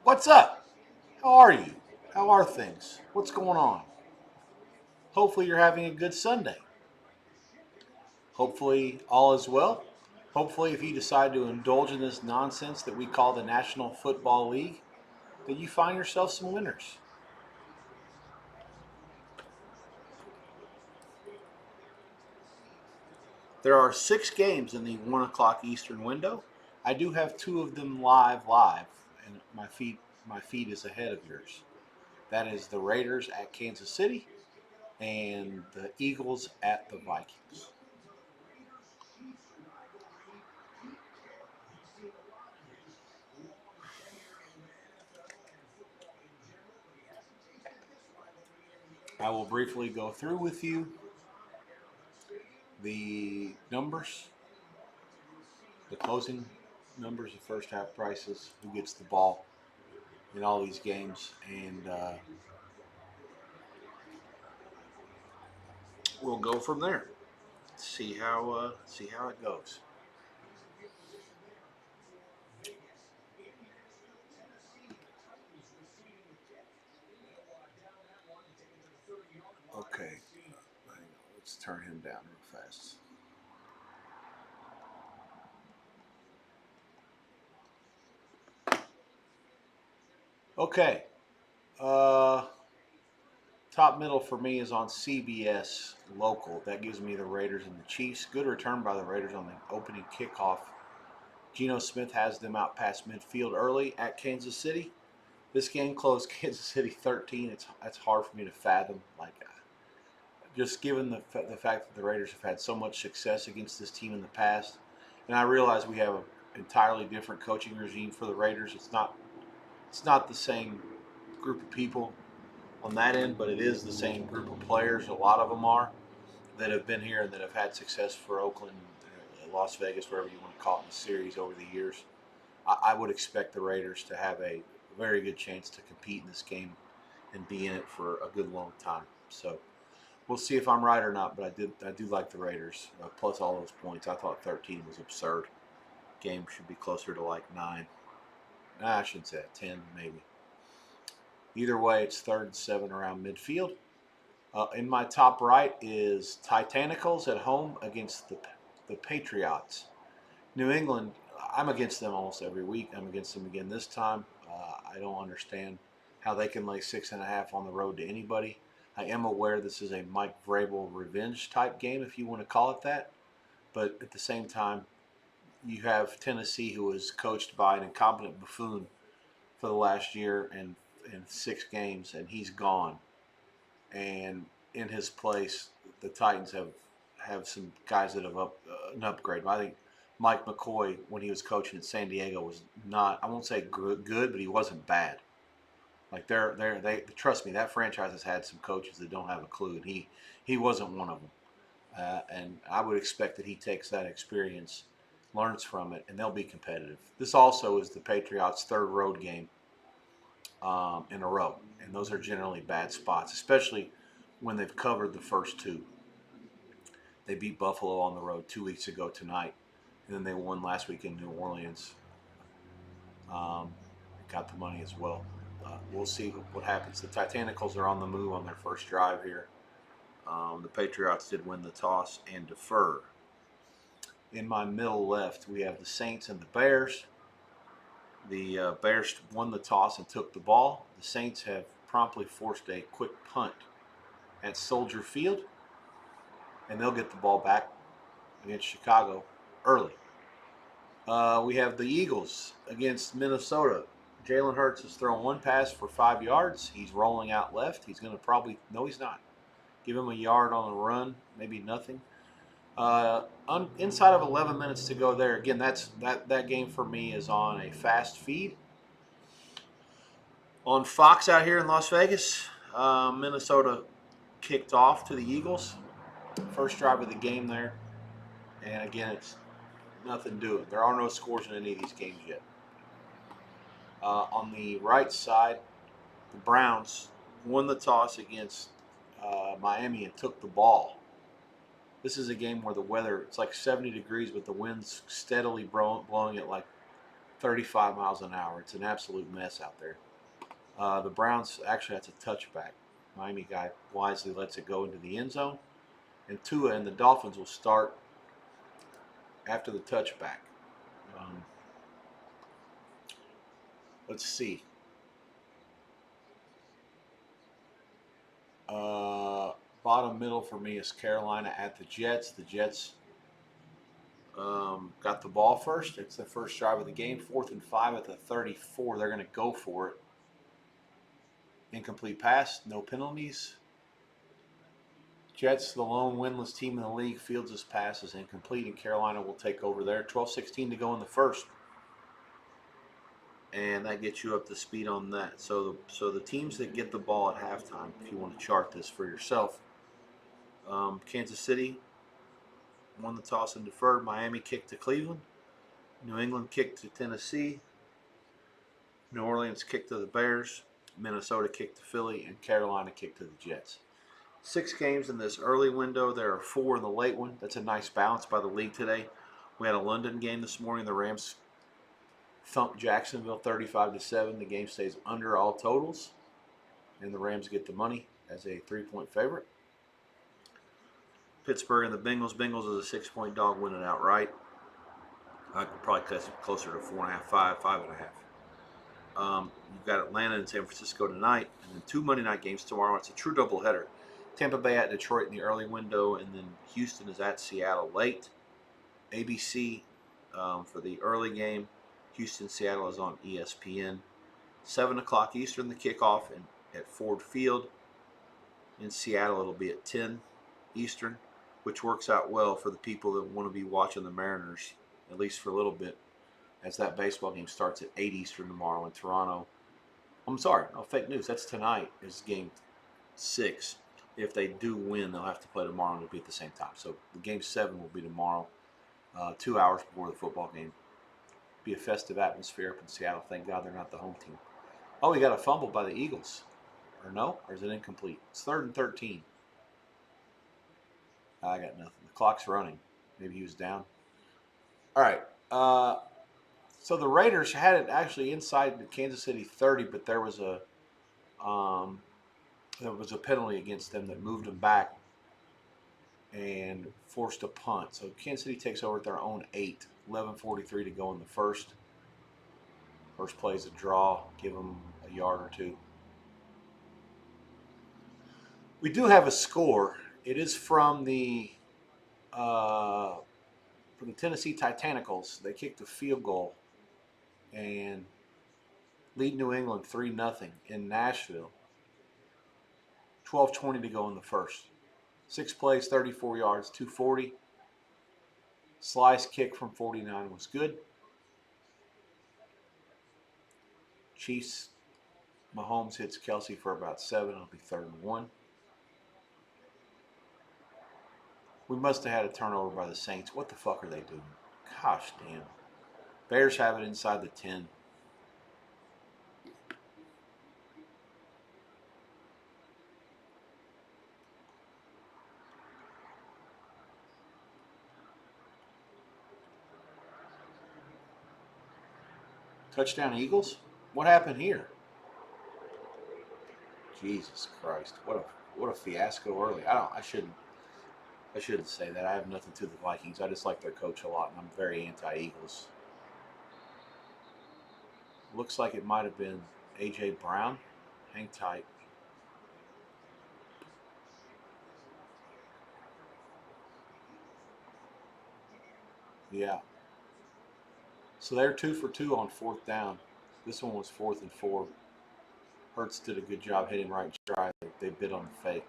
What's up? How are you? How are things? What's going on? Hopefully, you're having a good Sunday. Hopefully, all is well. Hopefully, if you decide to indulge in this nonsense that we call the National Football League, that you find yourself some winners. There are 6 games in the 1 o'clock Eastern window. I do have 2 of them live, and my feed is ahead of yours. That is the Raiders at Kansas City and the Eagles at the Vikings. I will briefly go through with you the numbers, the closing numbers, the first half prices, who gets the ball in all these games, and we'll go from there. See how it goes. Okay, let's turn him down real fast. Okay, uh, top middle for me is on CBS local. That gives me the Raiders and the Chiefs. Good return by the Raiders on the opening kickoff. Geno Smith has them out past midfield early at Kansas City. This game closed Kansas City 13. It's hard for me to fathom. Just given the fact that the Raiders have had so much success against this team in the past, and I realize we have an entirely different coaching regime for the Raiders. It's not the same group of people on that end, but it is the same group of players. A lot of them are that have been here and that have had success for Oakland, Las Vegas, wherever you want to call it in the series over the years. I would expect the Raiders to have a very good chance to compete in this game and be in it for a good long time. So we'll see if I'm right or not. But I do like the Raiders plus all those points. I thought 13 was absurd. Game should be closer to like 9. Nah, I shouldn't say that, 10 maybe. Either way, it's 3rd and 7 around midfield. In my top right is Titanicals at home against the Patriots. New England, I'm against them almost every week. I'm against them again this time. I don't understand how they can lay 6.5 on the road to anybody. I am aware this is a Mike Vrabel revenge type game, if you want to call it that. But at the same time, you have Tennessee, who was coached by an incompetent buffoon for the last year and in 6 games, and he's gone. And in his place, the Titans have some guys that have an upgrade. I think Mike McCoy, when he was coaching in San Diego, was not, I won't say good, but he wasn't bad. Like they trust me, that franchise has had some coaches that don't have a clue, and he wasn't one of them. And I would expect that he takes that experience, learns from it, and they'll be competitive. This also is the Patriots' 3rd road game in a row, and those are generally bad spots, especially when they've covered the first 2. They beat Buffalo on the road 2 weeks ago tonight, and then they won last week in New Orleans. Um, got the money as well. We'll see what happens. The Titanicals are on the move on their first drive here. The Patriots did win the toss and defer. In my middle left, we have the Saints and the Bears. The Bears won the toss and took the ball. The Saints have promptly forced a quick punt at Soldier Field, and they'll get the ball back against Chicago early. We have the Eagles against Minnesota. Jalen Hurts has thrown 1 pass for 5 yards. He's rolling out left. He's going to probably, no, he's not. Give him a yard on the run, maybe nothing. Inside of 11 minutes to go there. Again, that game for me is on a fast feed. On Fox out here in Las Vegas, Minnesota kicked off to the Eagles. First drive of the game there. And again, it's nothing doing. There are no scores in any of these games yet. On the right side, the Browns won the toss against Miami and took the ball. This is a game where the weather, it's like 70 degrees, but the wind's steadily blowing at like 35 miles an hour. It's an absolute mess out there. The Browns, actually, that's a touchback. Miami guy wisely lets it go into the end zone. And Tua and the Dolphins will start after the touchback. Um, let's see. Uh, Bottom middle for me is Carolina at the Jets. The Jets got the ball first. It's the first drive of the game. 4th and 5 at the 34. They're going to go for it. Incomplete pass, no penalties. Jets, the lone winless team in the league, fields his pass is incomplete, and Carolina will take over there. 12:16 to go in the first. And that gets you up to speed on that. So the teams that get the ball at halftime, if you want to chart this for yourself, Kansas City won the toss and deferred. Miami kicked to Cleveland. New England kicked to Tennessee. New Orleans kicked to the Bears. Minnesota kicked to Philly. And Carolina kicked to the Jets. 6 games in this early window. There are 4 in the late one. That's a nice balance by the league today. We had a London game this morning. The Rams thumped Jacksonville 35-7. The game stays under all totals. And the Rams get the money as a 3-point favorite. Pittsburgh and the Bengals. Bengals is a 6-point dog, winning outright. I could probably cut it closer to 4.5, 5.5. You've got Atlanta and San Francisco tonight, and then 2 Monday night games tomorrow. It's a true doubleheader. Tampa Bay at Detroit in the early window, and then Houston is at Seattle late. ABC for the early game. Houston-Seattle is on ESPN. 7 o'clock Eastern, the kickoff at Ford Field. In Seattle, it'll be at 10 Eastern, which works out well for the people that want to be watching the Mariners, at least for a little bit, as that baseball game starts at 8 Eastern tomorrow in Toronto. I'm sorry, no, fake news. That's tonight is game 6. If they do win, they'll have to play tomorrow and it'll be at the same time. So the game 7 will be tomorrow, 2 hours before the football game. Be a festive atmosphere up in Seattle. Thank God they're not the home team. Oh, we got a fumble by the Eagles. Or no? Or is it incomplete? It's 3rd and 13. I got nothing. The clock's running. Maybe he was down. All right. So the Raiders had it actually inside the Kansas City 30, but there was a penalty against them that moved them back and forced a punt. So Kansas City takes over at their own 8. 11:43 to go in the first. First play is a draw. Give them a yard or 2. We do have a score. It is from the Tennessee Titanicals. They kicked a field goal and lead New England 3-0 in Nashville. 12:20 to go in the first. 6 plays, 34 yards, 240. Slice kick from 49 was good. Chiefs, Mahomes hits Kelsey for about 7. It'll be 3rd and 1. We must have had a turnover by the Saints. What the fuck are they doing? Gosh damn. Bears have it inside the 10. Touchdown Eagles? What happened here? Jesus Christ. What a fiasco early. I shouldn't say that. I have nothing to the Vikings. I just like their coach a lot, and I'm very anti-Eagles. Looks like it might have been A.J. Brown. Hang tight. Yeah. So they're 2 for 2 on 4th down. This one was 4th and 4. Hurts did a good job hitting right stride. They bit on the fake.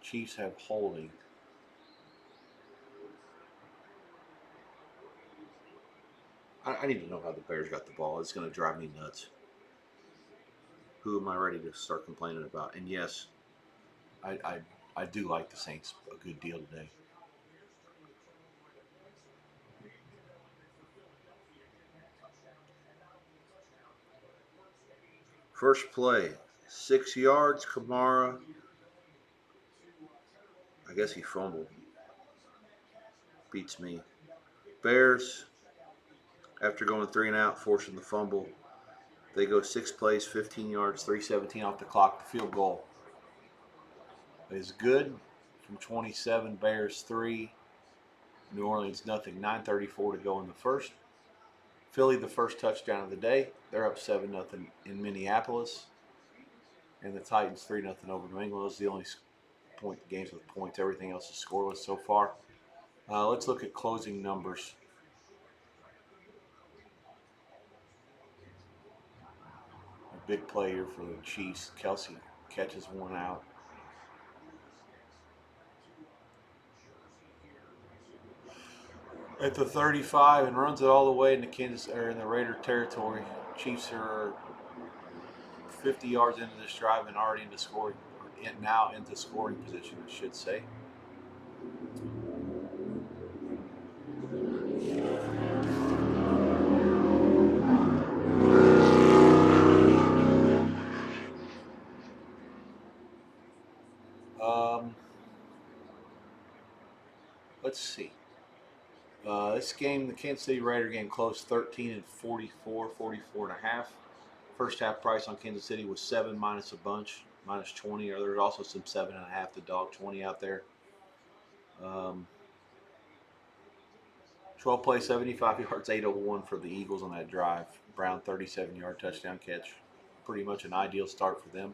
Chiefs have holding. I need to know how the Bears got the ball. It's going to drive me nuts. Who am I ready to start complaining about? And yes, I do like the Saints a good deal today. First play, 6 yards. Kamara. I guess he fumbled. Beats me. Bears, after going 3 and out, forcing the fumble. They go 6 plays, 15 yards, 3:17 off the clock. The field goal is good from 27. Bears 3, New Orleans nothing. 9:34 to go in the first. Philly the first touchdown of the day. They're up 7-0 in Minneapolis, and the Titans 3-0 over New England. Those are the only games with points. Everything else is scoreless so far. Let's look at closing numbers. A big play here for the Chiefs. Kelsey catches one out. At the 35 and runs it all the way into in the Raider territory. Chiefs are 50 yards into this drive and already into scoring, now into scoring position, I should say. Let's see. This game, the Kansas City Raider game, closed 13-44, 44.5. First half price on Kansas City was 7 minus a bunch, minus 20. Or there's also some 7.5 to dog 20 out there. 12 plays, 75 yards, 801 for the Eagles on that drive. Brown 37-yard touchdown catch. Pretty much an ideal start for them.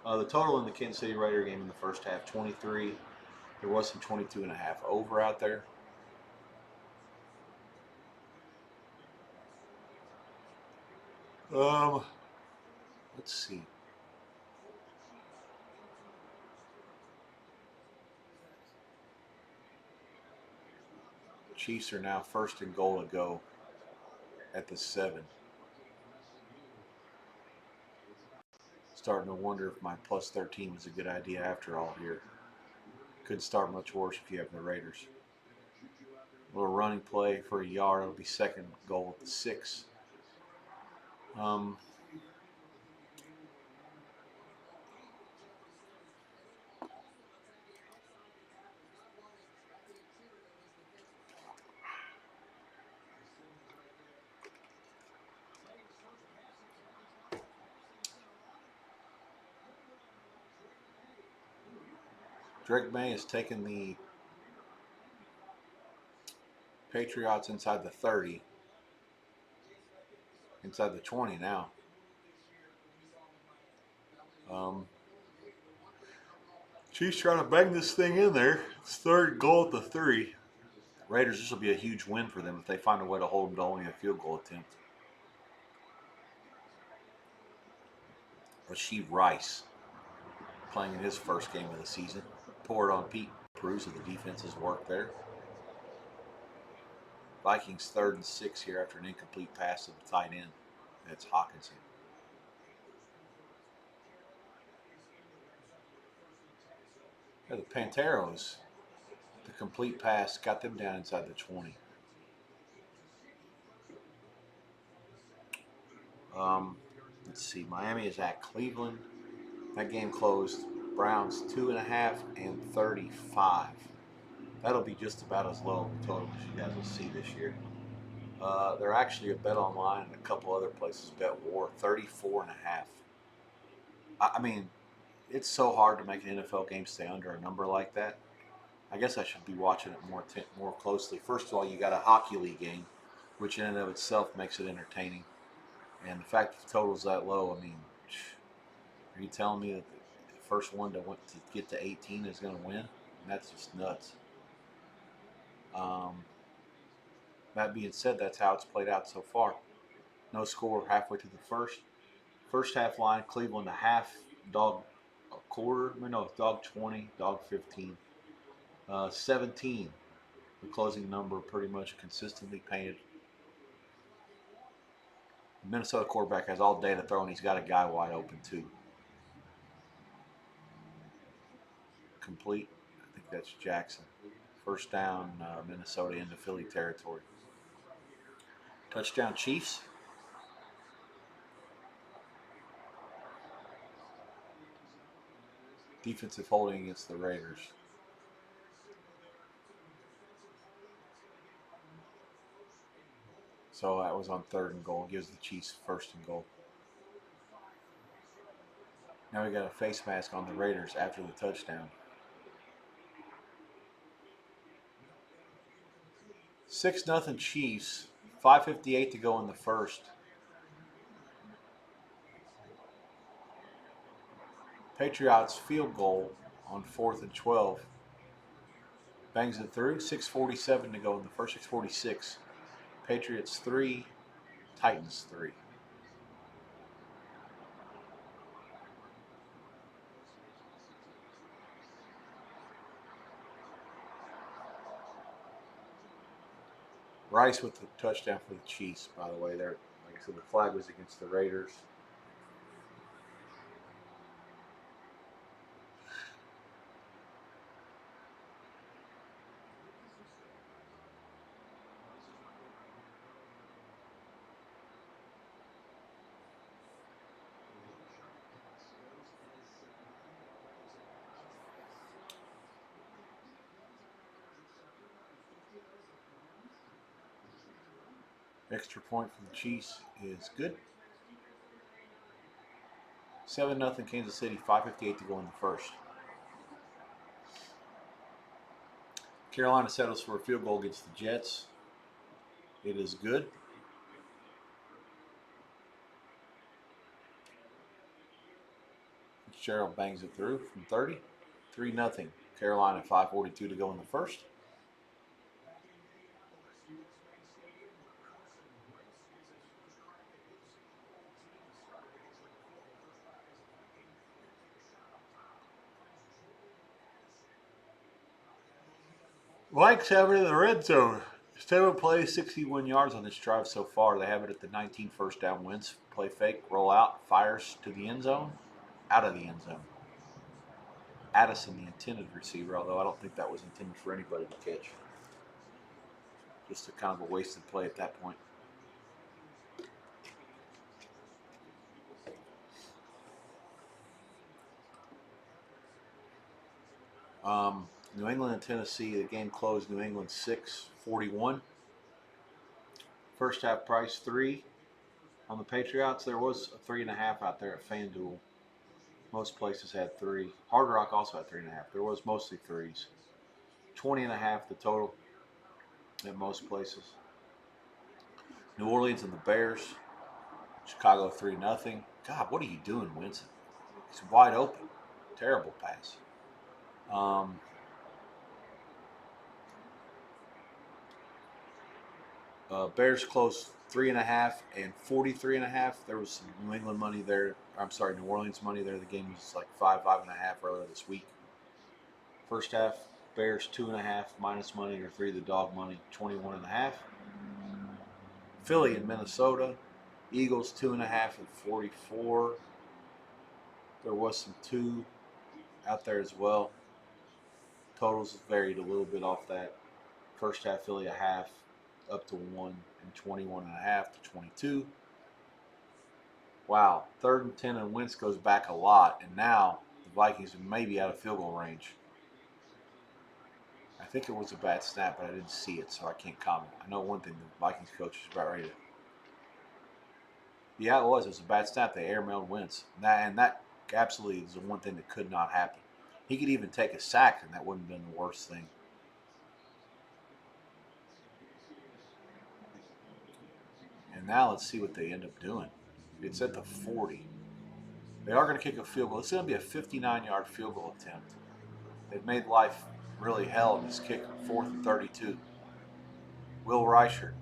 The total in the Kansas City Raider game in the first half, 23. There was some 22.5 over out there. Let's see. Chiefs are now first and goal to go at the 7. Starting to wonder if my plus 13 was a good idea after all here. Couldn't start much worse if you have the Raiders. A little running play for a yard. It'll be second goal at the 6. Drake May has taken the Patriots inside the 30. Inside the 20 now. Chiefs trying to bang this thing in there. It's third goal at the 3. Raiders, this will be a huge win for them if they find a way to hold them to only a field goal attempt. Rasheed Rice playing in his first game of the season. Pour it on Pete Cruz of the defense's work there. Vikings 3rd and 6 here after an incomplete pass to the tight end. That's Hawkinson. Yeah, the Panteros, the complete pass got them down inside the 20. Let's see. Miami is at Cleveland. That game closed Browns 2.5 and 35. That'll be just about as low of a total as you guys will see this year. They're actually a bet online and a couple other places bet war 34.5. I mean, it's so hard to make an NFL game stay under a number like that. I guess I should be watching it more closely. First of all, you got a hockey league game, which in and of itself makes it entertaining. And the fact that the total's that low, I mean, are you telling me that the first one to get to 18 is going to win? That's just nuts. That being said, that's how it's played out so far. No score halfway through the first. First half line, Cleveland a half, dog a quarter. No, dog 20, dog 15. 17, the closing number pretty much consistently painted. The Minnesota quarterback has all day to throw, and he's got a guy wide open too. Complete. I think that's Jackson. First down, Minnesota into Philly territory. Touchdown Chiefs. Defensive holding against the Raiders. So that was on 3rd and goal. Gives the Chiefs 1st and goal. Now we got a face mask on the Raiders after the touchdown. 6-0 Chiefs. 5:58 to go in the first. Patriots field goal on 4th and 12. Bangs it through. 6:47 to go in the first. 6:46. Patriots 3, Titans 3. Rice with the touchdown for the Chiefs, by the way. There, like I said, the flag was against the Raiders. Extra point for the Chiefs is good. 7-0 Kansas City. 5:58 to go in the first. Carolina settles for a field goal against the Jets. It is good. Fitzgerald bangs it through from 30. 3-0 Carolina. 5:42 to go in the first. Vikes have it in the red zone. 7 plays, 61 yards on this drive so far. They have it at the 19 first down wins. Play fake, roll out, fires to the end zone, out of the end zone. Addison, the intended receiver, although I don't think that was intended for anybody to catch. Just a kind of a wasted play at that point. New England and Tennessee, the game closed New England 6-41. First half price 3 on the Patriots. There was a 3.5 out there at FanDuel. Most places had 3. Hard Rock also had 3.5. There was mostly 3s. 20.5 the total at most places. New Orleans and the Bears. Chicago 3-0. God, what are you doing, Winston? He's wide open. Terrible pass. Bears closed 3.5 and 43.5. There was some New England money there. I'm sorry, New Orleans money there. The game was like 5.5 earlier this week. First half, Bears 2.5 minus money or 3 the dog money, 21.5. Philly and Minnesota, Eagles 2.5 and 44. There was some 2 out there as well. Totals varied a little bit off that. First half, Philly a half, up to 1 and 21.5 to 22. Wow, 3rd and 10 and Wentz goes back a lot, and now the Vikings are maybe out of field goal range. I think it was a bad snap, but I didn't see it, so I can't comment. I know one thing, the Vikings coach is about ready to. Yeah, it was. It was a bad snap. They airmailed Wentz. And that absolutely is the one thing that could not happen. He could even take a sack, and that wouldn't have been the worst thing. And now let's see what they end up doing. It's at the 40. They are going to kick a field goal. It's going to be a 59-yard field goal attempt. They've made life really hell in this kick. 4th and 32. Will Reichert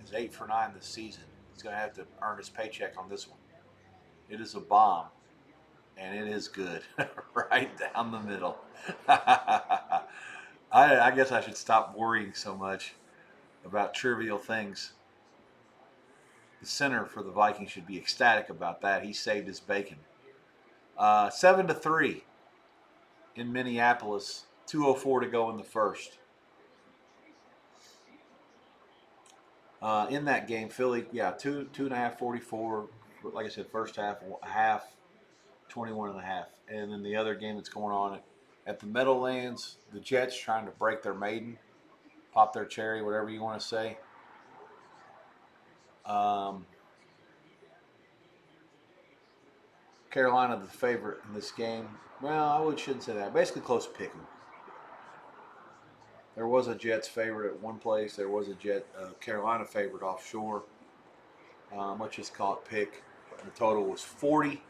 is 8 for 9 this season. He's going to have to earn his paycheck on this one. It is a bomb, and it is good. Right down the middle. I guess I should stop worrying so much about trivial things. The center for the Vikings should be ecstatic about that. He saved his bacon. 7-3 in Minneapolis. 2:04 to go in the first. In that game, Philly, 2.5, 44. Like I said, first half, 21.5. And then the other game that's going on at the Meadowlands, the Jets trying to break their maiden, pop their cherry, whatever you want to say. Carolina the favorite in this game. Well, I shouldn't say that. Basically close picking. There was a Jets favorite at one place. There was a Carolina favorite offshore. Let's just call it pick. The total was 40.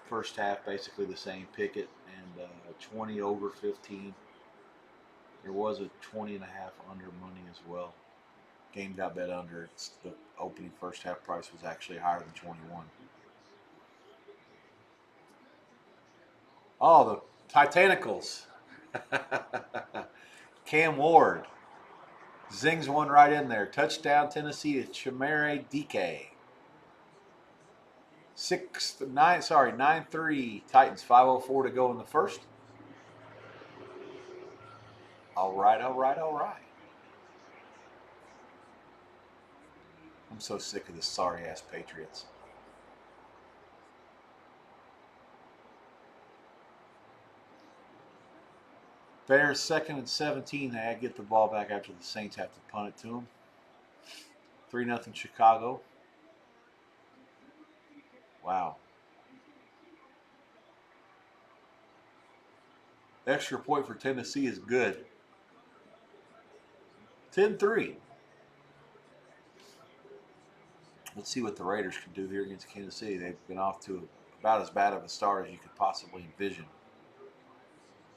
First half, basically the same. Pick it. And 20 over 15. There was a 20.5 under money as well. Game got bet under. The opening first half price was actually higher than 21. Oh, the Titanicals. Cam Ward zings one right in there. Touchdown Tennessee to Chimere DK. 9-3 Titans. 5:04 to go in the first. All right. I'm so sick of this sorry ass Patriots. Bears 2nd and 17. They get the ball back after the Saints have to punt it to them. 3-0 Chicago. Wow. Extra point for Tennessee is good. 10-3. Let's see what the Raiders can do here against Kansas City. They've been off to about as bad of a start as you could possibly envision.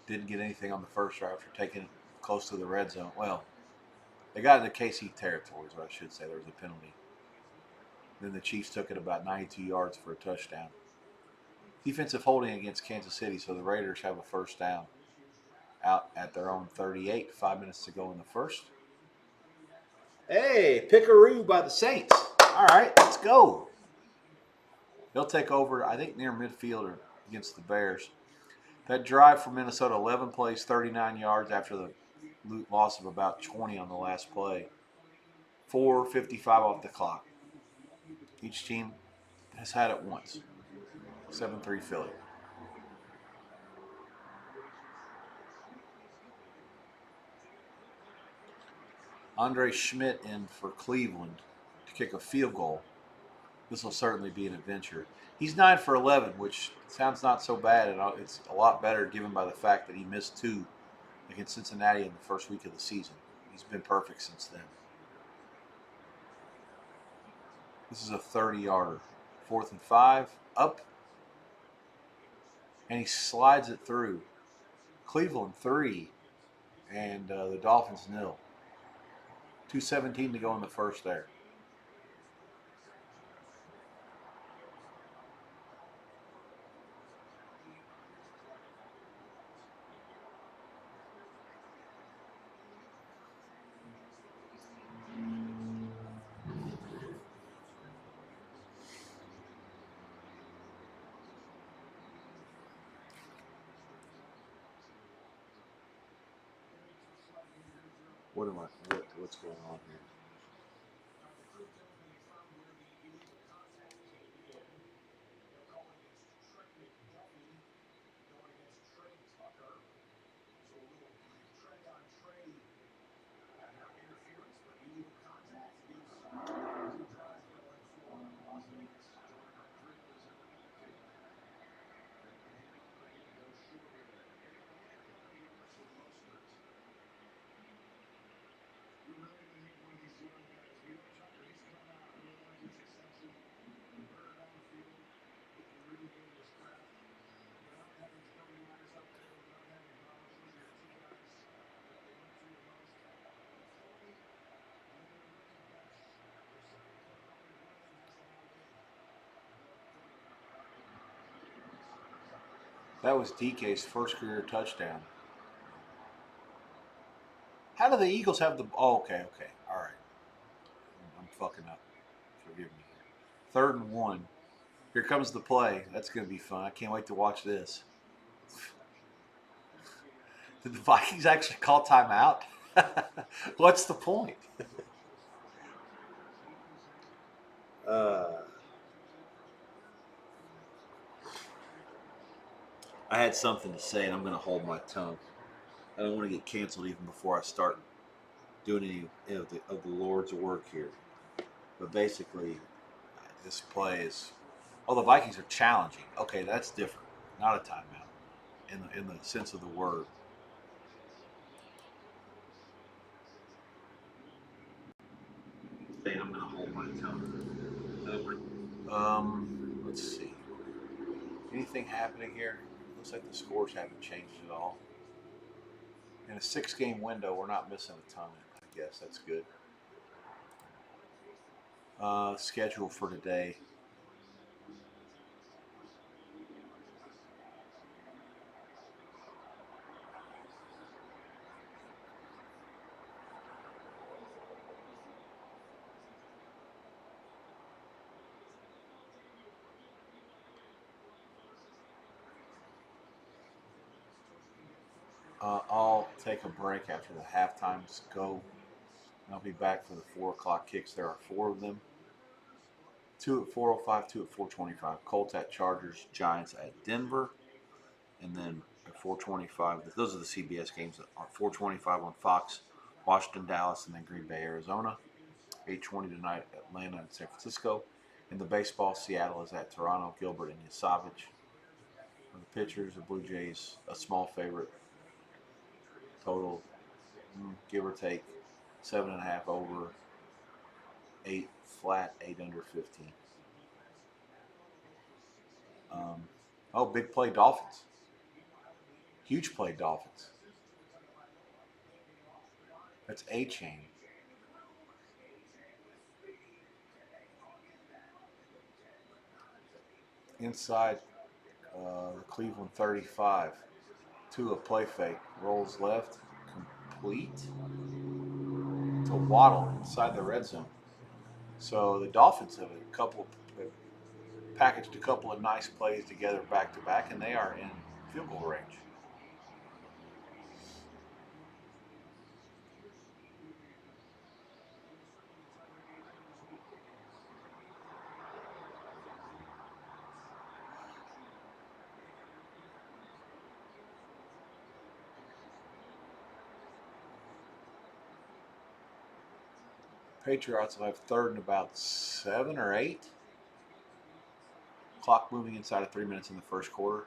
Didn't get anything on the first drive after taking it close to the red zone. Well, they got into KC territory, is what I should say. There was a penalty. Then the Chiefs took it about 92 yards for a touchdown. Defensive holding against Kansas City, so the Raiders have a first down out at their own 38. 5 minutes to go in the first. Hey, pickaroo by the Saints. All right, let's go. They'll take over, I think, near midfield or against the Bears. That drive for Minnesota, 11 plays, 39 yards after the loss of about 20 on the last play. 4:55 off the clock. Each team has had it once. 7-3 Philly. Andre Schmidt in for Cleveland to kick a field goal. This will certainly be an adventure. He's 9 for 11, which sounds not so bad. It's a lot better given by the fact that he missed 2 against Cincinnati in the first week of the season. He's been perfect since then. This is a 30-yarder. 4th and 5. Up. And he slides it through. Cleveland 3. And the Dolphins 0. 2:17 to go in the first there. What's going on here? That was DK's first career touchdown. How do the Eagles have the... Oh, okay. All right. I'm fucking up. Forgive me. 3rd and 1. Here comes the play. That's going to be fun. I can't wait to watch this. Did the Vikings actually call timeout? What's the point? I had something to say, and I'm going to hold my tongue. I don't want to get canceled even before I start doing any of the Lord's work here. But basically, this play is. Oh, the Vikings are challenging. Okay, that's different. Not a timeout in the sense of the word. I'm going to hold my tongue. Let's see. Anything happening here? Looks like the scores haven't changed at all. In a 6-game window, we're not missing a ton. I guess that's good. Schedule for today. I'll take a break after the halftimes go. I'll be back for the 4 o'clock kicks. There are 4 of them. 2 at 4:05, 2 at 4:25. Colts at Chargers, Giants at Denver, and then at 4:25. Those are the CBS games that are 4:25 on Fox. Washington, Dallas, and then Green Bay, Arizona. 8:20 tonight, Atlanta and San Francisco. In the baseball, Seattle is at Toronto. Gilbert and Yasavage. For the pitchers, the Blue Jays, a small favorite. Total, give or take, 7.5 over, 8 flat, 8 under 15. Big play Dolphins. Huge play Dolphins. That's A-Chain. Inside the Cleveland 35. To a play fake. Rolls left. Complete. To Waddle inside the red zone. So the Dolphins have packaged a couple of nice plays together back to back, and they are in field goal range. Patriots will have third and about 7 or 8. Clock moving inside of 3 minutes in the first quarter.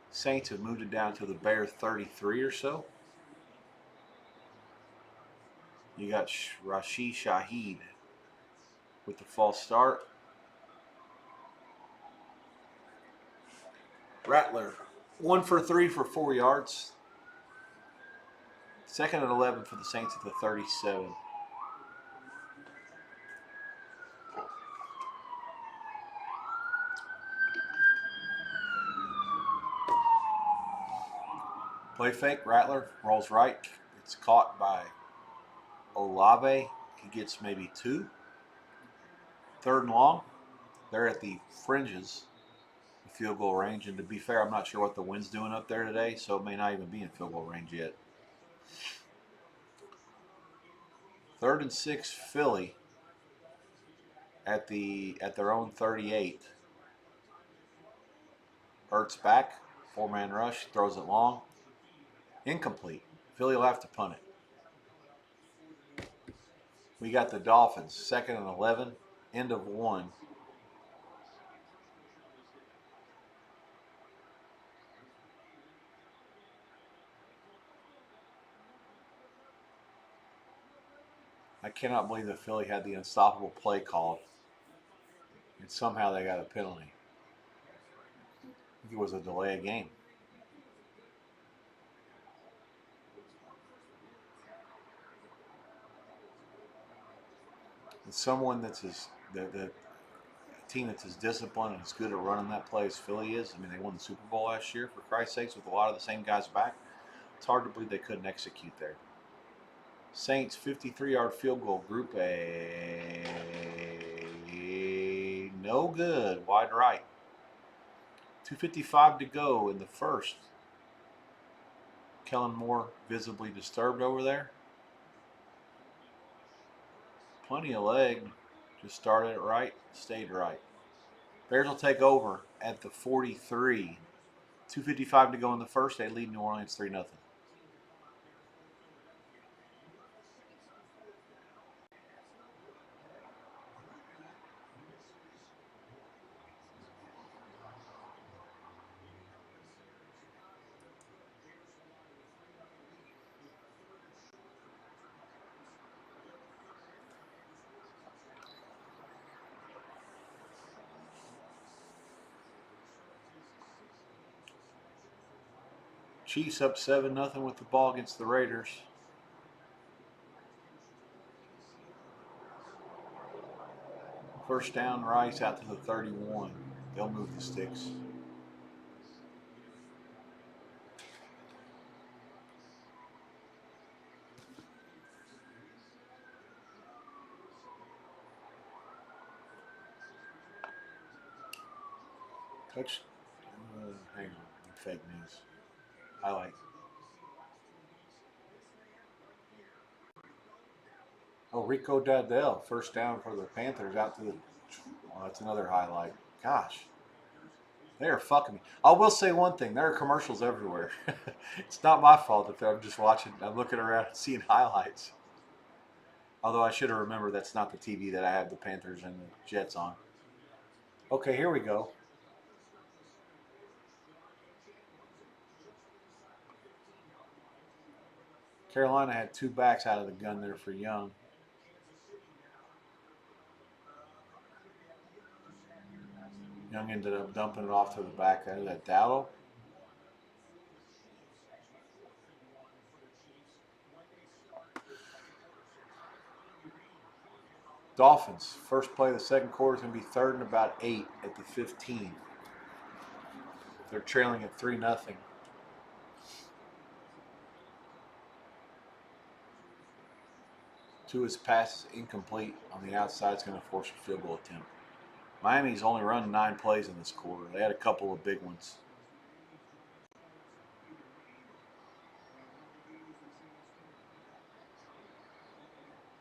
Saints have moved it down to the Bears 33 or so. You got Rashid Shaheed with the false start. Rattler, 1 for 3 for 4 yards. Second and 11 for the Saints at the 37. Play fake, Rattler rolls right. It's caught by Olave. He gets maybe 2. Third and long. They're at the fringes of field goal range. And to be fair, I'm not sure what the wind's doing up there today, so it may not even be in field goal range yet. 3rd and 6, Philly at their own 38. Ertz back, 4-man rush, throws it long. Incomplete. Philly will have to punt it. We got the Dolphins, 2nd and 11, end of 1. I cannot believe that Philly had the unstoppable play called, and somehow they got a penalty. I think it was a delay of game. And someone that's the team that's as disciplined and as good at running that play as Philly is. I mean, they won the Super Bowl last year, for Christ's sakes, with a lot of the same guys back. It's hard to believe they couldn't execute there. Saints 53-yard field goal, Group A. No good, wide right. 2:55 to go in the first. Kellen Moore visibly disturbed over there. Plenty of leg. Just started it right, stayed right. Bears will take over at the 43. 2:55 to go in the first. They lead New Orleans 3-0. Chiefs up 7-0 with the ball against the Raiders. First down, Rice out to the 31. They'll move the sticks. Touch. Hang on. Fake news. Highlight. Oh, Rico Dowdell. First down for the Panthers out to the. Oh, that's another highlight. Gosh. They are fucking me. I will say one thing. There are commercials everywhere. It's not my fault if I'm just watching. I'm looking around and seeing highlights. Although I should have remembered that's not the TV that I have the Panthers and the Jets on. Okay, here we go. Carolina had two backs out of the gun there for Young. Young ended up dumping it off to the back. Is that Dowdle? Dolphins, first play of the second quarter is going to be 3rd and about 8 at the 15. They're trailing at 3-0. Tua's pass is incomplete on the outside. It's going to force a field goal attempt. Miami's only run 9 plays in this quarter. They had a couple of big ones.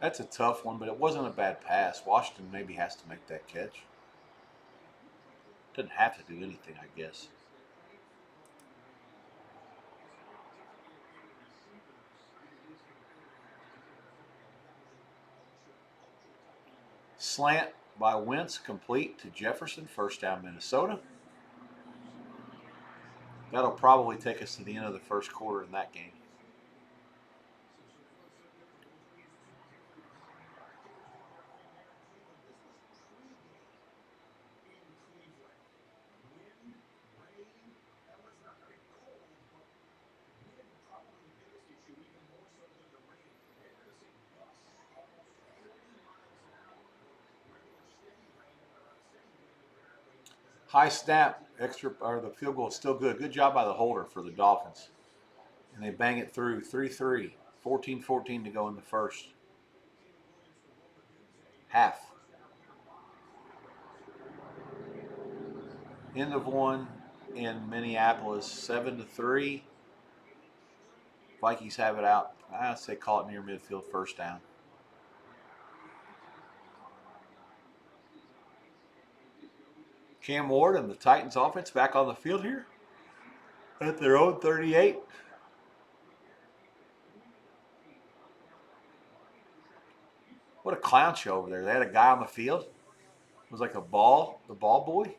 That's a tough one, but it wasn't a bad pass. Washington maybe has to make that catch. Doesn't have to do anything, I guess. Slant by Wentz, complete to Jefferson. First down, Minnesota. That'll probably take us to the end of the first quarter in that game. High snap, extra, or the field goal is still good. Good job by the holder for the Dolphins. And they bang it through 3-3. 14-14 to go in the first. Half. End of one in Minneapolis, 7-3. Vikings have it out. I'd say call it near midfield, first down. Cam Ward and the Titans offense back on the field here at their own 38. What a clown show over there. They had a guy on the field. It was like the ball boy.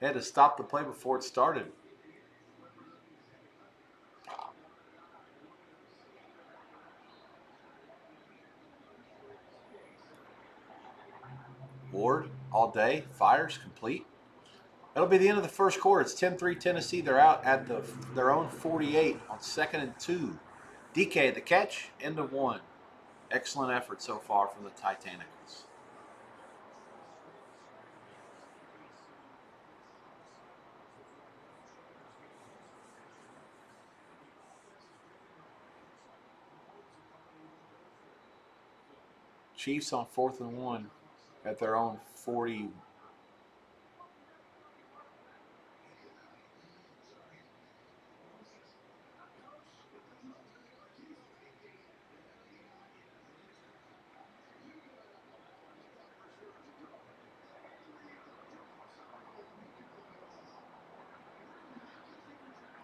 They had to stop the play before it started. Ward all day, fires, complete. That'll be the end of the first quarter. It's 10-3 Tennessee. They're out at their own 48 on 2nd and 2. DK the catch, end of one. Excellent effort so far from the Titanicals. Chiefs on 4th and 1 at their own 40.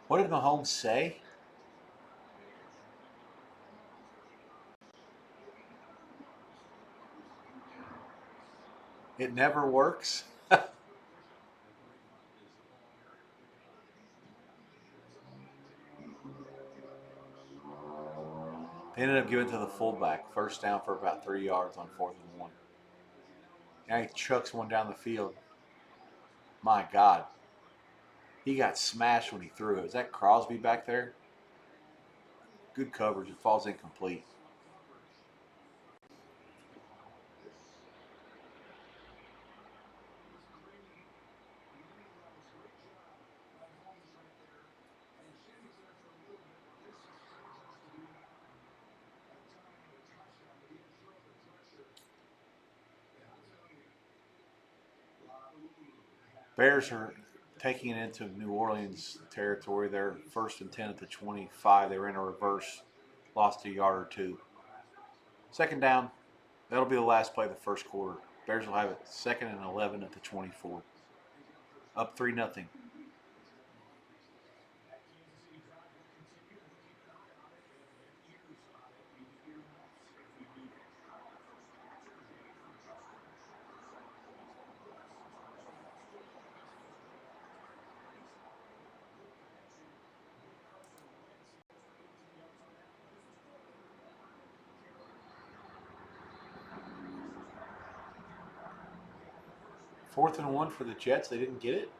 What did Mahomes say? It never works. They ended up giving it to the fullback. First down for about 3 yards on 4th and 1. Now he chucks one down the field. My God. He got smashed when he threw it. Is that Crosby back there? Good coverage. It falls incomplete. Bears are taking it into New Orleans territory. They're 1st and 10 at the 25. They were in a reverse, lost a yard or two. 2nd down. That'll be the last play of the first quarter. Bears will have it 2nd and 11 at the 24. Up 3-0. 4th and 1 for the Jets. They didn't get it.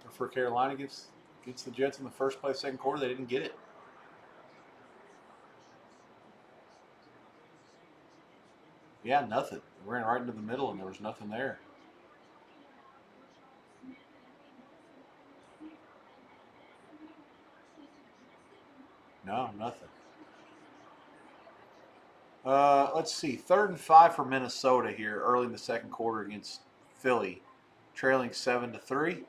Or for Carolina against the Jets in the first play, second quarter, they didn't get it. Yeah, nothing. They ran right into the middle and there was nothing there. No, nothing. Let's see. 3rd and 5 for Minnesota here early in the second quarter against Philly, trailing 7-3.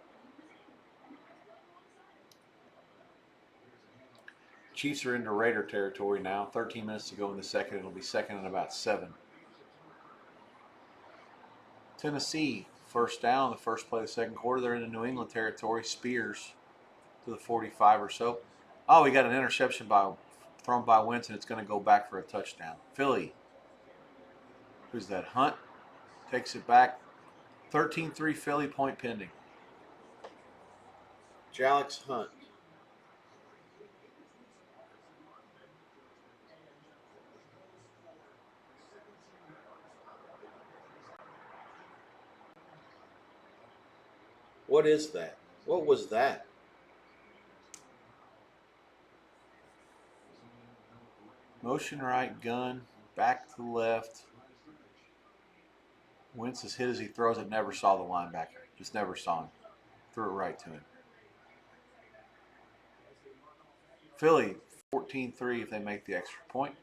Chiefs are into Raider territory now. 13 minutes to go in the second. It'll be 2nd and about 7. Tennessee, 1st down, the first play of the second quarter. They're into New England territory. Spears to the 45 or so. Oh, we got an interception thrown by Wentz, and it's going to go back for a touchdown. Philly. Who's that? Hunt takes it back. 13-3 Philly, point pending. Jalex Hunt. What is that? What was that? Motion right, gun, back to the left. Wentz is hit as he throws it. Never saw the linebacker. Just never saw him. Threw it right to him. Philly, 14-3 if they make the extra point.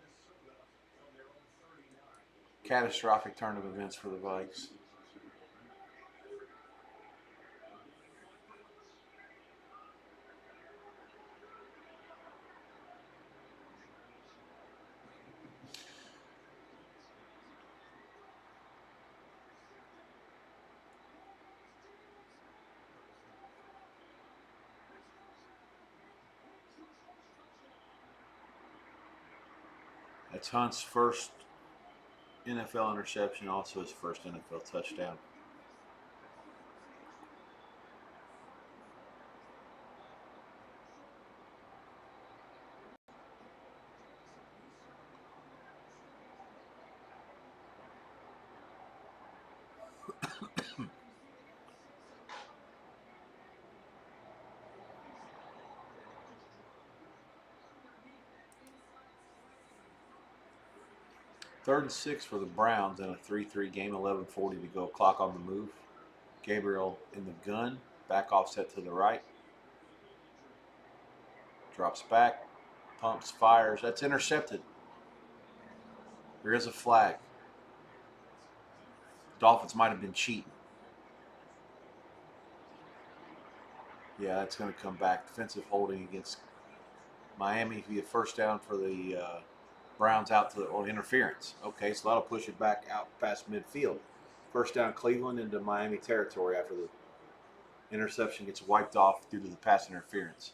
Catastrophic turn of events for the Vikes. That's Hunt's first NFL interception, also his first NFL touchdown. Third and 6 for the Browns in a 3-3 game, 11:40 to go, clock on the move. Gabriel in the gun, back offset to the right. Drops back, pumps, fires. That's intercepted. There is a flag. Dolphins might have been cheating. Yeah, that's going to come back. Defensive holding against Miami via first down for the Browns out to interference. Okay, so that'll push it back out past midfield. First down Cleveland into Miami territory after the Interception gets wiped off due to the pass interference.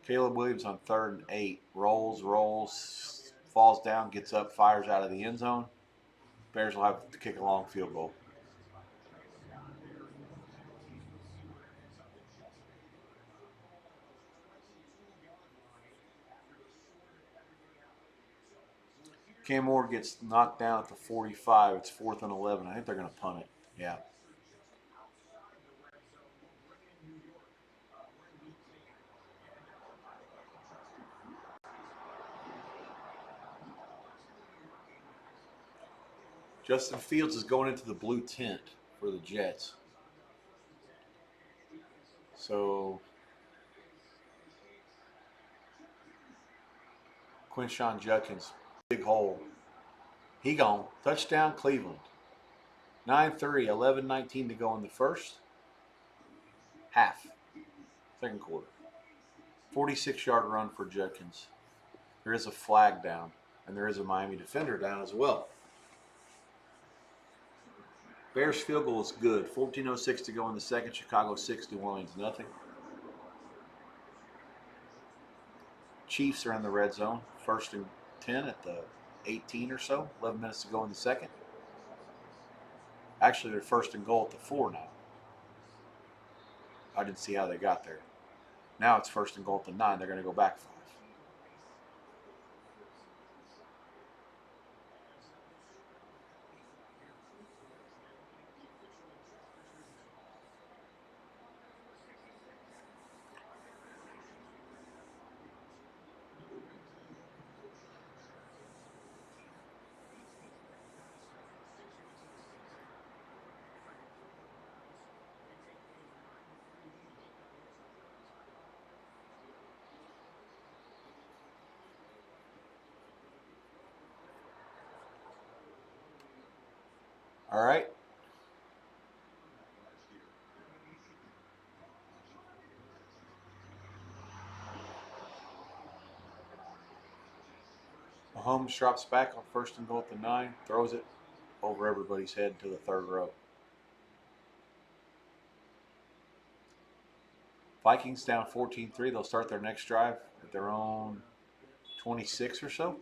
Caleb Williams on 3rd and 8. Rolls, falls down, gets up, fires out of the end zone. Bears will have to kick a long field goal. Cam Moore gets knocked down at the 45. It's 4th and 11. I think they're going to punt it. Yeah. Justin Fields is going into the blue tent for the Jets. So Quinshon Judkins, big hole. He gone. Touchdown Cleveland. 9-3, 11-19 to go in the first half, second quarter. 46-yard run for Judkins. There is a flag down, and there is a Miami defender down as well. Bears field goal is good. 14:06 to go in the second. Chicago 6, New Orleans nothing. Chiefs are in the red zone. 1st and 10 at the 18 or so. 11 minutes to go in the second. Actually, they're 1st and goal at the 4 now. I didn't see how they got there. Now it's 1st and goal at the 9. They're going to go back 5. All right. Mahomes drops back on 1st and goal at the 9, throws it over everybody's head to the 3rd row. Vikings down 14-3. They'll start their next drive at their own 26 or so.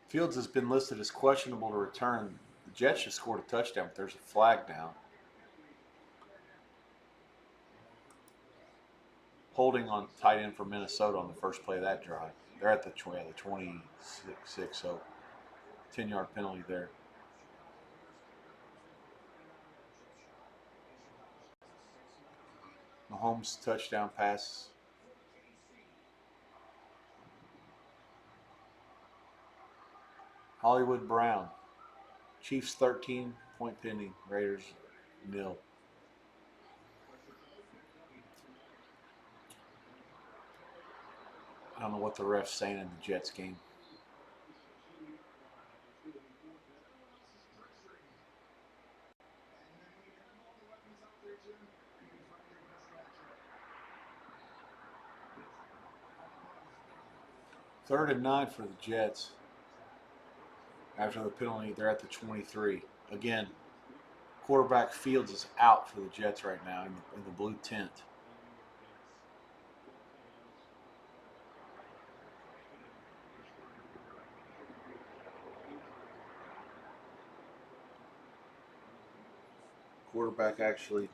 Fields has been listed as questionable to return. The Jets just scored a touchdown, but there's a flag down. Holding on tight end for Minnesota on the first play of that drive. They're at the 26, so 10-yard penalty there. Mahomes touchdown pass. Hollywood Brown. Chiefs 13, point pending. Raiders 0. I don't know what the ref's saying in the Jets game. Third and 9 for the Jets. After the penalty, they're at the 23. Again, quarterback Fields is out for the Jets right now in the blue tent. Quarterback actually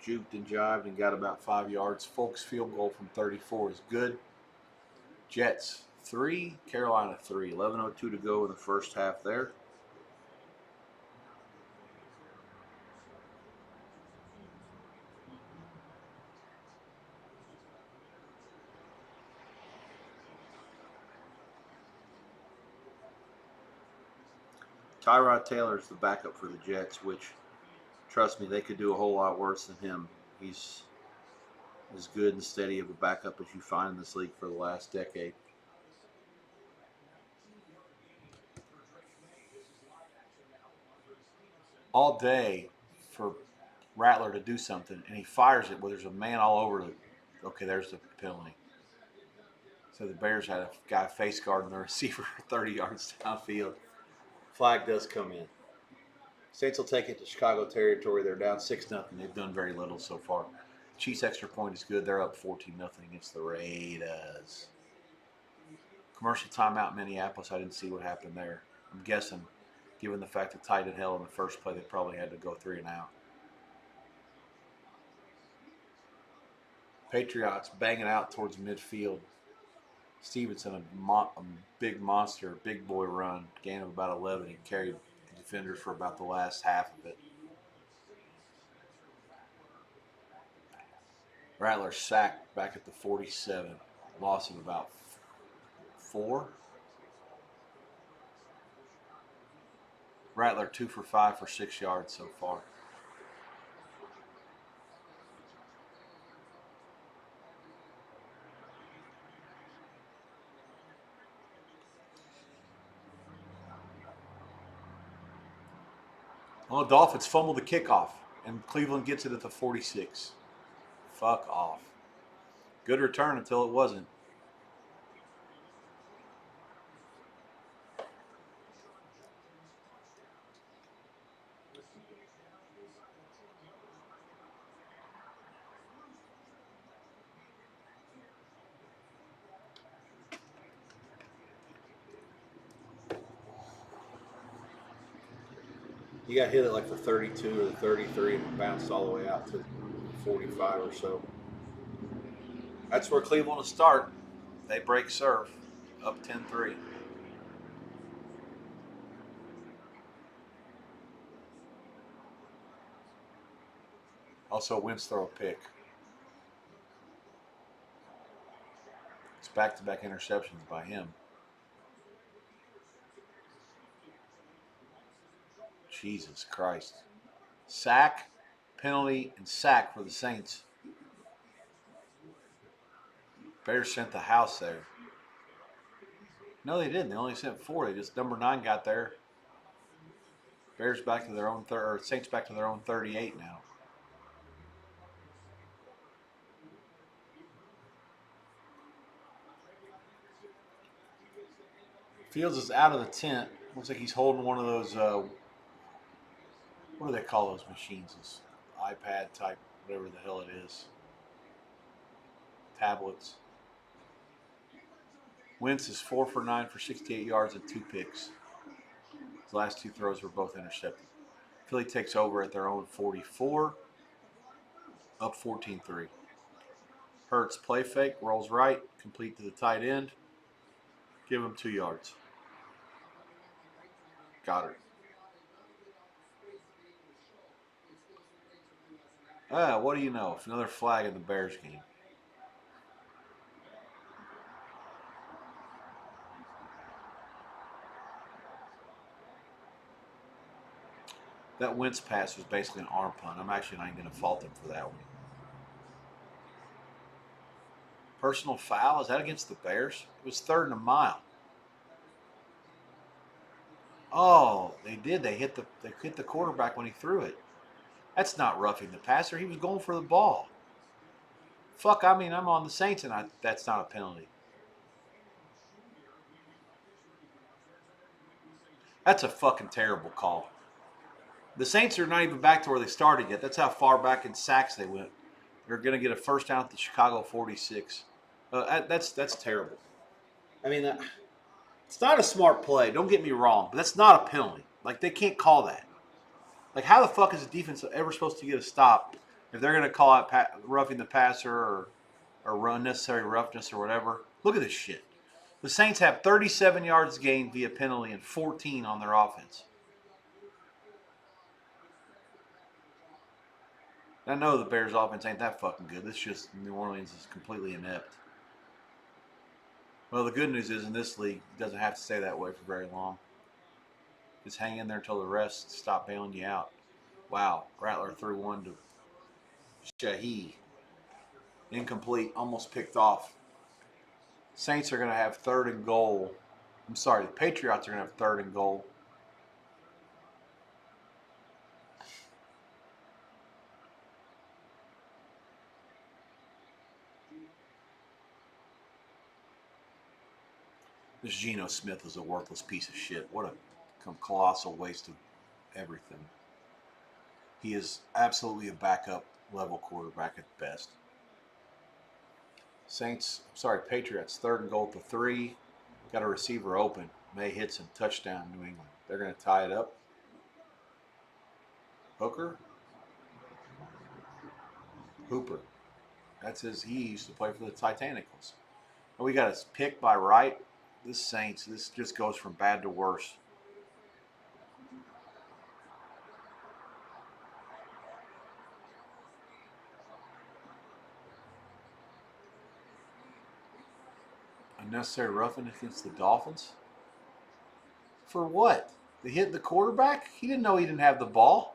juked and jived and got about 5 yards. Folks' field goal from 34 is good. Jets 3, Carolina 3. 11:02 to go in the first half there. Tyrod Taylor is the backup for the Jets, which, trust me, they could do a whole lot worse than him. He's as good and steady of a backup as you find in this league for the last decade. All day for Rattler to do something, and he fires it. Well, there's a man all over it. Okay, there's the penalty. So the Bears had a guy face guarding the receiver 30 yards downfield. Flag does come in. Saints will take it to Chicago territory. They're down 6-0. They've done very little so far. Chiefs extra point is good. They're up 14-0 against the Raiders. Commercial timeout in Minneapolis. I didn't see what happened there. I'm guessing, given the fact that tight and hell in the first play, they probably had to go 3 and out. Patriots banging out towards midfield. Stevenson, a big monster, big boy run, gain of about 11. He carried the defenders for about the last half of it. Rattler sacked back at the 47. Loss of about 4. Rattler 2 for 5 for 6 yards so far. Well, the Dolphins fumbled the kickoff, and Cleveland gets it at the 46. Fuck off. Good return until it wasn't. He got hit at like the 32 or the 33 and bounced all the way out to 45 or so. That's where Cleveland will start. They break serve, up 10-3. Also, Wentz throw a pick. It's back-to-back interceptions by him. Jesus Christ. Sack, penalty, and sack for the Saints. Bears sent the house there. No, they didn't. They only sent 4. They just number 9 got there. Bears back to their own or Saints back to their own 38 now. Fields is out of the tent. Looks like he's holding one of those. What do they call those machines? This iPad type, whatever the hell it is. Tablets. Wentz is 4 for 9 for 68 yards and 2 picks. His last 2 throws were both intercepted. Philly takes over at their own 44, up 14-3. Hurts play fake, rolls right, complete to the tight end. Give him 2 yards. Goddard. What do you know? Another flag in the Bears game. That Wentz pass was basically an arm punt. I'm actually not going to fault him for that one. Personal foul? Is that against the Bears? It was 3rd and a mile. Oh, they did. They hit the quarterback when he threw it. That's not roughing the passer. He was going for the ball. Fuck, I mean, I'm on the Saints, and that's not a penalty. That's a fucking terrible call. The Saints are not even back to where they started yet. That's how far back in sacks they went. They're going to get a first down at the Chicago 46. That's terrible. I mean, it's not a smart play. Don't get me wrong, but that's not a penalty. Like, they can't call that. Like, how the fuck is the defense ever supposed to get a stop if they're going to call out roughing the passer or unnecessary roughness or whatever? Look at this shit. The Saints have 37 yards gained via penalty and 14 on their offense. I know the Bears' offense ain't that fucking good. It's just New Orleans is completely inept. Well, the good news is in this league, it doesn't have to stay that way for very long. Just hang in there until the refs stop bailing you out. Wow, Rattler threw one to Shahi. Incomplete, almost picked off. Saints are going to have 3rd and goal. I'm sorry, the Patriots are going to have 3rd and goal. This Geno Smith is a worthless piece of shit. What a colossal waste of everything. He is absolutely a backup level quarterback at best. Patriots, 3rd and goal to 3. Got a receiver open. May hits him. Touchdown, New England. They're going to tie it up. Hooper. He used to play for the Titanicals. Oh, we got a pick by Wright. This Saints, this just goes from bad to worse. Unnecessary roughing against the Dolphins? For what? They hit the quarterback? He didn't know he didn't have the ball.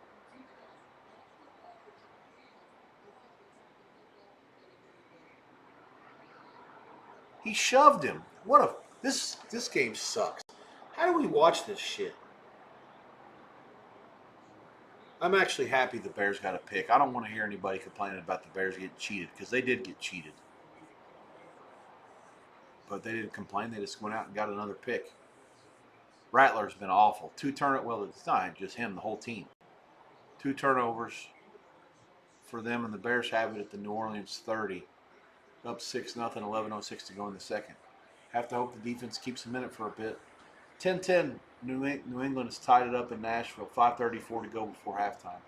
He shoved him. This game sucks. How do we watch this shit? I'm actually happy the Bears got a pick. I don't want to hear anybody complaining about the Bears getting cheated, because they did get cheated. But they didn't complain. They just went out and got another pick. Rattler's been awful. 2 turnovers. Well, it's not just him, the whole team. 2 turnovers for them, and the Bears have it at the New Orleans 30. Up 6-0, 11:06 to go in the second. Have to hope the defense keeps them in it for a bit. 10-10, New England has tied it up in Nashville. 5:34 to go before halftime.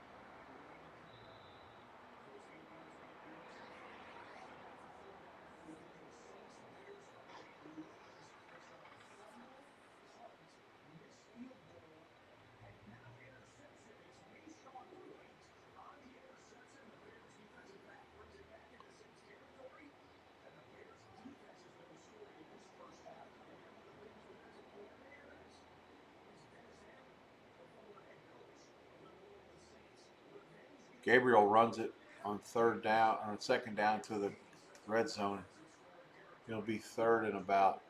Gabriel runs it on 2nd down to the red zone. It'll be 3rd and about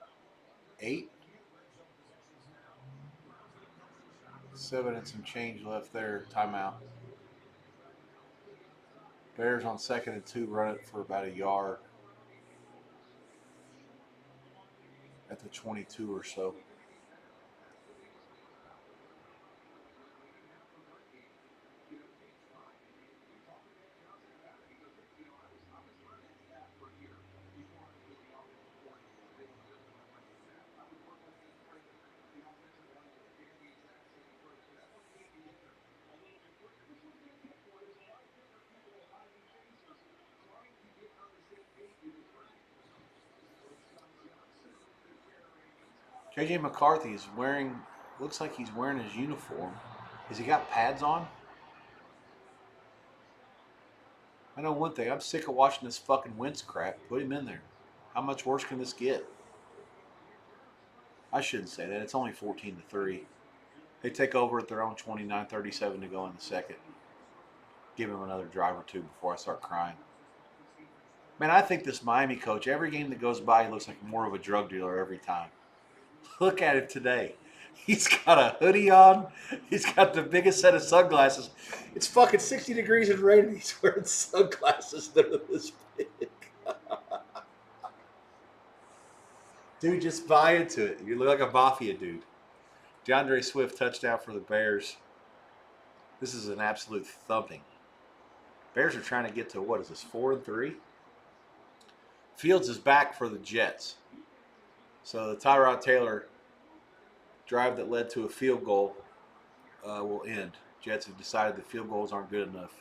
8. 7 and some change left there. Timeout. Bears on 2nd and 2 run it for about a yard at the 22 or so. JJ McCarthy is looks like he's wearing his uniform. Has he got pads on? I know one thing. I'm sick of watching this fucking Wentz crap. Put him in there. How much worse can this get? I shouldn't say that. It's only 14-3. They take over at their own 29-37 to go in the second. Give him another drive or 2 before I start crying. Man, I think this Miami coach, every game that goes by, he looks like more of a drug dealer every time. Look at him today. He's got a hoodie on. He's got the biggest set of sunglasses. It's fucking 60 degrees and rain, and he's wearing sunglasses that are this big. Dude, just buy into it. You look like a mafia dude. DeAndre Swift touchdown for the Bears. This is an absolute thumping. Bears are trying to get to, what is this, 4-3? Fields is back for the Jets. So the Tyrod Taylor drive that led to a field goal will end. Jets have decided the field goals aren't good enough.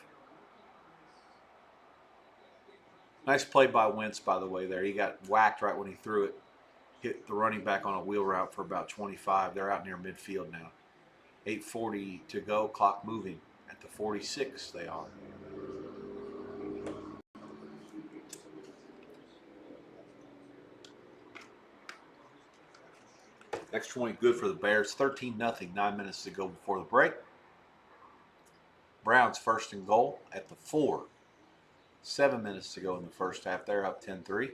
Nice play by Wentz, by the way, there. He got whacked right when he threw it. Hit the running back on a wheel route for about 25. They're out near midfield now. 8:40 to go. Clock moving. At the 46 they are. Extra point good for the Bears. 13-0. 9 minutes to go before the break. Browns 1st and goal at the 4. 7 minutes to go in the first half. They're up 10-3.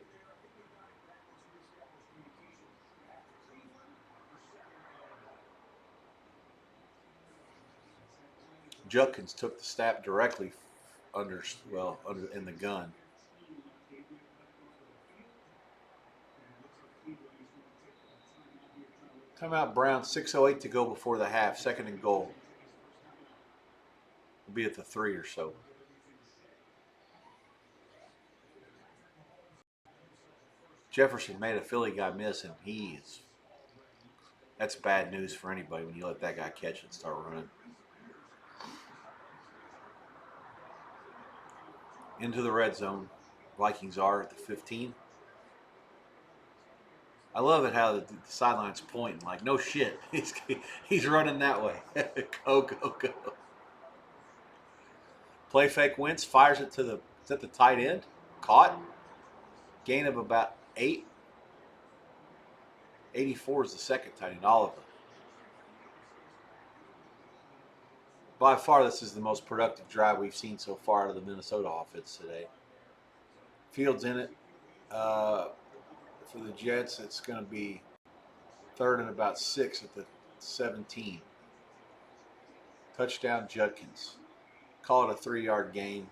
Judkins took the snap directly under in the gun. Timeout Browns, 6:08 to go before the half. 2nd and goal. We'll be at the 3 or so. Jefferson made a Philly guy miss, and that's bad news for anybody when you let that guy catch it and start running. Into the red zone. Vikings are at the 15. I love it how the sideline's pointing like, no shit. He's running that way. Go, go, go. Play fake Wentz, fires it to the tight end. Caught. Gain of about 8. 84 is the second tight end, all of them. By far, this is the most productive drive we've seen so far out of the Minnesota offense today. Fields in it. For the Jets, it's going to be 3rd and about 6 at the 17. Touchdown, Judkins. Call it a 3-yard gain.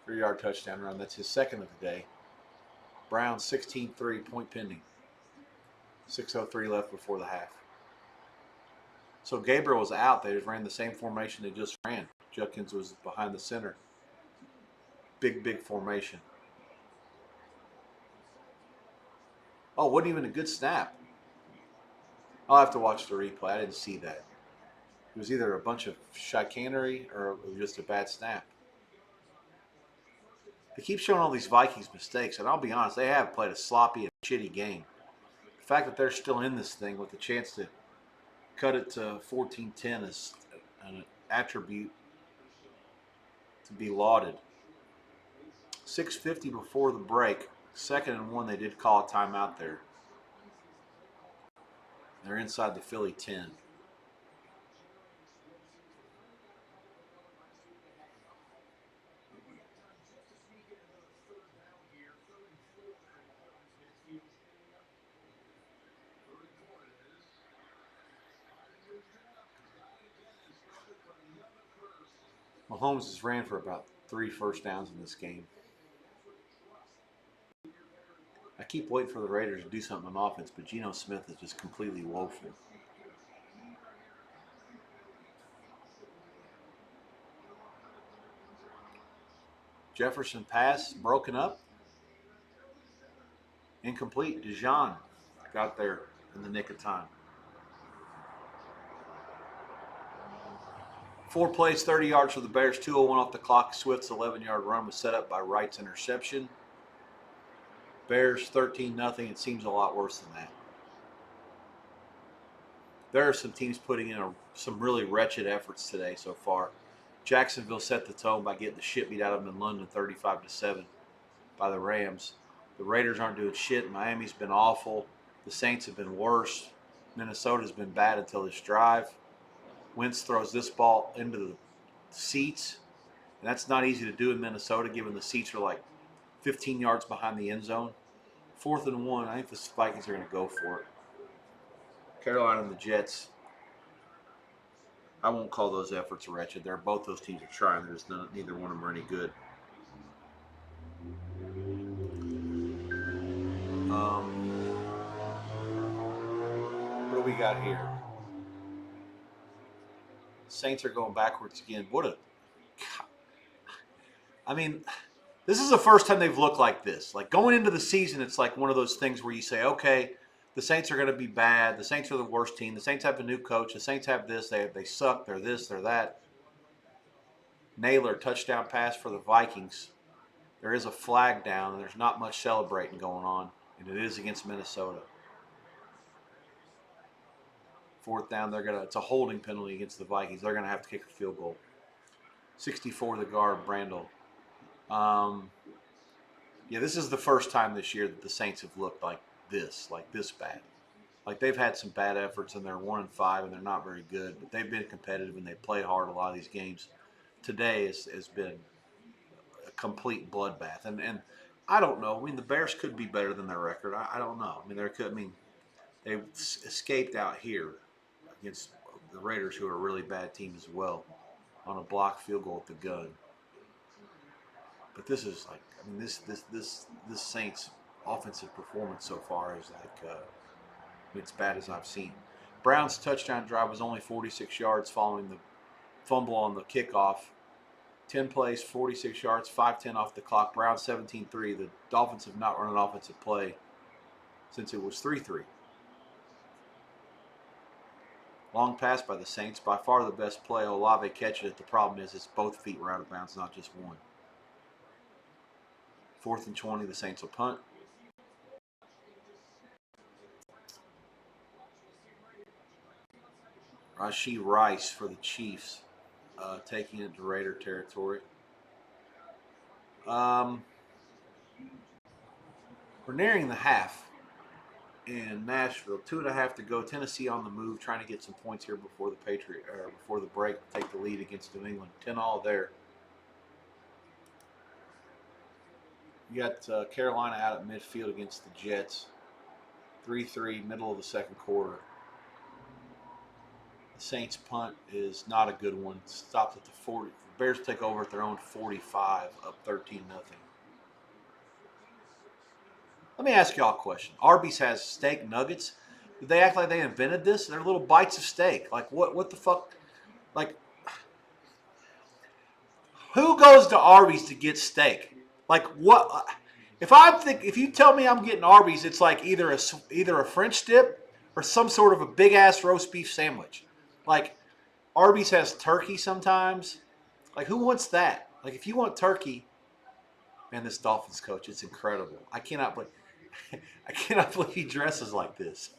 3-yard touchdown run. That's his second of the day. Brown 16-3, point pending. 6:03 left before the half. So Gabriel was out. They just ran the same formation they just ran. Judkins was behind the center. Big formation. Oh, wasn't even a good snap. I'll have to watch the replay. I didn't see that. It was either a bunch of chicanery or it was just a bad snap. They keep showing all these Vikings mistakes, and I'll be honest, they have played a sloppy and shitty game. The fact that they're still in this thing with the chance to cut it to 14-10 is an attribute to be lauded. 6:50 before the break. 2nd and 1, they did call a timeout there. They're inside the Philly 10. Mahomes has ran for about 3 first downs in this game. I keep waiting for the Raiders to do something on offense, but Geno Smith is just completely woeful. Jefferson pass, broken up. Incomplete. Dijon got there in the nick of time. 4 plays, 30 yards for the Bears, 2:01 off the clock. Swift's 11-yard run was set up by Wright's interception. Bears 13-0. It seems a lot worse than that. There are some teams putting in some really wretched efforts today so far. Jacksonville set the tone by getting the shit beat out of them in London 35-7 by the Rams. The Raiders aren't doing shit. Miami's been awful. The Saints have been worse. Minnesota's been bad until this drive. Wentz throws this ball into the seats, and that's not easy to do in Minnesota given the seats are like 15 yards behind the end zone. 4th and 1, I think the Vikings are going to go for it. Carolina and the Jets, I won't call those efforts wretched. Both those teams are trying. Neither one of them are any good. What do we got here? Saints are going backwards again. This is the first time they've looked like this. Like going into the season, it's like one of those things where you say, okay, the Saints are going to be bad. The Saints are the worst team. The Saints have a new coach. The Saints have this. They suck. They're this. They're that. Naylor, touchdown pass for the Vikings. There is a flag down, and there's not much celebrating going on, and it is against Minnesota. 4th down, it's a holding penalty against the Vikings. They're going to have to kick a field goal. 64, the guard, Brandel. This is the first time this year that the Saints have looked like this bad. Like they've had some bad efforts, and they're 1-5, and they're not very good, but they've been competitive, and they play hard a lot of these games. Today has been a complete bloodbath, and I don't know. I mean, the Bears could be better than their record. I don't know. They escaped out here against the Raiders, who are a really bad team as well, on a blocked field goal with the gun. But this is this Saints offensive performance so far is it's bad as I've seen. Brown's touchdown drive was only 46 yards following the fumble on the kickoff. 10 plays, 46 yards, 5:10 off the clock. Browns 17-3. The Dolphins have not run an offensive play since it was 3-3. Long pass by the Saints. By far the best play. Olave catches it. The problem is both feet were out of bounds, not just one. 4th and 20. The Saints will punt. Rashee Rice for the Chiefs, taking it to Raider territory. We're nearing the half in Nashville. 2.5 to go. Tennessee on the move, trying to get some points here before the break. Take the lead against New England. 10-all there. You got Carolina out at midfield against the Jets. 3-3, middle of the second quarter. The Saints punt is not a good one. Stopped at the 40. The Bears take over at their own 45, up 13-0. Let me ask y'all a question. Arby's has steak nuggets. Did they act like they invented this? They're little bites of steak. Like what the fuck? Like who goes to Arby's to get steak? Like what? If you tell me I'm getting Arby's, it's like either a French dip or some sort of a big ass roast beef sandwich. Like Arby's has turkey sometimes. Like who wants that? Like if you want turkey, man, this Dolphins coach, it's incredible. I cannot believe he dresses like this.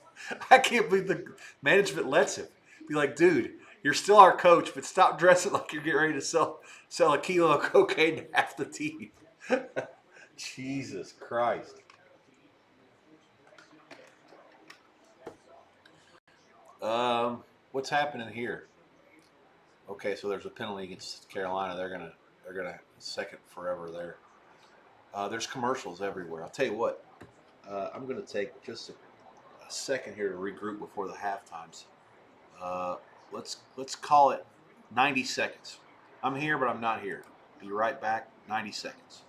I can't believe the management lets him. Be like, dude, you're still our coach, but stop dressing like you're getting ready to sell a kilo of cocaine to half the team. Jesus Christ. What's happening here? Okay, so there's a penalty against Carolina. They're gonna second forever there. There's commercials everywhere. I'll tell you what. I'm gonna take just a second here to regroup before the half times. Let's call it 90 seconds. I'm here, but I'm not here. Be right back. 90 seconds.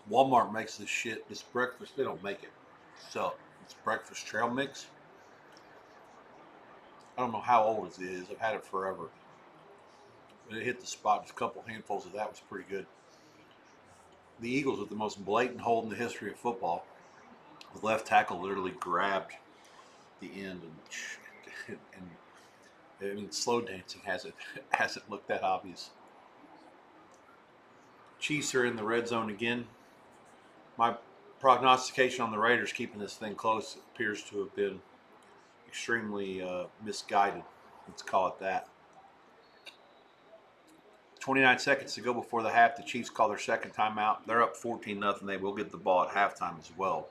Walmart makes this shit. This breakfast, they don't make it. So it's breakfast trail mix. don't know how old it is. I've had it forever. But it hit the spot. Just a couple handfuls of that was pretty good. The Eagles with the most blatant hold in the history of football. The left tackle literally grabbed the end and I mean, slow dancing hasn't looked that obvious. Chiefs are in the red zone again. My prognostication on the Raiders keeping this thing close appears to have been extremely misguided. Let's call it that. 29 seconds to go before the half. The Chiefs call their second timeout. They're up 14-0. They will get the ball at halftime as well.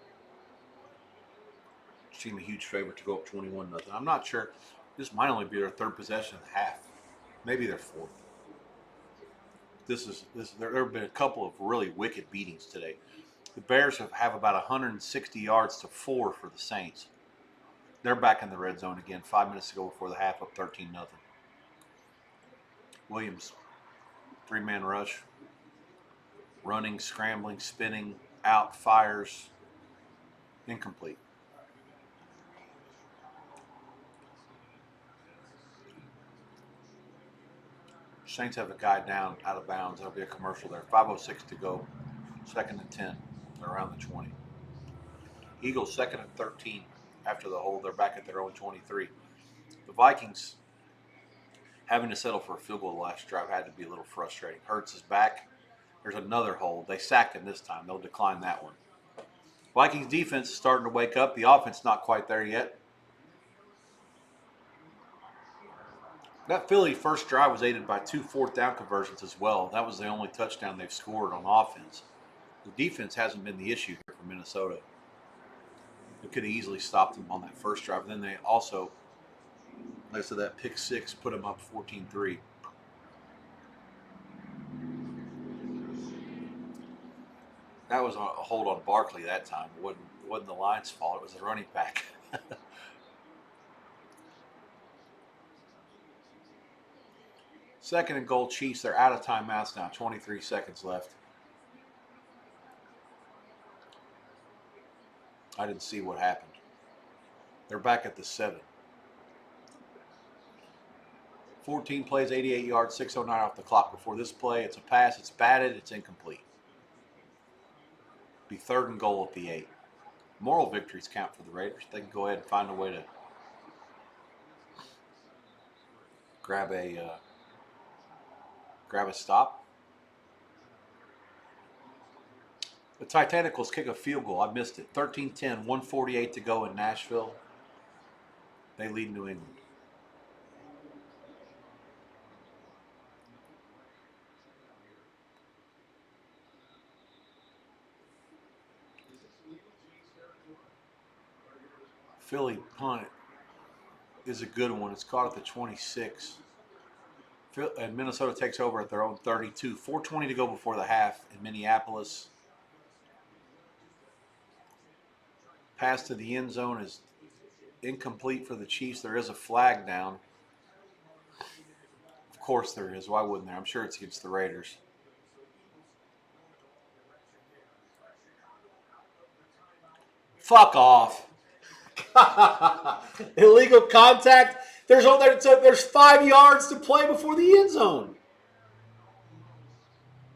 Seem a huge favorite to go up 21-0. I'm not sure. This might only be their third possession of the half. Maybe their fourth. There have been a couple of really wicked beatings today. The Bears have about 160 yards to 4 for the Saints. They're back in the red zone again. 5 minutes to go before the half, up 13-0. Williams, 3-man rush. Running, scrambling, spinning, out, fires. Incomplete. Saints have a guy down out of bounds. There'll be a commercial there. 5:06 to go. 2nd and 10. They're around the 20. Eagles 2nd and 13 after the hold. They're back at their own 23. The Vikings having to settle for a field goal the last drive had to be a little frustrating. Hurts is back. There's another hold. They sacked him this time. They'll decline that one. Vikings defense is starting to wake up. The offense not quite there yet. That Philly first drive was aided by 2 fourth-down conversions as well. That was the only touchdown they've scored on offense. The defense hasn't been the issue here for Minnesota. They could have easily stopped them on that first drive. And then they also, like I said, that pick six put them up 14-3. That was a hold on Barkley that time. It wasn't the Lions' fault. It was the running back. Second and goal, Chiefs. They're out of timeouts now. 23 seconds left. I didn't see what happened. They're back at the 7. 14 plays, 88 yards, 6:09 off the clock before this play. It's a pass. It's batted. It's incomplete. Be 3rd and goal at the 8. Moral victories count for the Raiders. They can go ahead and find a way to grab a stop. The Titanicals kick a field goal. I missed it. 13-10, 148 to go in Nashville. They lead New England. Philly punt is a good one. It's caught at the 26. And Minnesota takes over at their own 32. 4:20 to go before the half in Minneapolis. Pass to the end zone is incomplete for the Chiefs. There is a flag down. Of course there is. Why wouldn't there? I'm sure it's against the Raiders. Fuck off. Illegal contact. There's 5 yards to play before the end zone.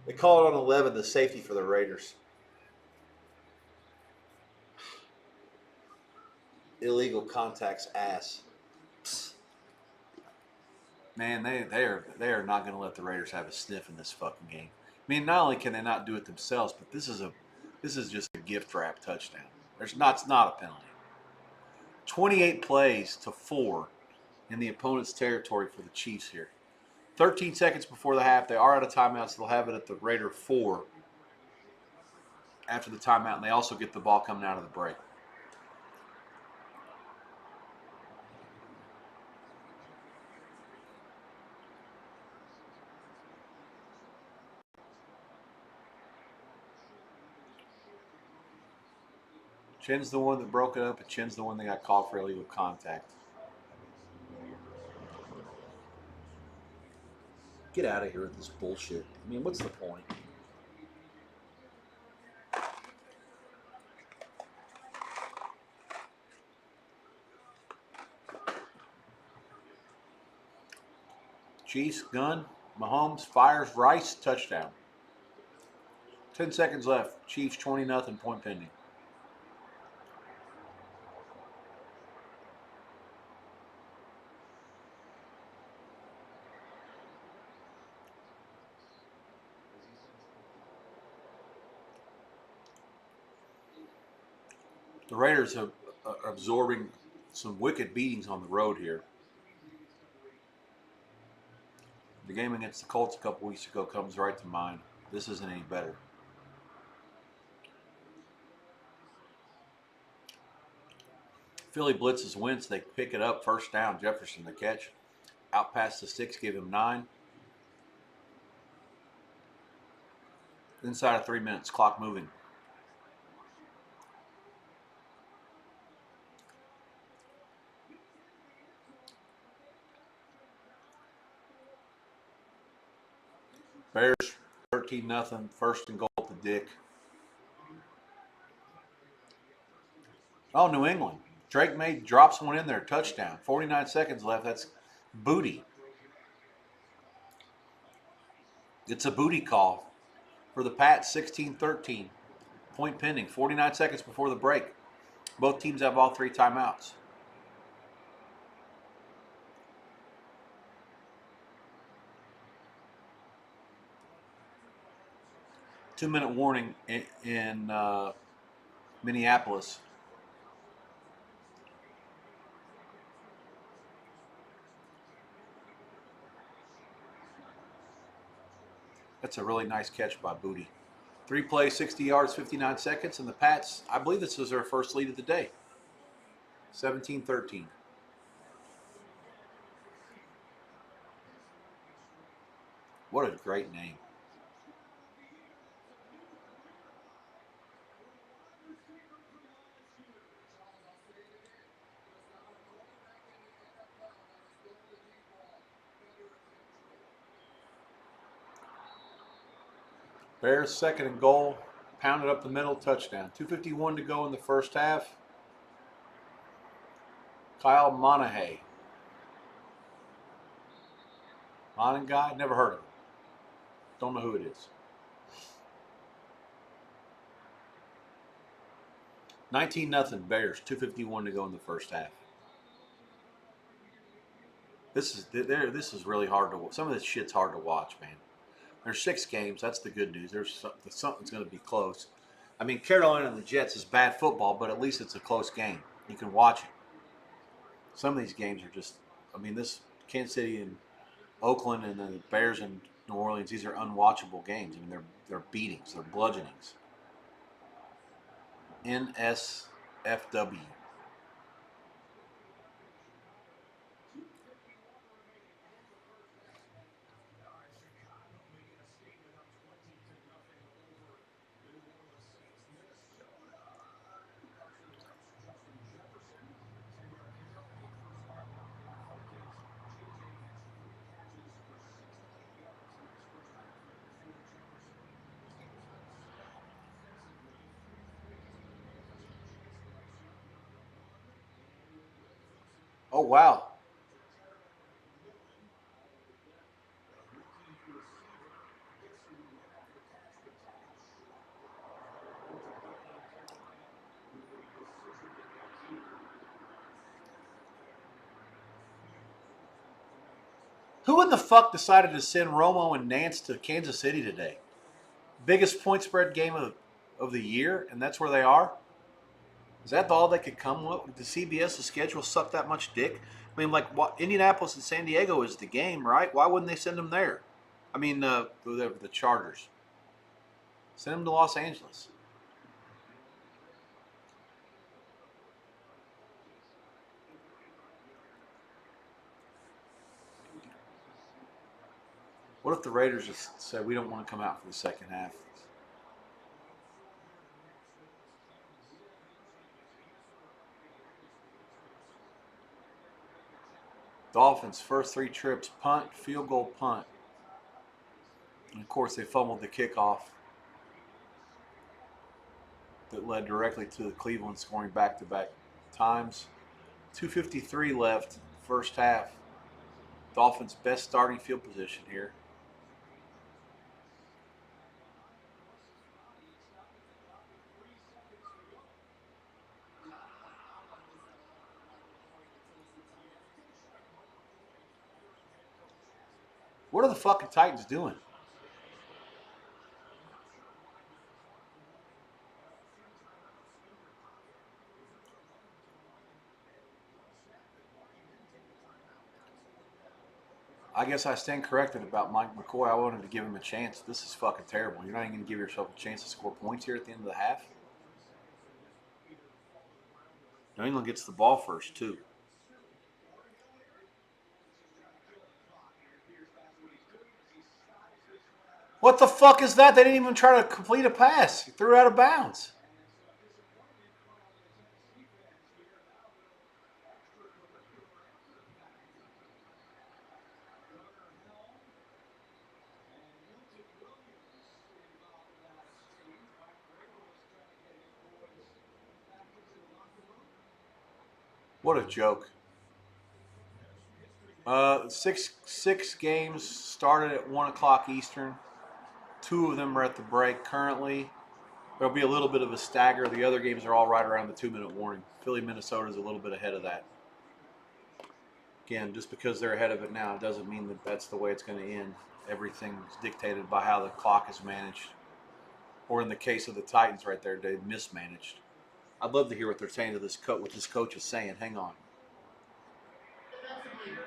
They call it on 11, the safety for the Raiders. Illegal contacts ass. Psst. Man, they are not going to let the Raiders have a sniff in this fucking game. I mean, not only can they not do it themselves, but this is just a gift wrap touchdown. It's not a penalty. 28 plays to 4 in the opponent's territory for the Chiefs here. 13 seconds before the half. They are out of timeouts. They'll have it at the Raider 4 after the timeout, and they also get the ball coming out of the break. Chin's the one that broke it up, and Chin's the one that got called for illegal contact. Get out of here with this bullshit. I mean, what's the point? Chiefs, gun. Mahomes fires Rice, touchdown. 10 seconds left. Chiefs 20-0, point pending. The Raiders are absorbing some wicked beatings on the road here. The game against the Colts a couple weeks ago comes right to mind. This isn't any better. Philly blitzes Wentz. They pick it up. First down. Jefferson the catch. Out past the 6. Give him 9. Inside of 3 minutes. Clock moving. Bears 13-0. First and goal to Dick. Oh, New England. Drake drops one in there. Touchdown. 49 seconds left. That's booty. It's a booty call for the Pats. 16-13. Point pending. 49 seconds before the break. Both teams have all 3 timeouts. Two-minute warning in Minneapolis. That's a really nice catch by Booty. 3 plays, 60 yards, 59 seconds, and the Pats, I believe this is their first lead of the day. 17-13. What a great name. Bears second and goal. Pounded up the middle, touchdown. 2:51 to go in the first half. Kyle Monahay. Monaghan, never heard of him. Don't know who it is. 19-0 Bears. 2:51 to go in the first half. This is really hard to watch. Some of this shit's hard to watch, man. There's 6 games. That's the good news. Something's going to be close. I mean, Carolina and the Jets is bad football, but at least it's a close game. You can watch it. Some of these games are just, I mean, this Kansas City and Oakland and the Bears and New Orleans, these are unwatchable games. I mean, they're beatings. They're bludgeonings. NSFW. Oh, wow. Who in the fuck decided to send Romo and Nance to Kansas City today? Biggest point spread game of the year, and that's where they are? Is that all they could come with? The CBS's schedule suck that much dick? I mean, like, what, Indianapolis and San Diego is the game, right? Why wouldn't they send them there? I mean, the Chargers. Send them to Los Angeles. What if the Raiders just said, we don't want to come out for the second half? Dolphins, first 3 trips, punt, field goal, punt. And of course, they fumbled the kickoff that led directly to the Cleveland scoring back-to-back times. 2:53 left, first half. Dolphins' best starting field position here. What are the fucking Titans doing? I guess I stand corrected about Mike McCoy. I wanted to give him a chance. This is fucking terrible. You're not even going to give yourself a chance to score points here at the end of the half. New England gets the ball first, too. What the fuck is that? They didn't even try to complete a pass. He threw it out of bounds. What a joke. Six games started at 1 o'clock Eastern. 2 of them are at the break currently. There'll be a little bit of a stagger. The other games are all right around the 2-minute warning. Philly, Minnesota is a little bit ahead of that. Again, just because they're ahead of it now doesn't mean that that's the way it's going to end. Everything's dictated by how the clock is managed. Or in the case of the Titans right there, they mismanaged. I'd love to hear what they're saying to this coach, what this coach is saying. Hang on.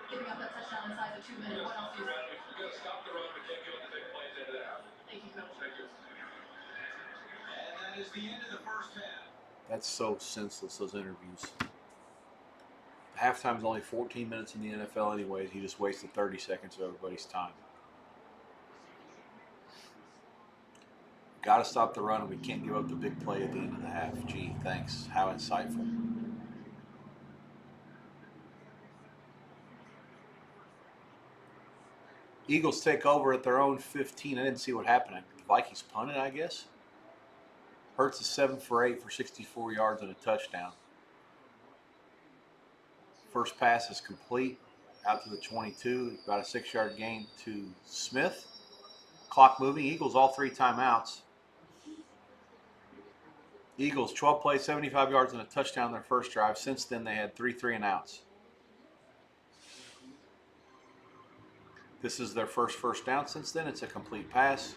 Giving up that touchdown inside the 2 minutes. What else do you think? You got to stop the run, but can't give up the big plays into that. Thank you, coach. Thank you. And that is the end of the first half. That's so senseless, those interviews. Halftime's only 14 minutes in the NFL anyways. He just wasted 30 seconds of everybody's time. Got to stop the run, and we can't give up the big play at the end of the half. Gee, thanks. How insightful. Eagles take over at their own 15. I didn't see what happened. The Vikings punted, I guess. Hurts is 7 for 8 for 64 yards and a touchdown. First pass is complete out to the 22. About a 6-yard gain to Smith. Clock moving. Eagles all 3 timeouts. Eagles 12 plays, 75 yards and a touchdown their first drive. Since then, they had 3 3-and-outs. This is their first down since then. It's a complete pass.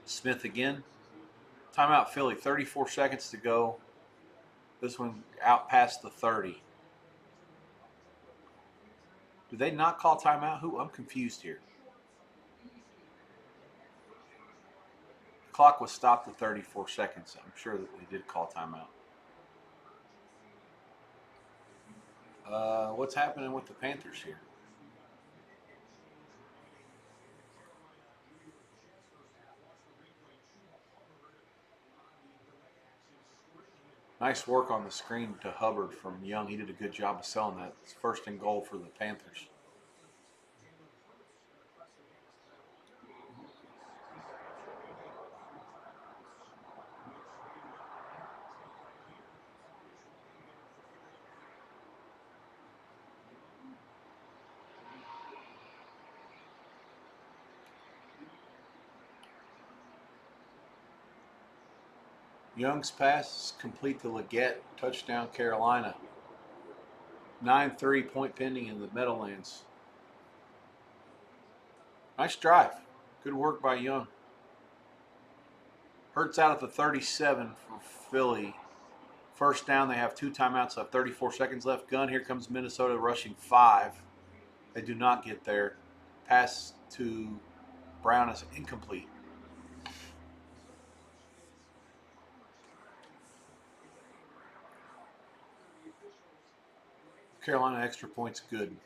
Smith again. Timeout Philly, 34 seconds to go. This one out past the 30. Do they not call timeout? I'm confused here. The clock was stopped at 34 seconds. I'm sure that they did call timeout. What's happening with the Panthers here? Nice work on the screen to Hubbard from Young. He did a good job of selling that. It's 1st and goal for the Panthers. Young's pass is complete to Leggett. Touchdown, Carolina. 9-3 point pending in the Meadowlands. Nice drive. Good work by Young. Hurts out at the 37 for Philly. First down, they have 2 timeouts left. 34 seconds left. Gun, here comes Minnesota rushing 5. They do not get there. Pass to Brown is incomplete. Carolina extra points good.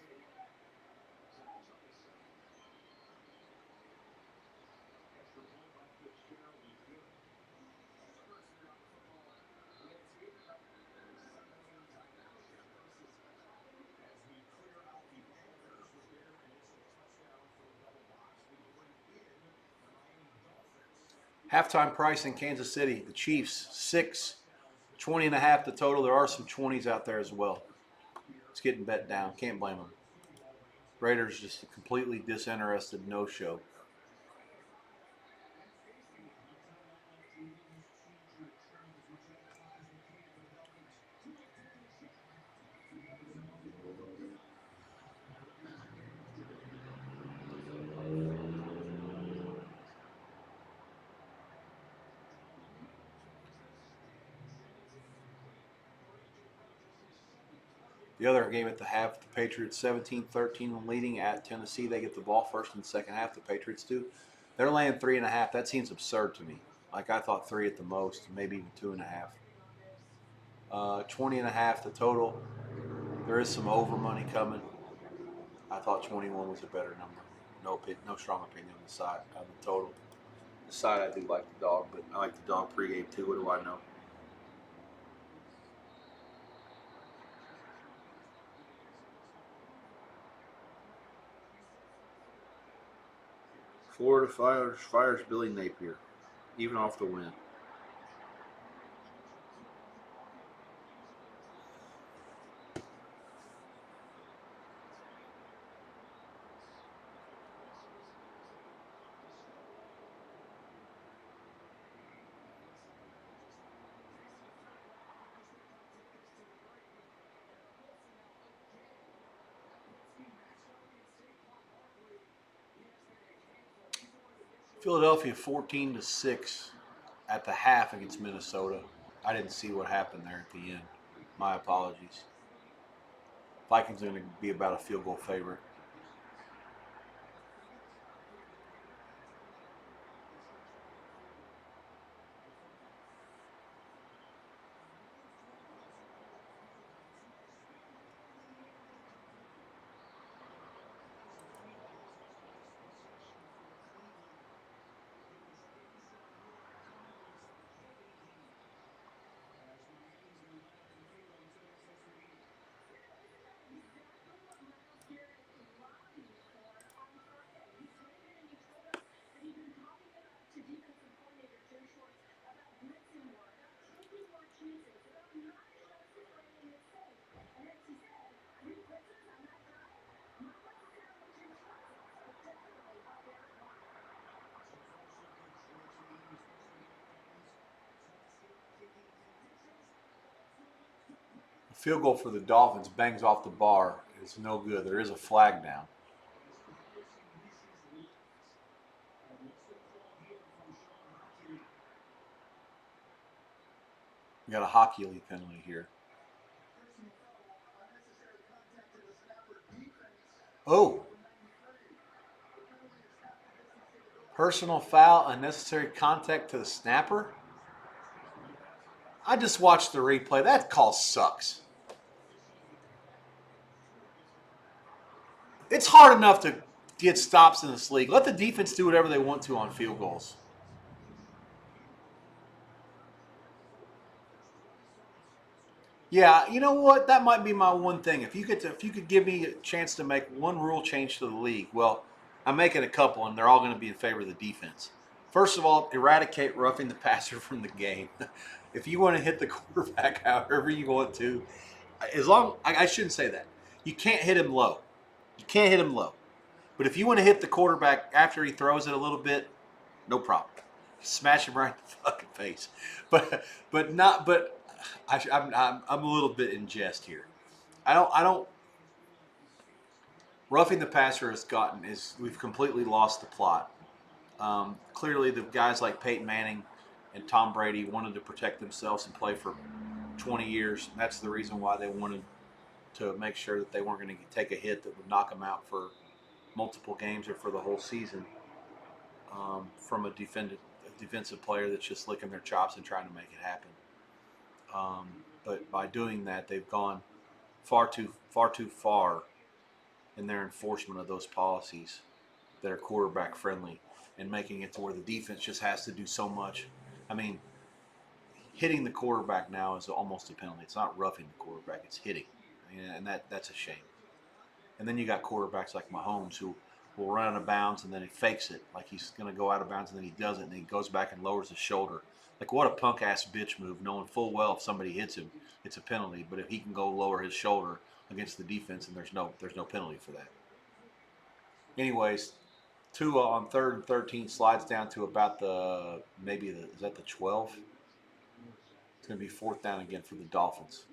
Halftime price in Kansas City. The Chiefs, 6, 20.5 the total. There are some 20s out there as well. It's getting bet down. Can't blame them. Raiders just a completely disinterested no-show. The other game at the half, the Patriots 17-13 leading at Tennessee. They get the ball first in the second half. The Patriots do. They're laying 3.5. That seems absurd to me. Like I thought 3 at the most, maybe even 2.5. 20.5 the total. There is some over money coming. I thought 21 was a better number. No strong opinion on the side on the total. The side I do like the dog, but I like the dog pregame too. What do I know? Florida fires Billy Napier, even off the win. Philadelphia 14-6 at the half against Minnesota. I didn't see what happened there at the end. My apologies. Vikings are going to be about a field goal favorite. A field goal for the Dolphins bangs off the bar. It's no good. There is a flag down. We got a hockey league penalty here. Oh, personal foul, unnecessary contact to the snapper. I just watched the replay. That call sucks. It's hard enough to get stops in this league. Let the defense do whatever they want to on field goals. Yeah, you know what? That might be my one thing. If you could give me a chance to make one rule change to the league, well, I'm making a couple, and they're all going to be in favor of the defense. First of all, eradicate roughing the passer from the game. If you want to hit the quarterback however you want to, as long I shouldn't say that. You can't hit him low. You can't hit him low. But if you want to hit the quarterback after he throws it a little bit, no problem. Smash him right in the fucking face. But not. But I'm a little bit in jest here. I don't. Roughing the passer we've completely lost the plot. Clearly, the guys like Peyton Manning and Tom Brady wanted to protect themselves and play for 20 years. That's the reason why they wanted to make sure that they weren't going to take a hit that would knock them out for multiple games or for the whole season from a defensive player that's just licking their chops and trying to make it happen. But by doing that, they've gone far too far in their enforcement of those policies that are quarterback friendly and making it to where the defense just has to do so much. I mean, hitting the quarterback now is almost a penalty. It's not roughing the quarterback; it's hitting, and that's a shame. And then you got quarterbacks like Mahomes who will run out of bounds and then he fakes it like he's going to go out of bounds and then he doesn't and he goes back and lowers his shoulder. Like what a punk ass bitch move, knowing full well if somebody hits him, it's a penalty. But if he can go lower his shoulder against the defense, and there's no penalty for that. Anyways, Tua on 3rd and 13 slides down to about is that the 12? It's going to be 4th down again for the Dolphins.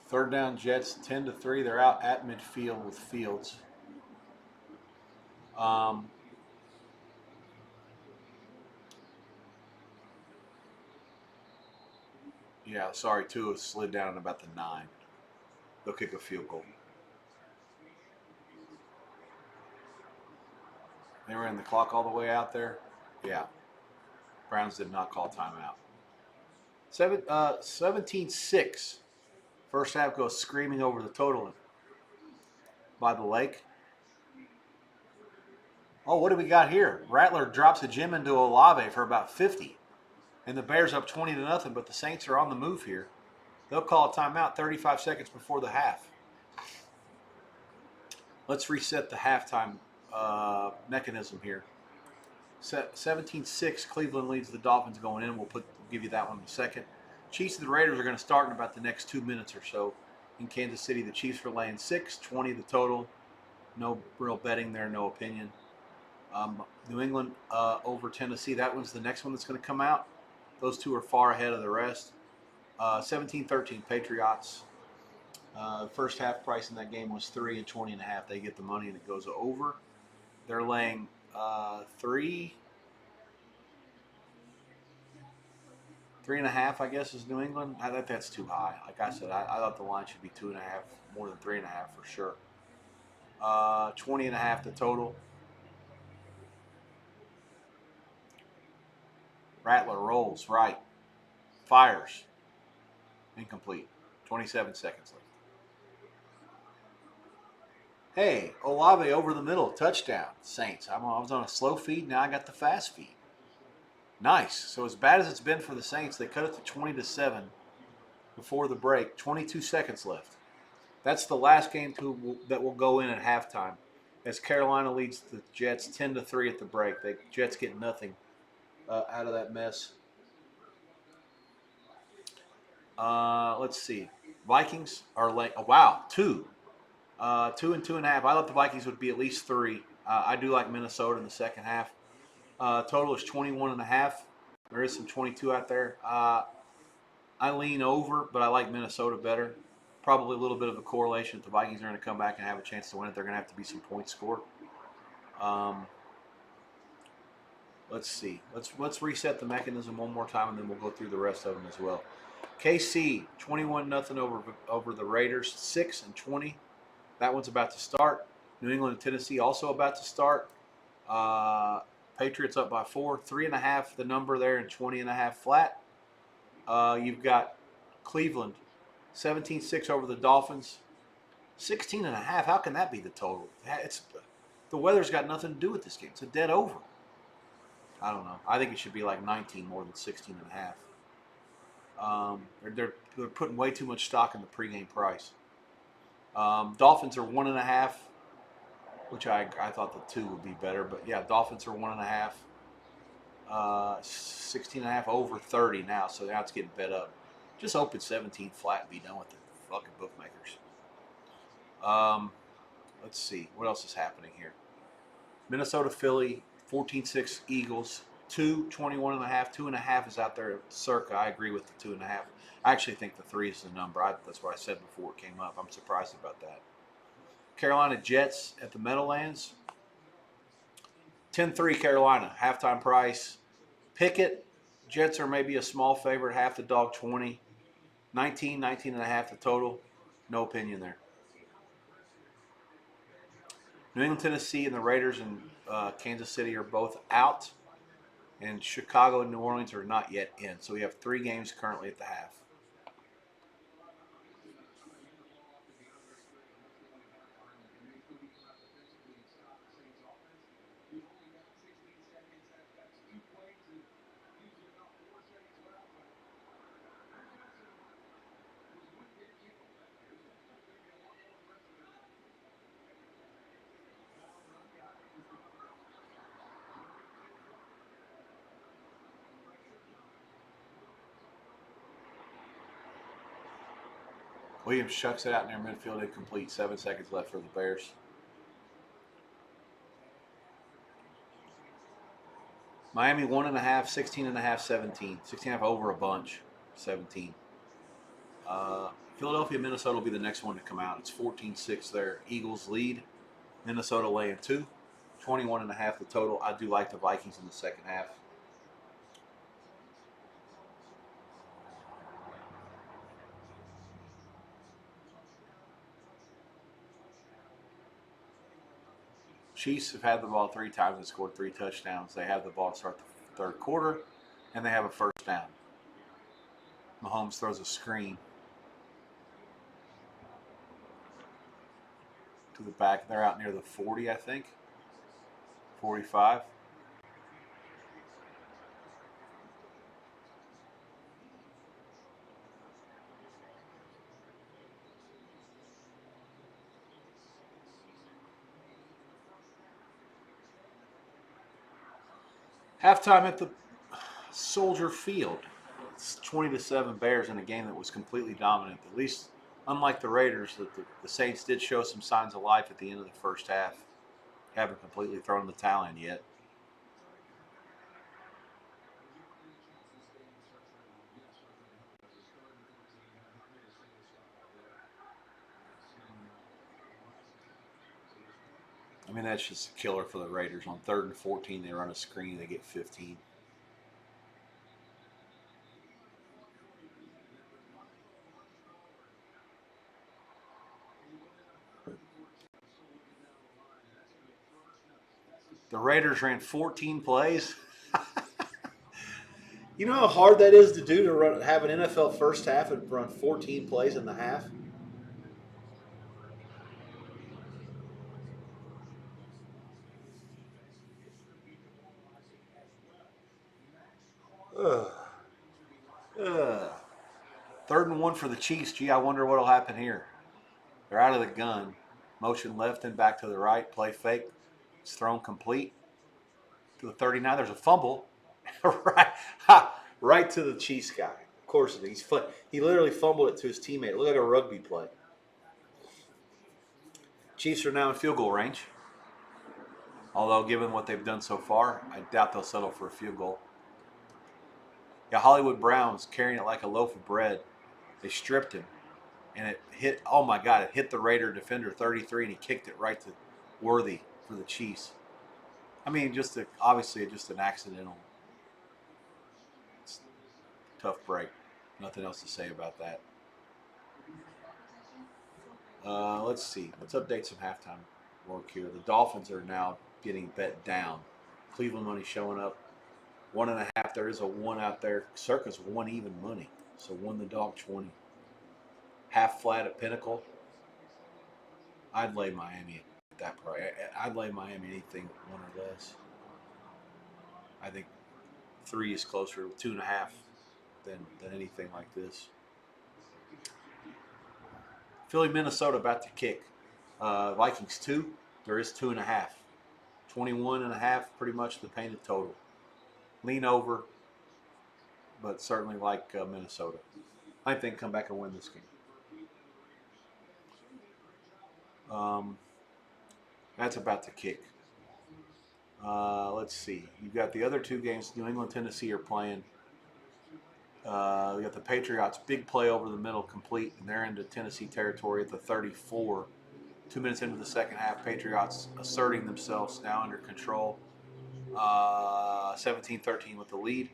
Third down Jets, 10-3. They're out at midfield with Fields. Yeah, sorry, Tua slid down at about the 9. They'll kick a field goal. They ran the clock all the way out there. Yeah. Browns did not call timeout. 17-6. First half goes screaming over the total by the lake. Oh, what do we got here? Rattler drops a gem into Olave for about 50. And the Bears up 20-0, but the Saints are on the move here. They'll call a timeout 35 seconds before the half. Let's reset the halftime mechanism here. 17-6, Cleveland leads the Dolphins going in. We'll give you that one in a second. Chiefs and the Raiders are going to start in about the next 2 minutes or so. In Kansas City, the Chiefs are laying 6, 20 the total. No real betting there, no opinion. New England over Tennessee. That one's the next one that's going to come out. Those two are far ahead of the rest. 17-13, Patriots. First half price in that game was 3 and 20.5. They get the money and it goes over. They're laying 3.5, I guess, is New England. I think that's too high. Like I said, I thought the line should be 2.5, more than 3.5 for sure. 20.5 the total. Rattler rolls right, fires, incomplete. 27 seconds left. Hey, Olave over the middle, touchdown, Saints. I was on a slow feed, now I got the fast feed. Nice. So as bad as it's been for the Saints, they cut it to 20-7 before the break. 22 seconds left. That's the last game that will go in at halftime, as Carolina leads the Jets 10-3 at the break. The Jets get nothing out of that mess. Let's see. Vikings are like 2. 2 and 2.5. I thought the Vikings would be at least 3. I do like Minnesota in the second half. Total is 21.5. There is some 22 out there. I lean over, but I like Minnesota better. Probably a little bit of a correlation. If the Vikings are going to come back and have a chance to win it, they're going to have to be some points scored. Let's see. Let's reset the mechanism one more time, and then we'll go through the rest of them as well. KC 21-0 over the Raiders, 6 and 20. That one's about to start. New England and Tennessee also about to start. Patriots up by 4, 3.5 the number there, and 20.5 flat. You've got Cleveland 17-6 over the Dolphins, 16.5. How can that be the total? The weather's got nothing to do with this game. It's a dead over. I don't know. I think it should be like 19 more than 16.5. They're putting way too much stock in the pregame price. Dolphins are 1.5, which I thought the 2 would be better, but yeah, Dolphins are 1.5. 16.5 over 30 now, so now it's getting bet up. Just open 17 flat and be done with it, fucking bookmakers. Let's see what else is happening here. Minnesota, Philly, 14-6 Eagles, 2, 21.5, 2.5 is out there circa. I agree with the 2.5. I actually think the 3 is the number. That's what I said before it came up. I'm surprised about that. Carolina Jets at the Meadowlands, 10-3 Carolina, halftime price. Pickett, Jets are maybe a small favorite, half the dog, 20. 19.5 the total. No opinion there. New England, Tennessee, and the Raiders and Kansas City are both out. And Chicago and New Orleans are not yet in. So we have 3 games currently at the half. Williams chucks it out near midfield, incomplete. 7 seconds left for the Bears. Miami 1.5, 16.5, 17. 16.5 over a bunch, 17. Philadelphia, Minnesota will be the next one to come out. It's 14-6 there. Eagles lead. Minnesota laying 2. 21.5 the total. I do like the Vikings in the second half. Chiefs have had the ball 3 times and scored 3 touchdowns. They have the ball to start the third quarter, and they have a first down. Mahomes throws a screen to the back. They're out near the 40, I think. 45. Halftime at the Soldier Field. It's 20-7 Bears in a game that was completely dominant. At least, unlike the Raiders, the Saints did show some signs of life at the end of the first half. Haven't completely thrown the towel in yet. I mean, that's just a killer for the Raiders. On 3rd and 14, they run a screen, they get 15. The Raiders ran 14 plays. You know how hard that is to do, to have an NFL first half and run 14 plays in the half? Ugh. Ugh. 3rd and 1 for the Chiefs. Gee, I wonder what'll happen here. They're out of the gun. Motion left and back to the right. Play fake. It's thrown complete to the 39. There's a fumble. Right to the Chiefs guy. Of course, he literally fumbled it to his teammate. It looked like a rugby play. Chiefs are now in field goal range. Although, given what they've done so far, I doubt they'll settle for a field goal. Yeah, Hollywood Brown's carrying it like a loaf of bread. They stripped him. And it hit, oh my God, it hit the Raider defender 33, and he kicked it right to Worthy for the Chiefs. I mean, obviously just an accidental. It's a tough break. Nothing else to say about that. Let's see. Let's update some halftime work here. The Dolphins are now getting bet down. Cleveland money showing up. 1.5. There is a 1 out there. Circa's 1 even money. So 1 the dog 20. Half flat at Pinnacle. I'd lay Miami at that price. I'd lay Miami anything 1 or less. I think 3 is closer to 2.5 than anything like this. Philly, Minnesota about to kick. Vikings 2. There is 2.5. 21.5, pretty much the painted total. Lean over, but certainly like Minnesota. I think they can come back and win this game. That's about to kick. Let's see. You've got the other 2 games. New England, Tennessee are playing. We got the Patriots, big play over the middle, complete, and they're into Tennessee territory at the 34. 2 minutes into the second half, Patriots asserting themselves, now under control. 17-13 with the lead,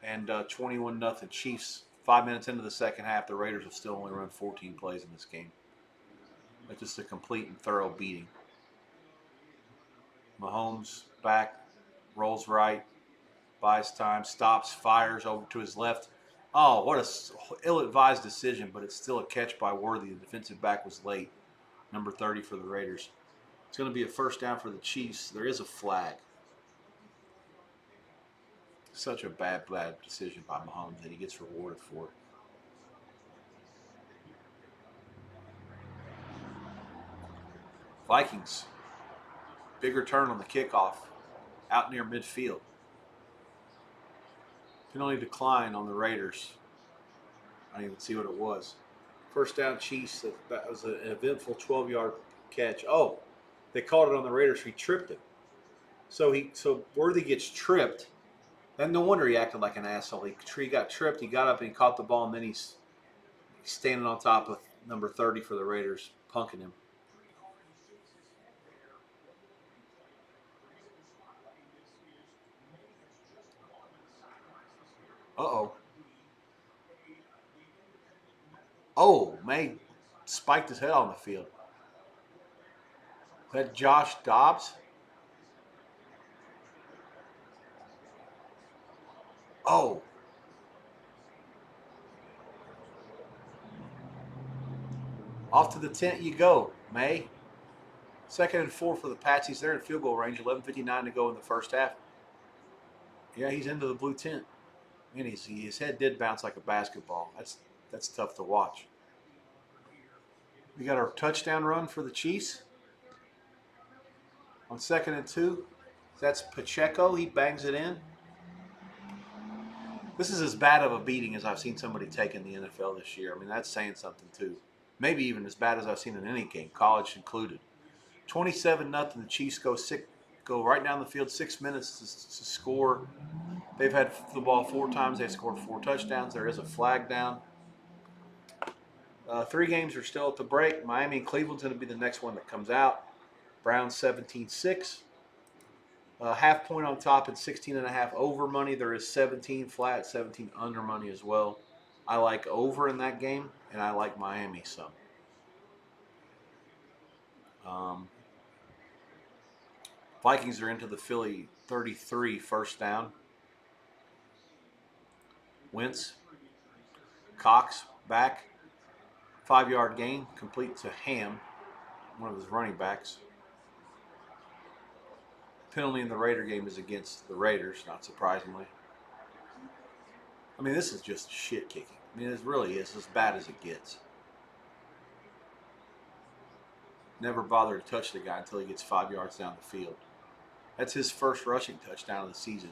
and 21-0 Chiefs. 5 minutes into the second half, the Raiders have still only run 14 plays in this game. It's just a complete and thorough beating. Mahomes back, rolls right, buys time, stops, fires over to his left. Oh, what a ill-advised decision, but it's still a catch by Worthy. The defensive back was late. Number 30 for the Raiders. It's going to be a first down for the Chiefs. There is a flag. Such a bad decision by Mahomes, and he gets rewarded for it. Vikings. Big return on the kickoff. Out near midfield. Penalty decline on the Raiders. I didn't even see what it was. First down, Chiefs. That was an eventful 12-yard catch. Oh, they called it on the Raiders. He tripped him. So Worthy gets tripped. And no wonder he acted like an asshole. He got tripped. He got up and he caught the ball, and then he's standing on top of number 30 for the Raiders, punking him. Uh-oh. Oh, May spiked his head on the field. Is that Josh Dobbs? Oh. Off to the tent you go, May. 2nd and 4 for the Patsies. They're in field goal range. 11:59 to go in the first half. Yeah, he's into the blue tent. Man, his head did bounce like a basketball. That's tough to watch. We got our touchdown run for the Chiefs. On 2nd and 2. That's Pacheco. He bangs it in. This is as bad of a beating as I've seen somebody take in the NFL this year. I mean, that's saying something too. Maybe even as bad as I've seen in any game, college included. 27-0. The Chiefs go right down the field. 6 minutes to score. They've had the ball 4 times. They've scored 4 touchdowns. There is a flag down. 3 games are still at the break. Miami and Cleveland's going to be the next one that comes out. Browns 17-6. Half point on top and 16.5 over money. There is 17 flat, 17 under money as well. I like over in that game, and I like Miami some. Vikings are into the Philly 33 first down. Wentz, Cox back, 5-yard gain, complete to Ham, one of his running backs. Penalty in the Raider game is against the Raiders, not surprisingly. I mean, this is just shit kicking. I mean, it really is as bad as it gets. Never bother to touch the guy until he gets 5 yards down the field. That's his first rushing touchdown of the season.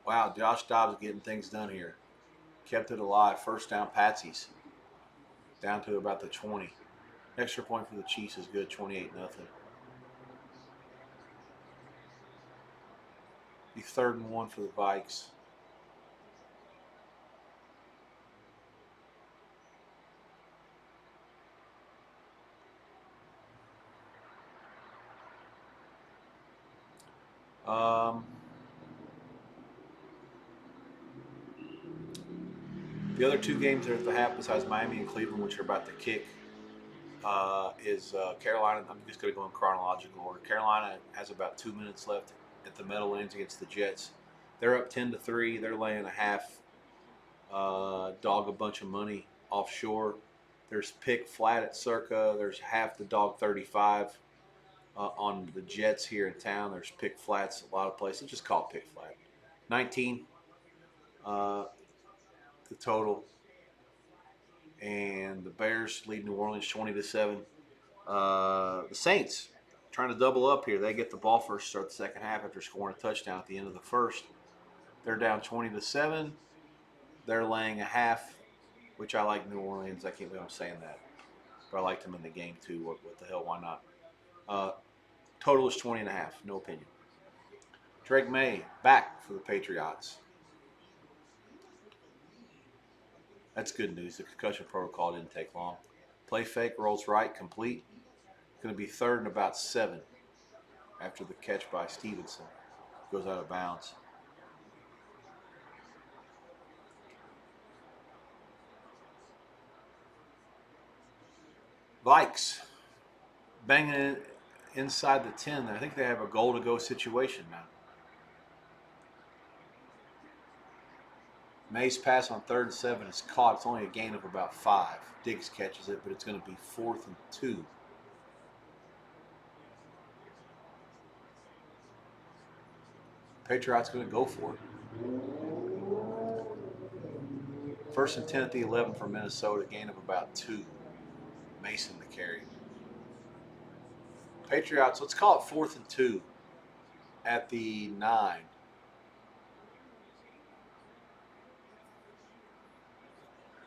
Wow, Josh Dobbs getting things done here. Kept it alive. First down, Patsies. Down to about the 20. Extra point for the Chiefs is good, 28-0. The 3rd and 1 for the Vikes. The other 2 games that are at the half, besides Miami and Cleveland, which are about to kick, is Carolina. I'm just going to go in chronological order. Carolina has about 2 minutes left at the Meadowlands against the Jets. They're up 10-3. They're laying a half dog a bunch of money offshore. There's pick flat at Circa. There's half the dog 35 on the Jets here in town. There's pick flats a lot of places. Just call it pick flat. 19 the total. And the Bears lead New Orleans 20-7. The Saints trying to double up here. They get the ball first, start the second half after scoring a touchdown at the end of the first. They're down 20-7. They're laying a half, which I like New Orleans. I can't believe I'm saying that. But I liked them in the game too. What the hell, why not? Total is 20.5. No opinion. Drake May back for the Patriots. That's good news. The concussion protocol didn't take long. Play fake, rolls right, complete. Going to be 3rd and about 7 after the catch by Stevenson. Goes out of bounds. Vikes banging it inside the 10. I think they have a goal-to-go situation now. May's pass on 3rd and 7 is caught. It's only a gain of about 5. Diggs catches it, but it's going to be 4th and 2. Patriots going to go for it. 1st and 10 at the 11 for Minnesota, gain of about 2. Mason to carry. Patriots, let's call it 4th and 2 at the 9.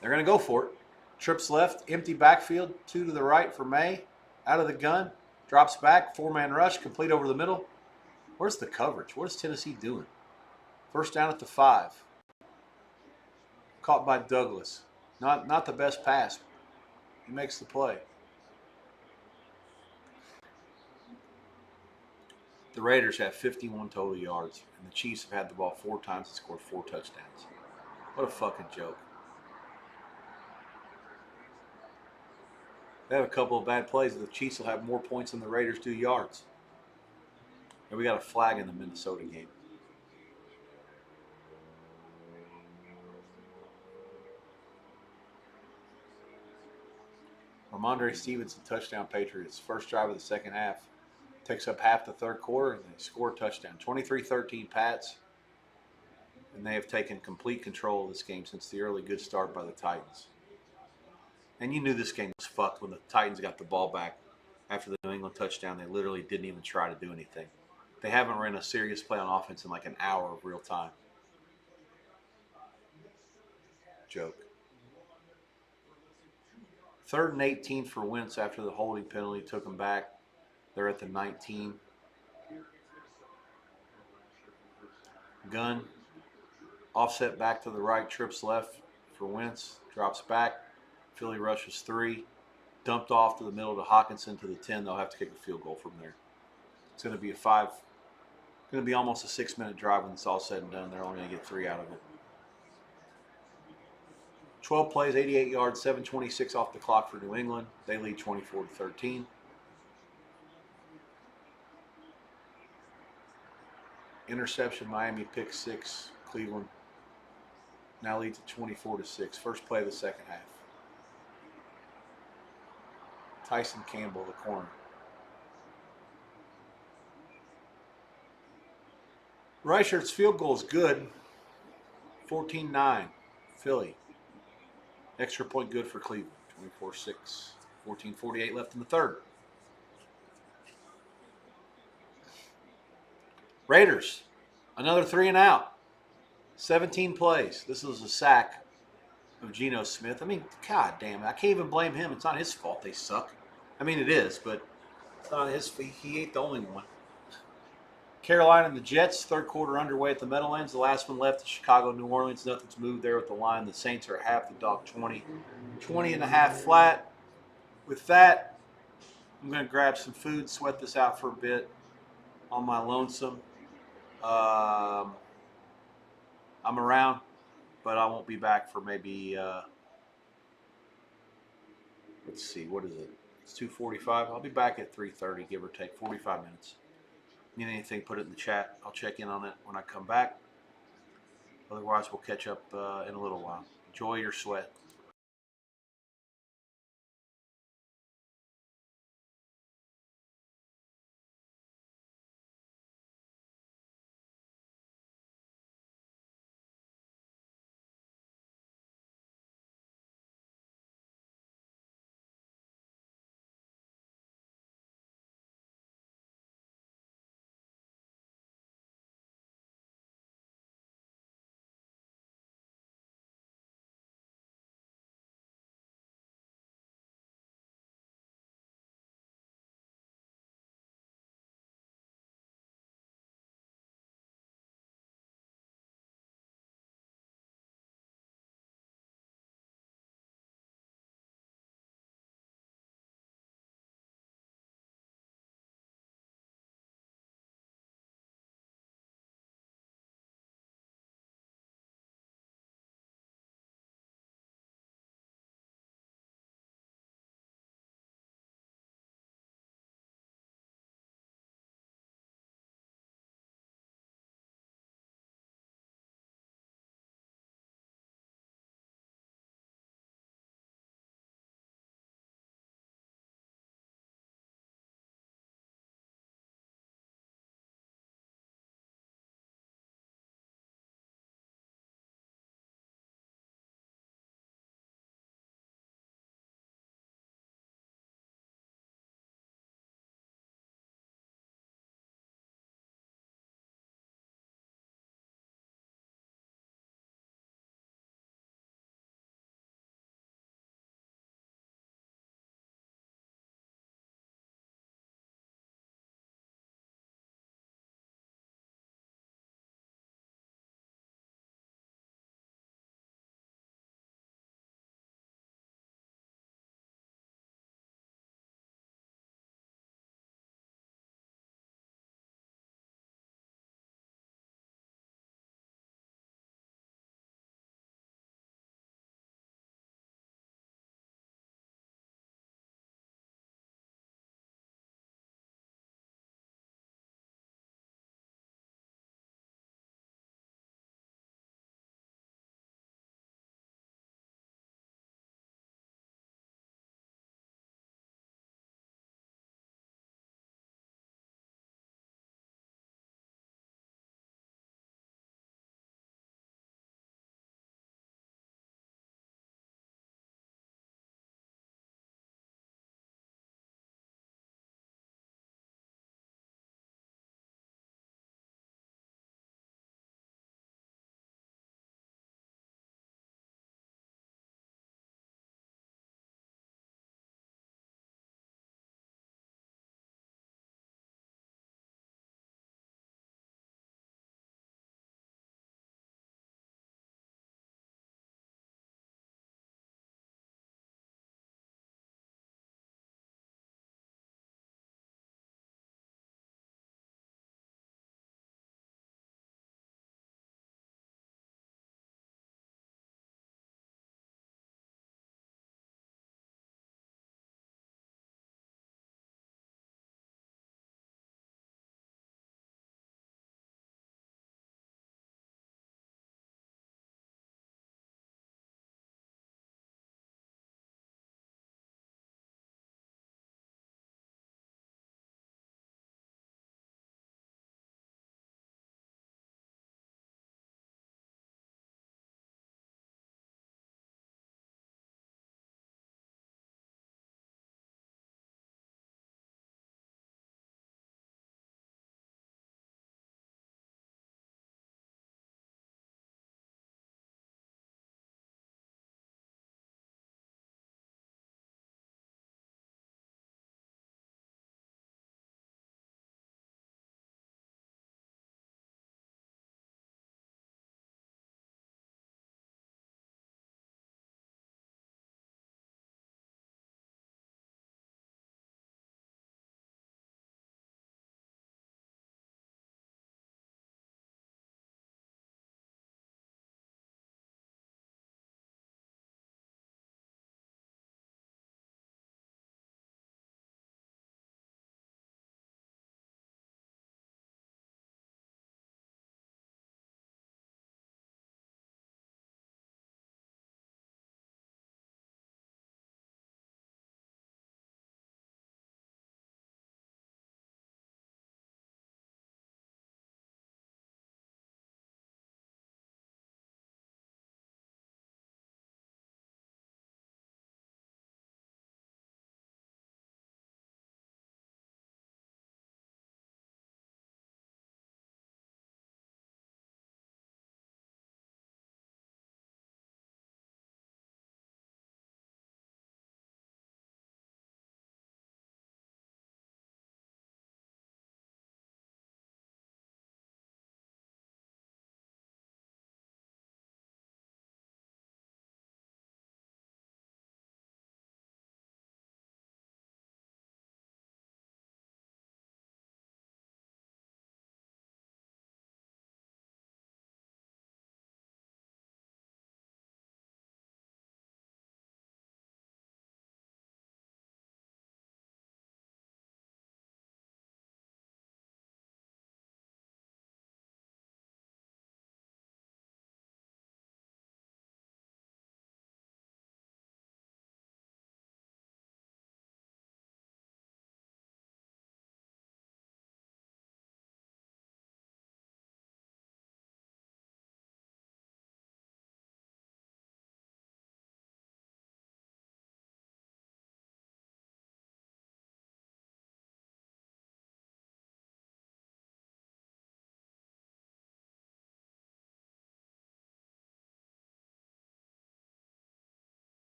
They're going to go for it. Trips left, empty backfield, 2 to the right for May. Out of the gun, drops back, 4-man rush, complete over the middle. Where's the coverage? What is Tennessee doing? First down at the 5. Caught by Douglas. Not the best pass. He makes the play. The Raiders have 51 total yards, and the Chiefs have had the ball 4 times and scored 4 touchdowns. What a fucking joke. They have a couple of bad plays. The Chiefs will have more points than the Raiders do yards. And we got a flag in the Minnesota game. Ramondre Stevenson, touchdown Patriots. First drive of the second half. Takes up half the third quarter, and they score a touchdown. 23-13 Pats. And they have taken complete control of this game since the early good start by the Titans. And you knew this game was fucked when the Titans got the ball back after the New England touchdown. They literally didn't even try to do anything. They haven't ran a serious play on offense in like an hour of real time. Joke. 3rd and 18 for Wentz after the holding penalty took them back. They're at the 19. Gun. Offset back to the right, trips left for Wentz. Drops back. Philly rushes 3. Dumped off to the middle to Hawkinson to the 10. They'll have to kick a field goal from there. It's going to be going to be almost a 6-minute drive when it's all said and done. They're only going to get 3 out of it. 12 plays, 88 yards, 7:26 off the clock for New England. They lead 24-13. Interception, Miami pick 6, Cleveland now leads at 24-6. First play of the second half. Tyson Campbell, the corner. Reichert's field goal is good. 14-9, Philly. Extra point good for Cleveland. 24-6. 14:48 left in the third. Raiders, another 3 and out. 17 plays. This was a sack of Geno Smith. I mean, god damn it. I can't even blame him. It's not his fault they suck. I mean, it is, but it's not his fault. He ain't the only one. Carolina and the Jets, third quarter underway at the Meadowlands. The last one left is Chicago, New Orleans. Nothing's moved there with the line. The Saints are half the dog, 20 and a half flat. With that, I'm going to grab some food, sweat this out for a bit on my lonesome. I'm around, but I won't be back for maybe, let's see, what is it? It's 2:45. I'll be back at 3:30, give or take, 45 minutes. Need anything, put it in the chat. I'll check in on it when I come back. Otherwise, we'll catch up in a little while. Enjoy your sweat.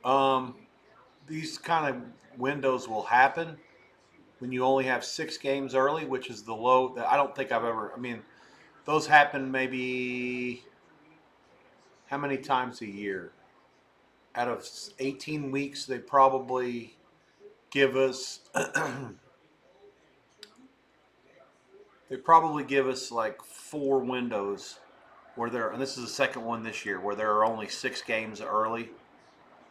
Um, these kind of windows will happen when you only have 6 games early, which is the low that I don't think I've ever. I mean, those happen maybe how many times a year? Out of 18 weeks, they probably give us they probably give us like 4 windows where there, and this is the second one this year, where there are only 6 games early.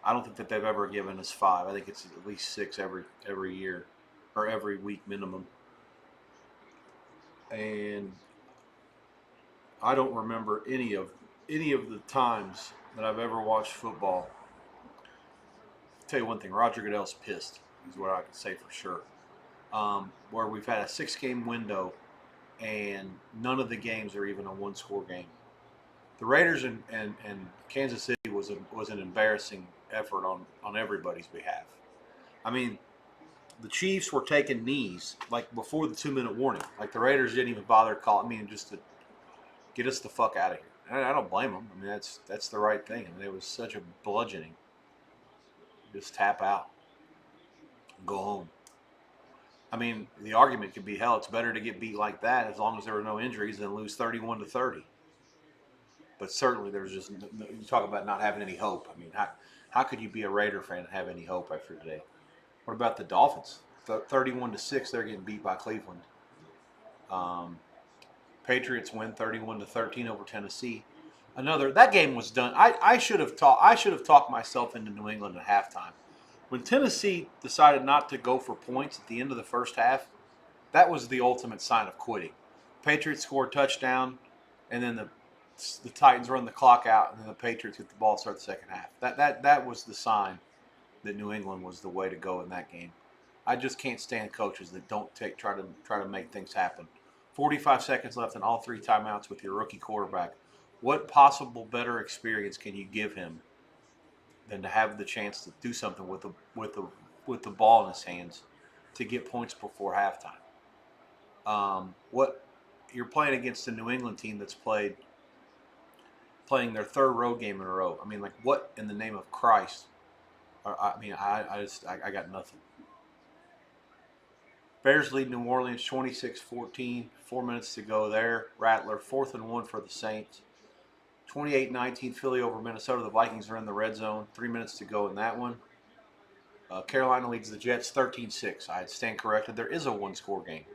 I don't think that they've ever given us 5. I think it's at least 6 every year or every week minimum. And I don't remember any of the times that I've ever watched football. I'll tell you one thing, Roger Goodell's pissed is what I can say for sure. Where we've had a 6 game window and none of the games are even a 1-score game. The Raiders and Kansas City was an embarrassing effort on everybody's behalf. I mean, the Chiefs were taking knees like before the 2-minute warning. Like the Raiders didn't even bother calling. I mean, just to get us the fuck out of here. And I don't blame them. I mean, that's the right thing. I mean, it was such a bludgeoning. Just tap out, go home. I mean, the argument could be, hell, it's better to get beat like that as long as there were no injuries than lose 31-30. But certainly, there's just you talk about not having any hope. I mean, how could you be a Raider fan and have any hope after today? What about the Dolphins? 31-6, they're getting beat by Cleveland. Patriots win 31-13 over Tennessee. That game was done. I should have talked myself into New England at halftime. When Tennessee decided not to go for points at the end of the first half, that was the ultimate sign of quitting. Patriots score a touchdown, and then the Titans run the clock out, and then the Patriots get the ball to start the second half. That was the sign that New England was the way to go in that game. I just can't stand coaches that don't try to make things happen. 45 seconds left in all 3 timeouts with your rookie quarterback. What possible better experience can you give him than to have the chance to do something with the ball in his hands to get points before halftime? What you're playing against a New England team that's playing their 3rd road game in a row. I mean, like, what in the name of Christ? I got nothing. Bears lead New Orleans 26-14. 4 minutes to go there. Rattler, 4th and 1 for the Saints. 28-19 Philly over Minnesota. The Vikings are in the red zone. 3 minutes to go in that one. Carolina leads the Jets 13-6. I stand corrected. There is a 1-score game.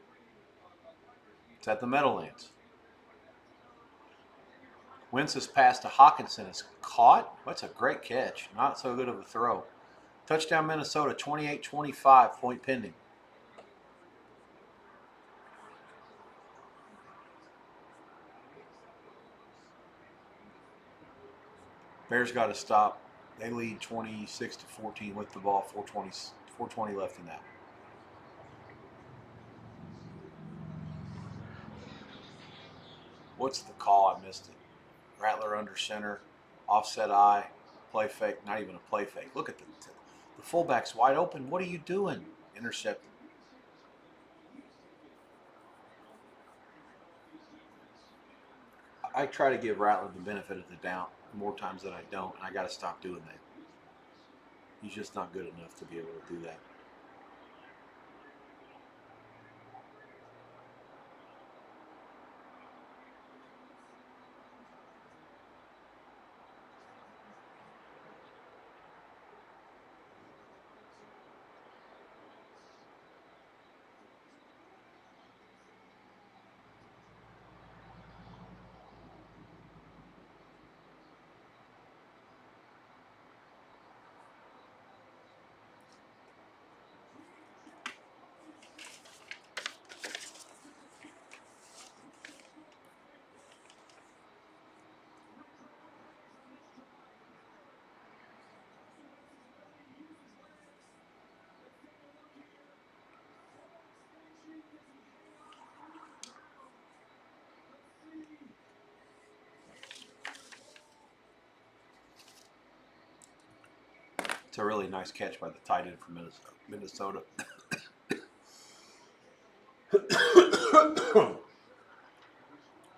It's at the Meadowlands. Wentz's pass to Hawkinson is caught. That's a great catch. Not so good of a throw. Touchdown Minnesota, 28-25, point pending. Bears got to stop. They lead 26-14 with the ball. 4:20 left in that. What's the call? I missed it. Rattler under center, offset eye, play fake. Not even a play fake. Look at the fullback's wide open. What are you doing? Intercepted. I try to give Rattler the benefit of the doubt more times than I don't, and I got to stop doing that. He's just not good enough to be able to do that. It's a really nice catch by the tight end from Minnesota.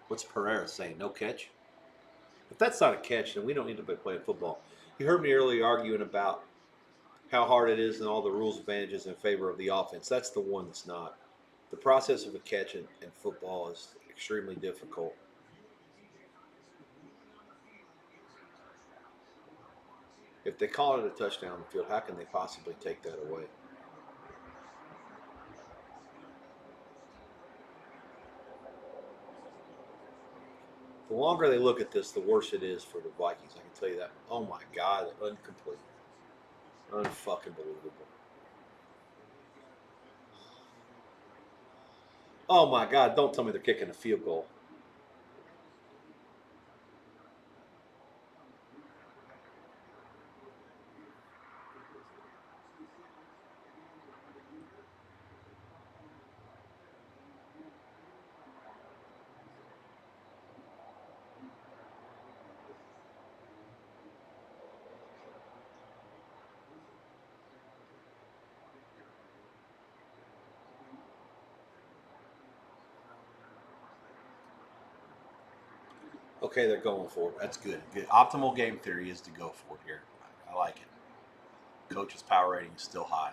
What's Pereira saying? No catch? If that's not a catch, then we don't need to be playing football. You heard me earlier arguing about how hard it is and all the rules advantages in favor of the offense. That's the one that's not. The process of a catch in football is extremely difficult. If they call it a touchdown on the field, how can they possibly take that away? The longer they look at this, the worse it is for the Vikings. I can tell you that. Oh my God, incomplete. Unfucking believable. Oh my God, don't tell me they're kicking a field goal. Okay, they're going for it. That's good. Good. Optimal game theory is to go for it here. I like it. Coach's power rating is still high.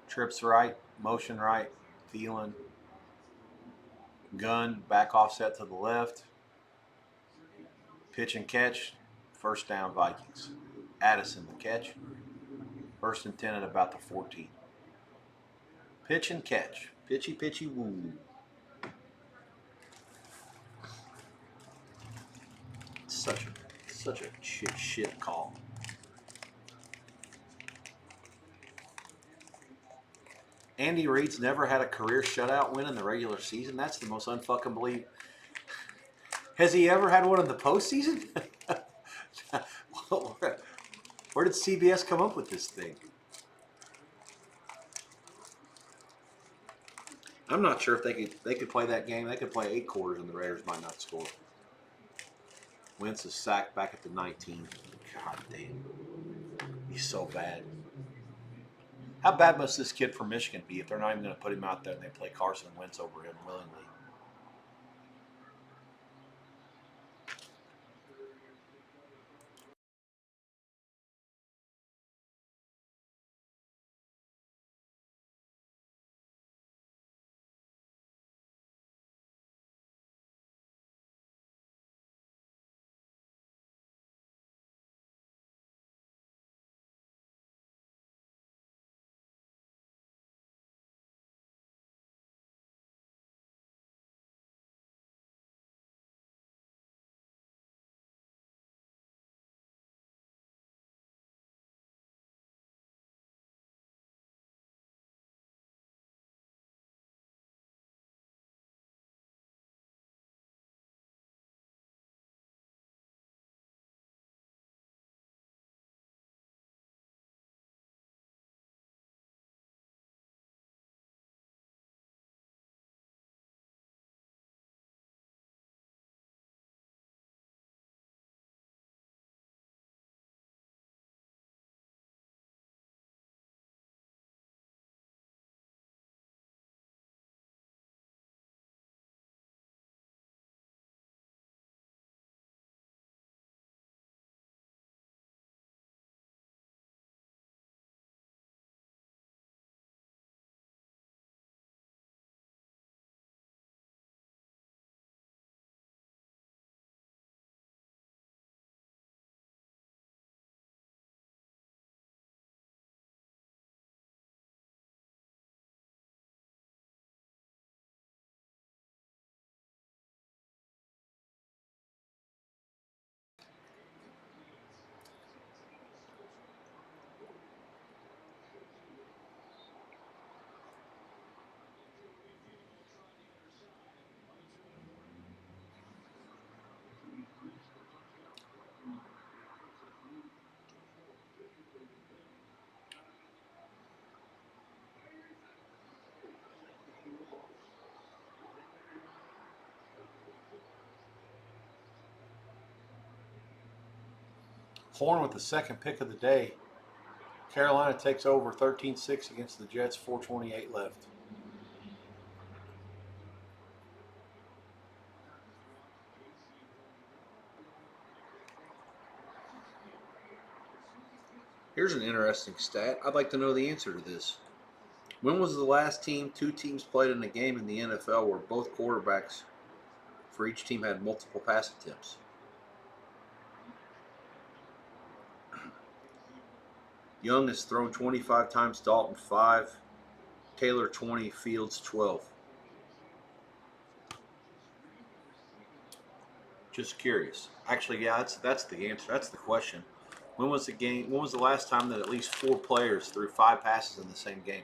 Trips right, motion right, feeling, gun, back offset to the left, pitch and catch, first down Vikings. Addison the catch, first and 10 at about the 14. Pitch and catch, pitchy pitchy woo. Such a shit call. Andy Reid's never had a career shutout win in the regular season. That's the most unfucking believe. Has he ever had one in the postseason? Where did CBS come up with this thing? I'm not sure if they could play that game. They could play 8 quarters and the Raiders might not score. Wentz is sacked back at the 19. God damn. He's so bad. How bad must this kid from Michigan be if they're not even going to put him out there and they play Carson Wentz over him willingly? Horn with the second pick of the day. Carolina takes over 13-6 against the Jets, 4:28 left. Here's an interesting stat. I'd like to know the answer to this. When was the last two teams played in a game in the NFL where both quarterbacks for each team had multiple pass attempts? Young has thrown 25 times, Dalton 5, Taylor 20, Fields 12. Just curious. Actually, yeah, that's the answer. That's the question. When was the last time that at least 4 players threw 5 passes in the same game?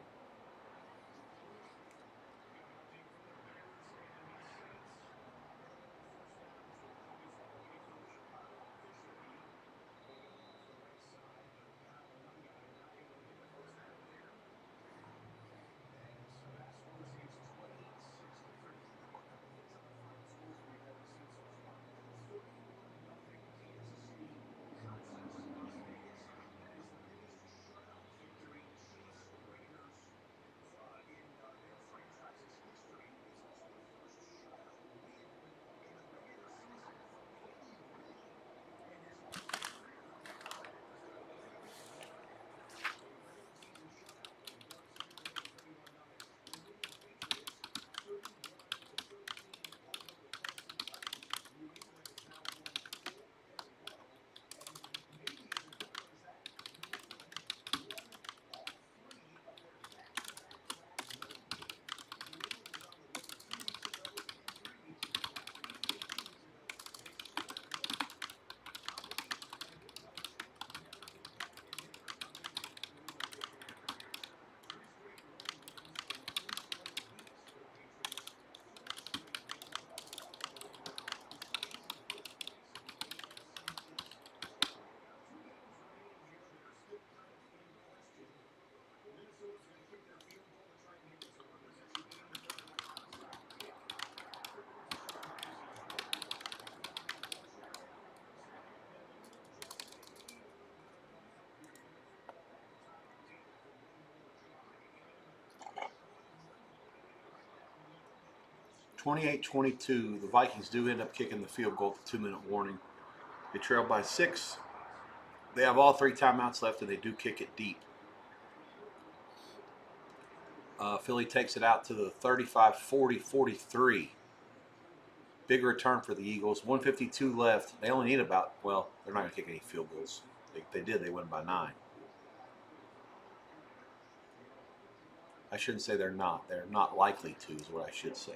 (28-22). The Vikings do end up kicking the field goal with a 2-minute warning. They trail by 6. They have all 3 timeouts left, and they do kick it deep. Philly takes it out to the 35, 40, 43. Big return for the Eagles. 152 left. They only need they're not going to kick any field goals. If they did, they win by 9. I shouldn't say they're not. They're not likely to is what I should say.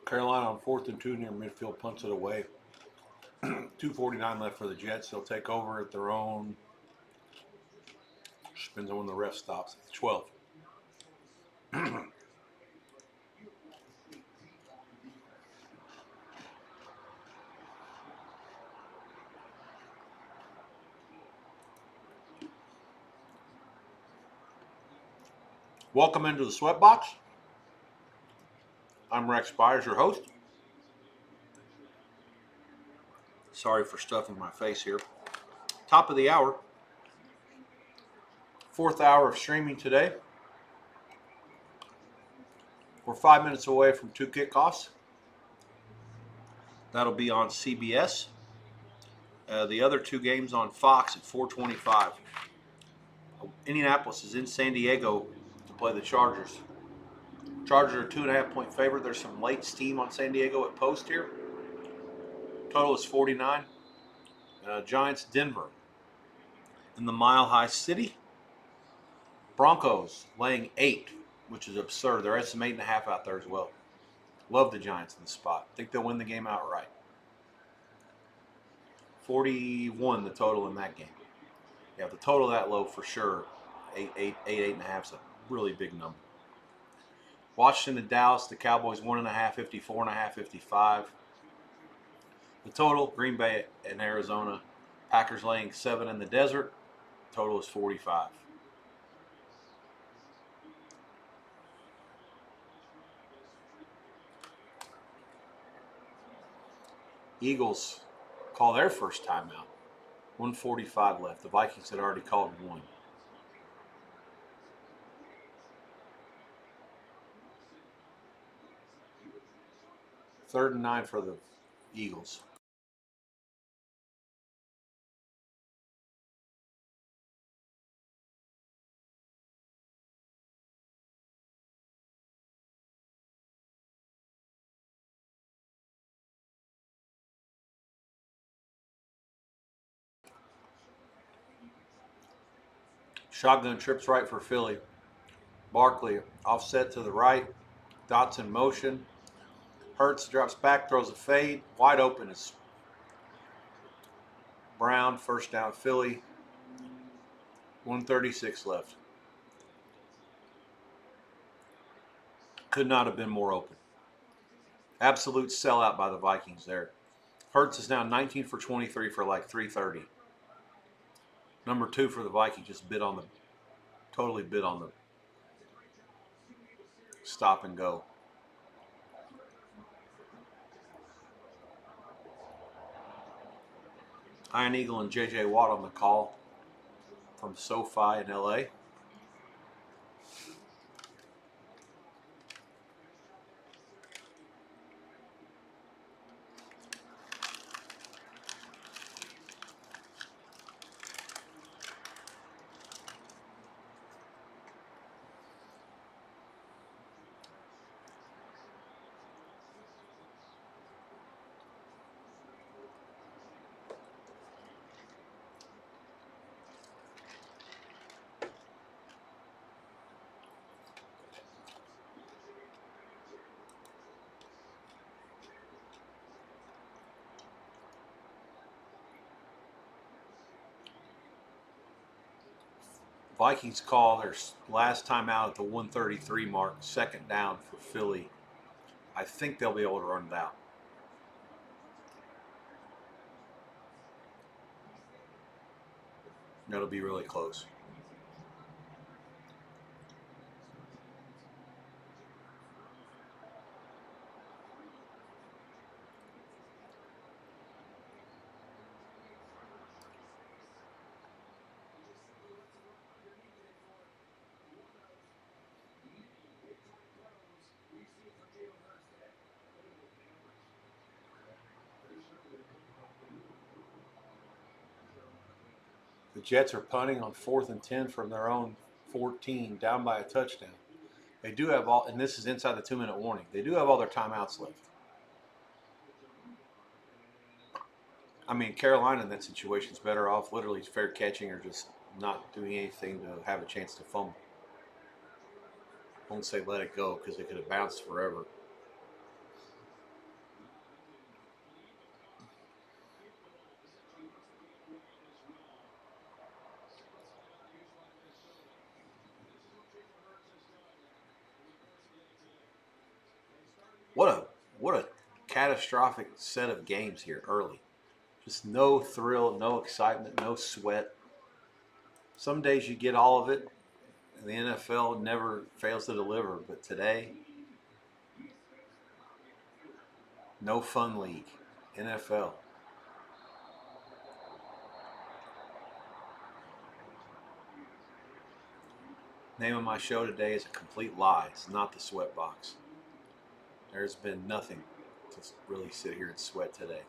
Carolina on 4th and 2 near midfield, punts it away. 2:49 left for the Jets. They'll take over at their own. Depends on when the ref stops. 12. Welcome into the SWEATBOX. I'm Rex Byers, your host. Sorry for stuffing my face here. Top of the hour. 4th hour of streaming today. We're 5 minutes away from 2 kickoffs. That'll be on CBS. The other 2 games on Fox at 4:25. Indianapolis is in San Diego to play the Chargers. Chargers are 2.5-point favorite. There's some late steam on San Diego at post here. Total is 49. Giants, Denver. In the Mile High City. Broncos laying 8, which is absurd. There is some 8.5 out there as well. Love the Giants in the spot. Think they'll win the game outright. 41 the total in that game. Yeah, the total that low for sure. 8.5 is a really big number. Washington and Dallas, the Cowboys 1.5, 54.5, 55. The total, Green Bay and Arizona. Packers laying 7 in the desert. Total is 45. Eagles call their first timeout. 1:45 left. The Vikings had already called one. Third and 9 for the Eagles. Shotgun trips right for Philly. Barkley offset to the right. Dotson motion. Hurts drops back, throws a fade. Wide open is Brown. First down Philly. 1:36 left. Could not have been more open. Absolute sellout by the Vikings there. Hurts is now 19 for 23 for like 330. Number 2 for the Vikings just totally bit on the stop and go. Iron Eagle and J.J. Watt on the call from SoFi in L.A. Vikings call their last time out at the 1:33 mark, second down for Philly. I think they'll be able to run it out. That'll be really close. The Jets are punting on 4th and 10 from their own 14, down by a touchdown. They do have all, and this is inside the 2-minute warning. They do have all their timeouts left. I mean, Carolina in that situation is better off literally fair catching or just not doing anything to have a chance to fumble. I won't say let it go because it could have bounced forever. What a catastrophic set of games here early. Just no thrill, no excitement, no sweat. Some days you get all of it, and the NFL never fails to deliver. But today, no fun league. NFL. Name of my show today is a complete lie. It's not the SWEATBOX. There's been nothing to really sit here and sweat today.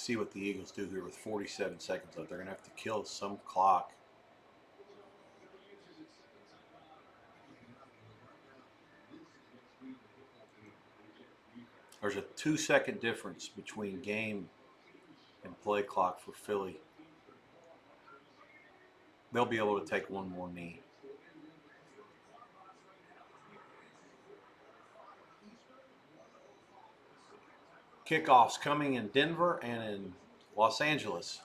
see what the Eagles do here with 47 seconds left. They're going to have to kill some clock. There's a 2-second difference between game and play clock for Philly. They'll be able to take one more knee. Kickoffs coming in Denver and in Los Angeles.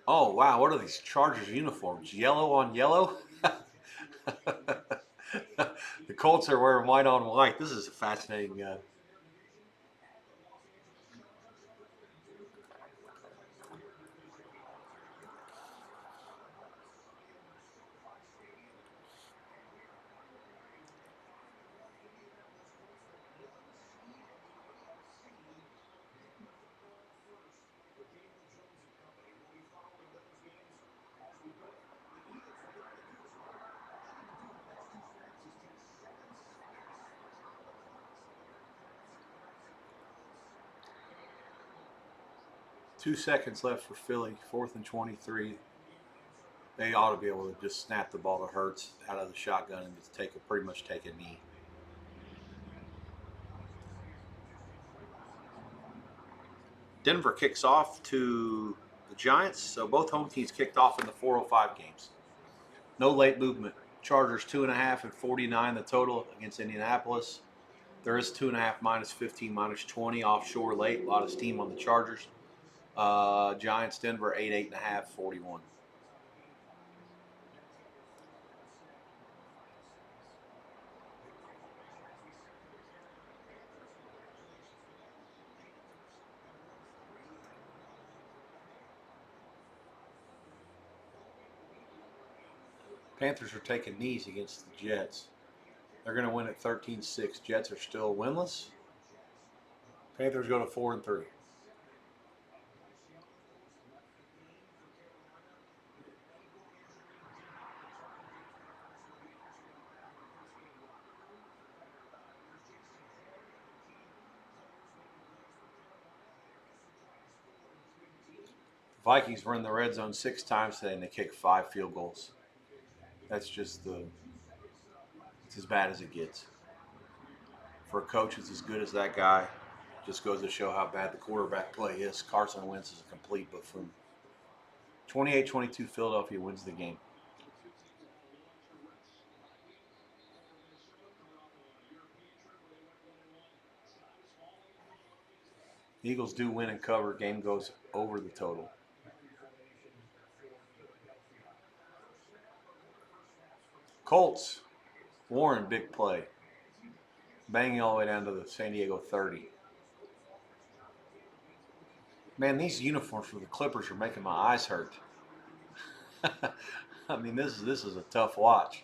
Oh, wow. What are these Chargers uniforms? Yellow on yellow? The Colts are wearing white on white. This is a fascinating. 2 seconds left for Philly. 4th and 23. They ought to be able to just snap the ball to Hurts out of the shotgun and just pretty much take a knee. Denver kicks off to the Giants. So both home teams kicked off in the 4:05 games. No late movement. Chargers 2.5 and 49 the total against Indianapolis. There is 2.5 minus 15 minus 20 offshore late. A lot of steam on the Chargers. Giants Denver 8.5 41. Panthers are taking knees against the Jets. They're going to win at 13-6. Jets are still winless. Panthers go to 4 and 3. The Vikings were in the red zone 6 times today and they kicked 5 field goals. That's just it's as bad as it gets. For a coach that's as good as that guy, just goes to show how bad the quarterback play is. Carson Wentz is a complete buffoon. 28-22, Philadelphia wins the game. The Eagles do win and cover. Game goes over the total. Colts, Warren, big play. Banging all the way down to the San Diego 30. Man, these uniforms for the Clippers are making my eyes hurt. I mean, this is a tough watch.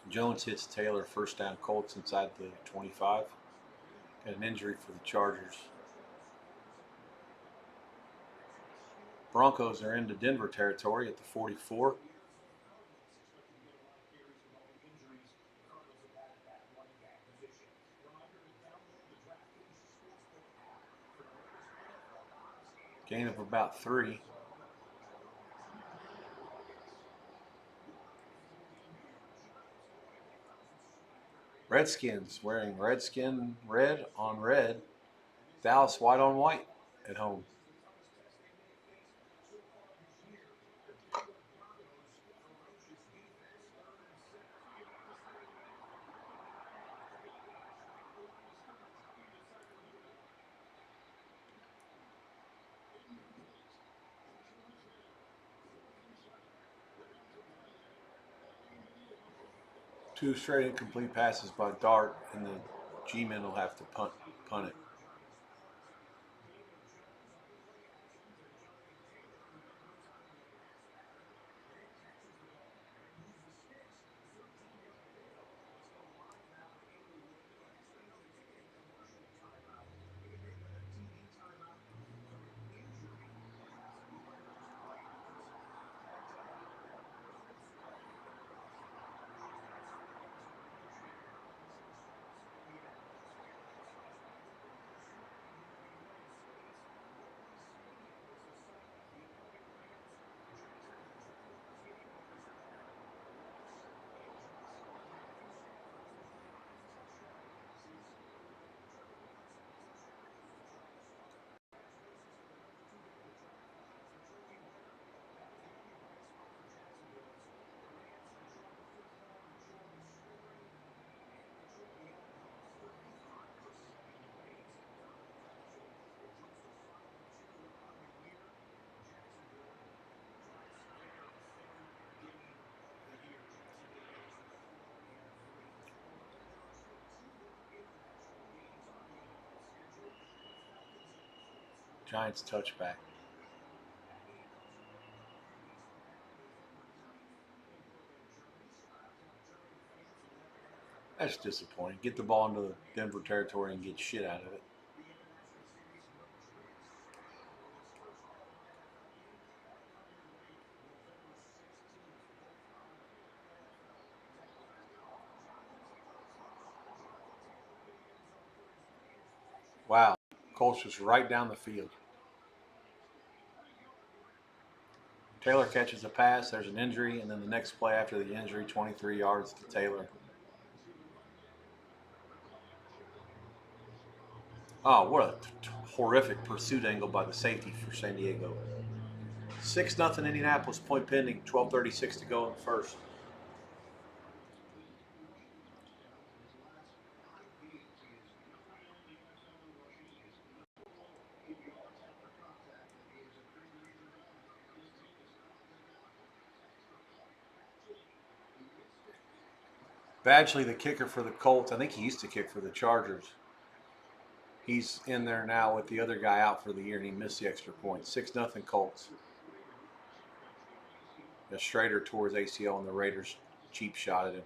Jones hits Taylor, first down. Colts inside the 25. Got an injury for the Chargers. Broncos are into Denver territory at the 44. Gain of about 3. Redskins wearing Redskin red on red. Dallas white on white at home. Two straight incomplete passes by Dart, and the G-men will have to punt it. Giants touchback. That's disappointing. Get the ball into the Denver territory and get shit out of it. Wow. Colts just right down the field. Taylor catches a pass. There's an injury, and then the next play after the injury, 23 yards to Taylor. Oh, what a horrific pursuit angle by the safety for San Diego. 6-0 Indianapolis, point pending, 12:36 to go in the first. Badgley, the kicker for the Colts, I think he used to kick for the Chargers. He's in there now with the other guy out for the year, and he missed the extra point. 6-0 Colts. Strader tore his ACL, and the Raiders cheap shot at him.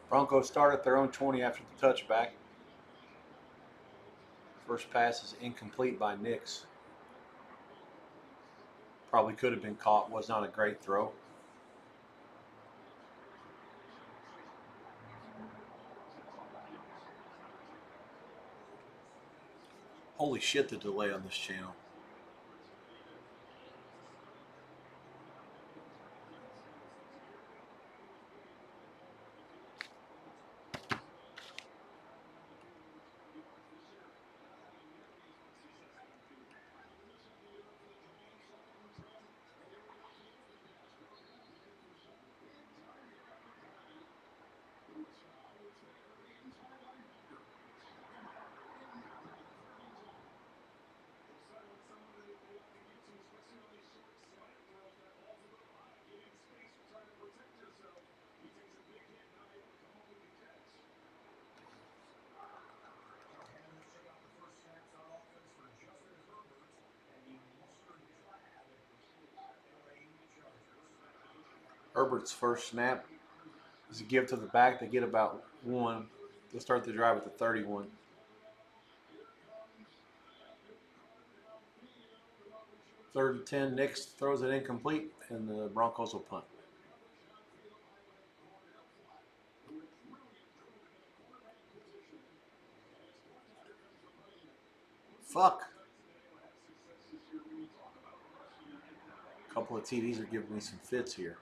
Broncos start at their own 20 after the touchback. First pass is incomplete by Nix. Probably could have been caught. Was not a great throw. Holy shit, the delay on this channel. Herbert's first snap is a give to the back. They get about one. They'll start the drive at the 31. Third and 10, Nix throws it incomplete, and the Broncos will punt. Fuck. A couple of TVs are giving me some fits here.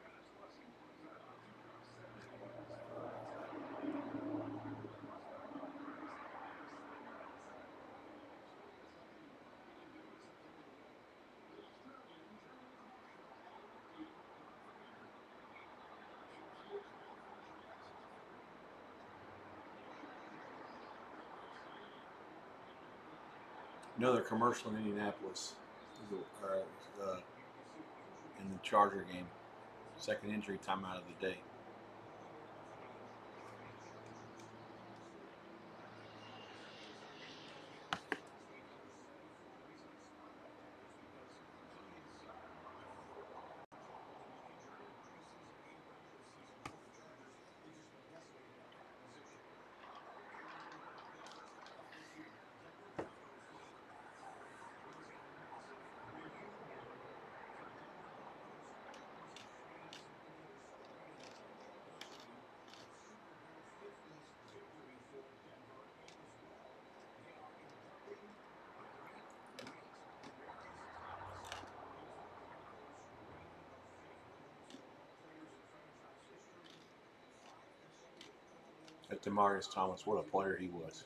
Another commercial in Indianapolis in the Charger game. Second injury timeout of the day. At Demarius Thomas, what a player he was.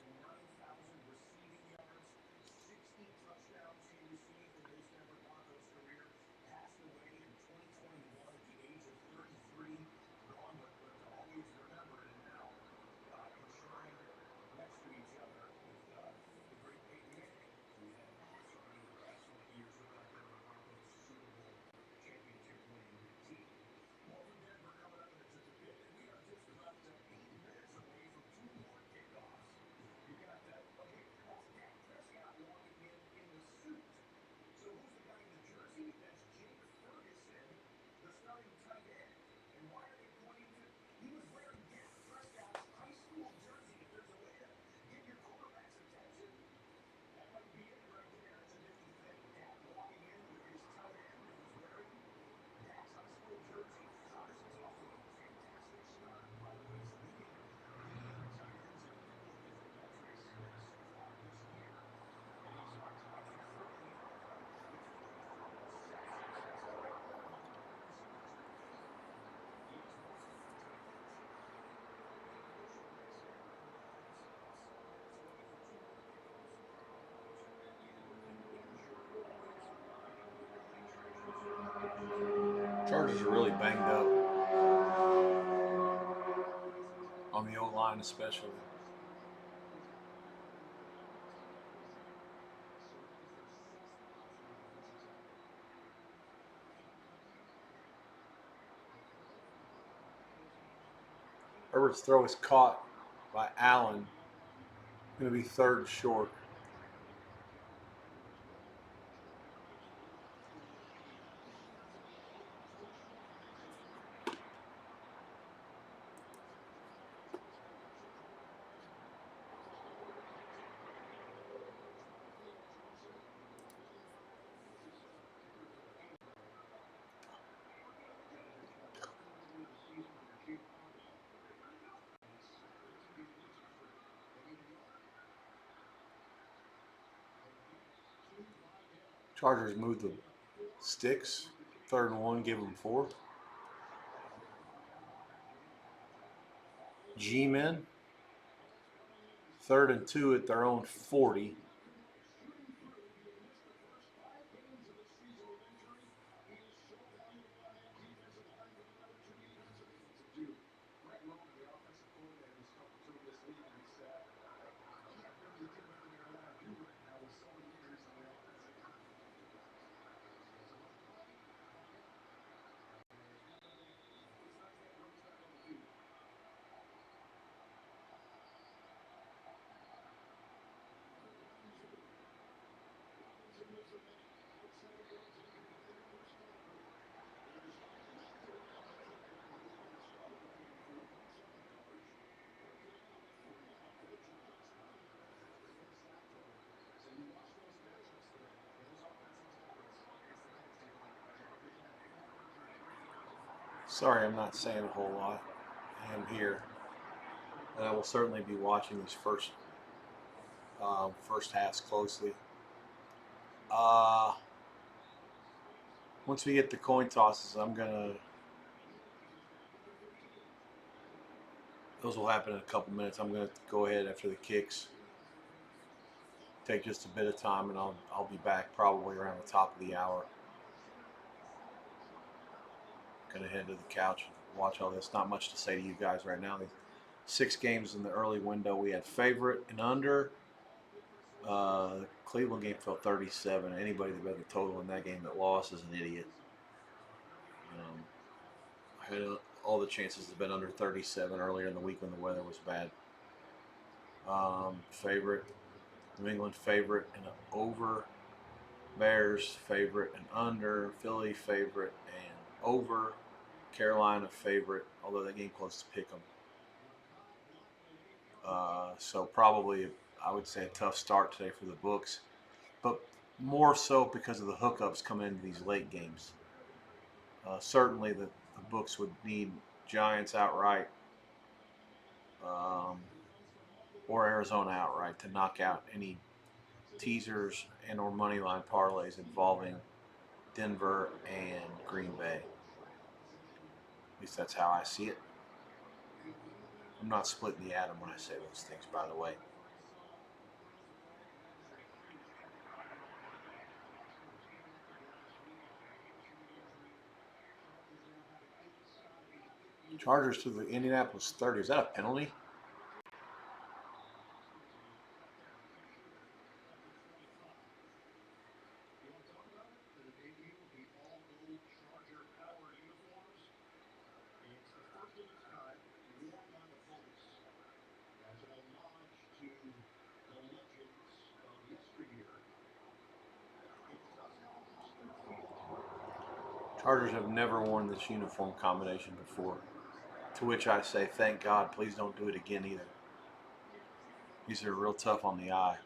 Chargers are really banged up on the O-line especially. Herbert's throw is caught by Allen. Going to be third short. Chargers moved the sticks. Third and one, give them 4. G-men. Third and 2 at their own 40. Sorry, I'm not saying a whole lot. I am here, and I will certainly be watching this first halves closely. Uh, Once we get the coin tosses, those will happen in a couple minutes. I'm gonna go ahead after the kicks, take just a bit of time, and I'll be back probably around the top of the hour. Gonna head to the couch and watch all this. Not much to say to you guys right now. The 6 games in the early window. We had favorite and under. The Cleveland game fell 37. Anybody that bet the total in that game that lost is an idiot. Um, I had all the chances to bet under 37 earlier in the week when the weather was bad. Favorite, New England favorite and over. Bears favorite and under. Philly favorite and over. Carolina favorite, although that game close to pick them. So probably, I would say, a tough start today for the books, but more so because of the hookups coming into these late games. Certainly, the books would need Giants outright um, or Arizona outright to knock out any teasers and or money line parlays involving Denver and Green Bay. At least that's how I see it. I'm not splitting the atom when I say those things, by the way. Chargers to the Indianapolis 30. Is that a penalty? Chargers have never worn this uniform combination before. To which I say, thank God, please don't do it again either. These are real tough on the eye.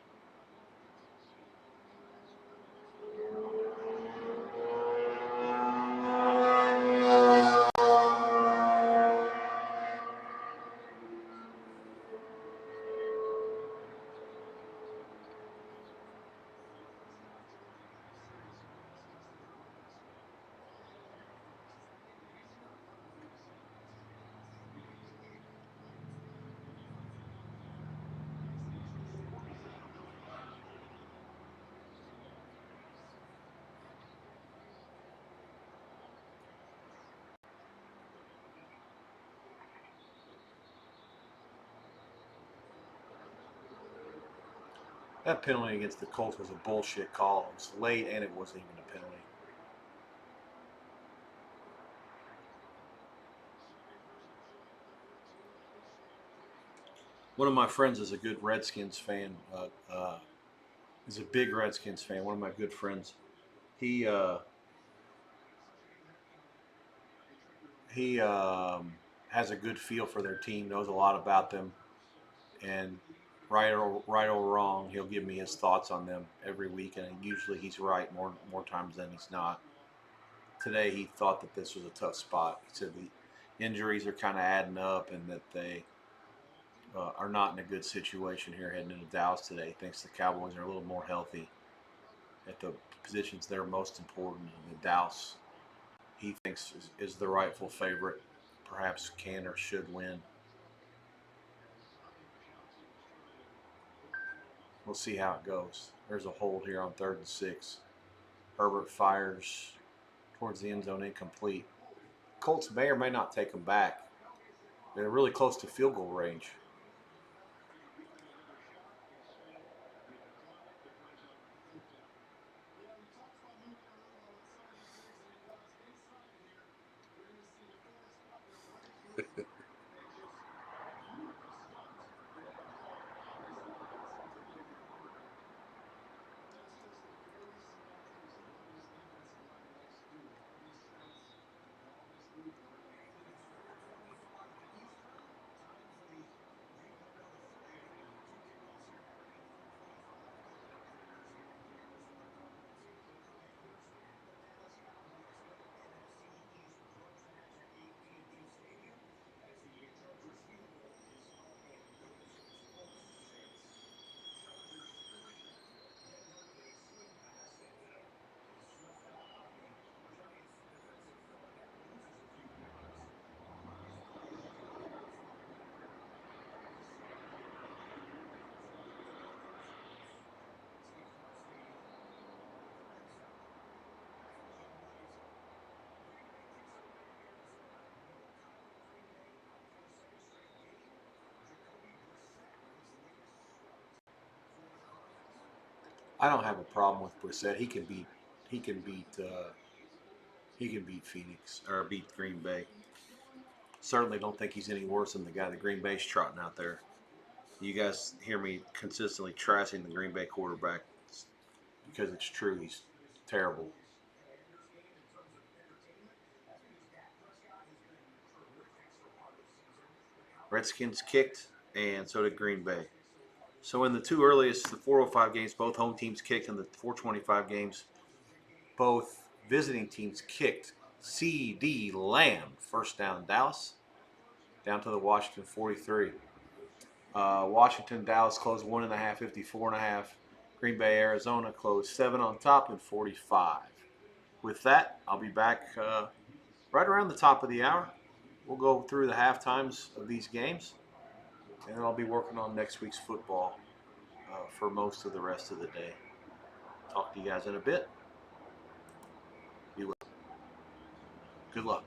That penalty against the Colts was a bullshit call. It was late and it wasn't even a penalty. One of my friends is a good Redskins fan. Is a big Redskins fan. One of my good friends. He uh, he has a good feel for their team. Knows a lot about them, and right or wrong, he'll give me his thoughts on them every week. And usually he's right more times than he's not. Today he thought that this was a tough spot. He said the injuries are kind of adding up, and that they are not in a good situation here heading into Dallas today. He thinks the Cowboys are a little more healthy at the positions that are most important. And the Dallas, he thinks, is the rightful favorite. Perhaps can or should win. We'll see how it goes. There's a hold here on 3rd and 6. Herbert fires towards the end zone, incomplete. Colts may or may not take them back. They're really close to field goal range. I don't have a problem with Brissett. He can beat he can beat Phoenix or beat Green Bay. Certainly don't think he's any worse than the guy that Green Bay's trotting out there. You guys hear me consistently trashing the Green Bay quarterback because it's true. He's terrible. Redskins kicked, and so did Green Bay. So in the two earliest, the 405 games, both home teams kicked. In the 425 games, both visiting teams kicked. C.D. Lamb, first down Dallas, down to the Washington 43. Washington, Dallas closed 1.5, 54.5. Green Bay, Arizona closed 7 on top and 45. With that, I'll be back right around the top of the hour. We'll go through the half times of these games, and then I'll be working on next week's football for most of the rest of the day. Talk to you guys in a bit. Be well. Good luck.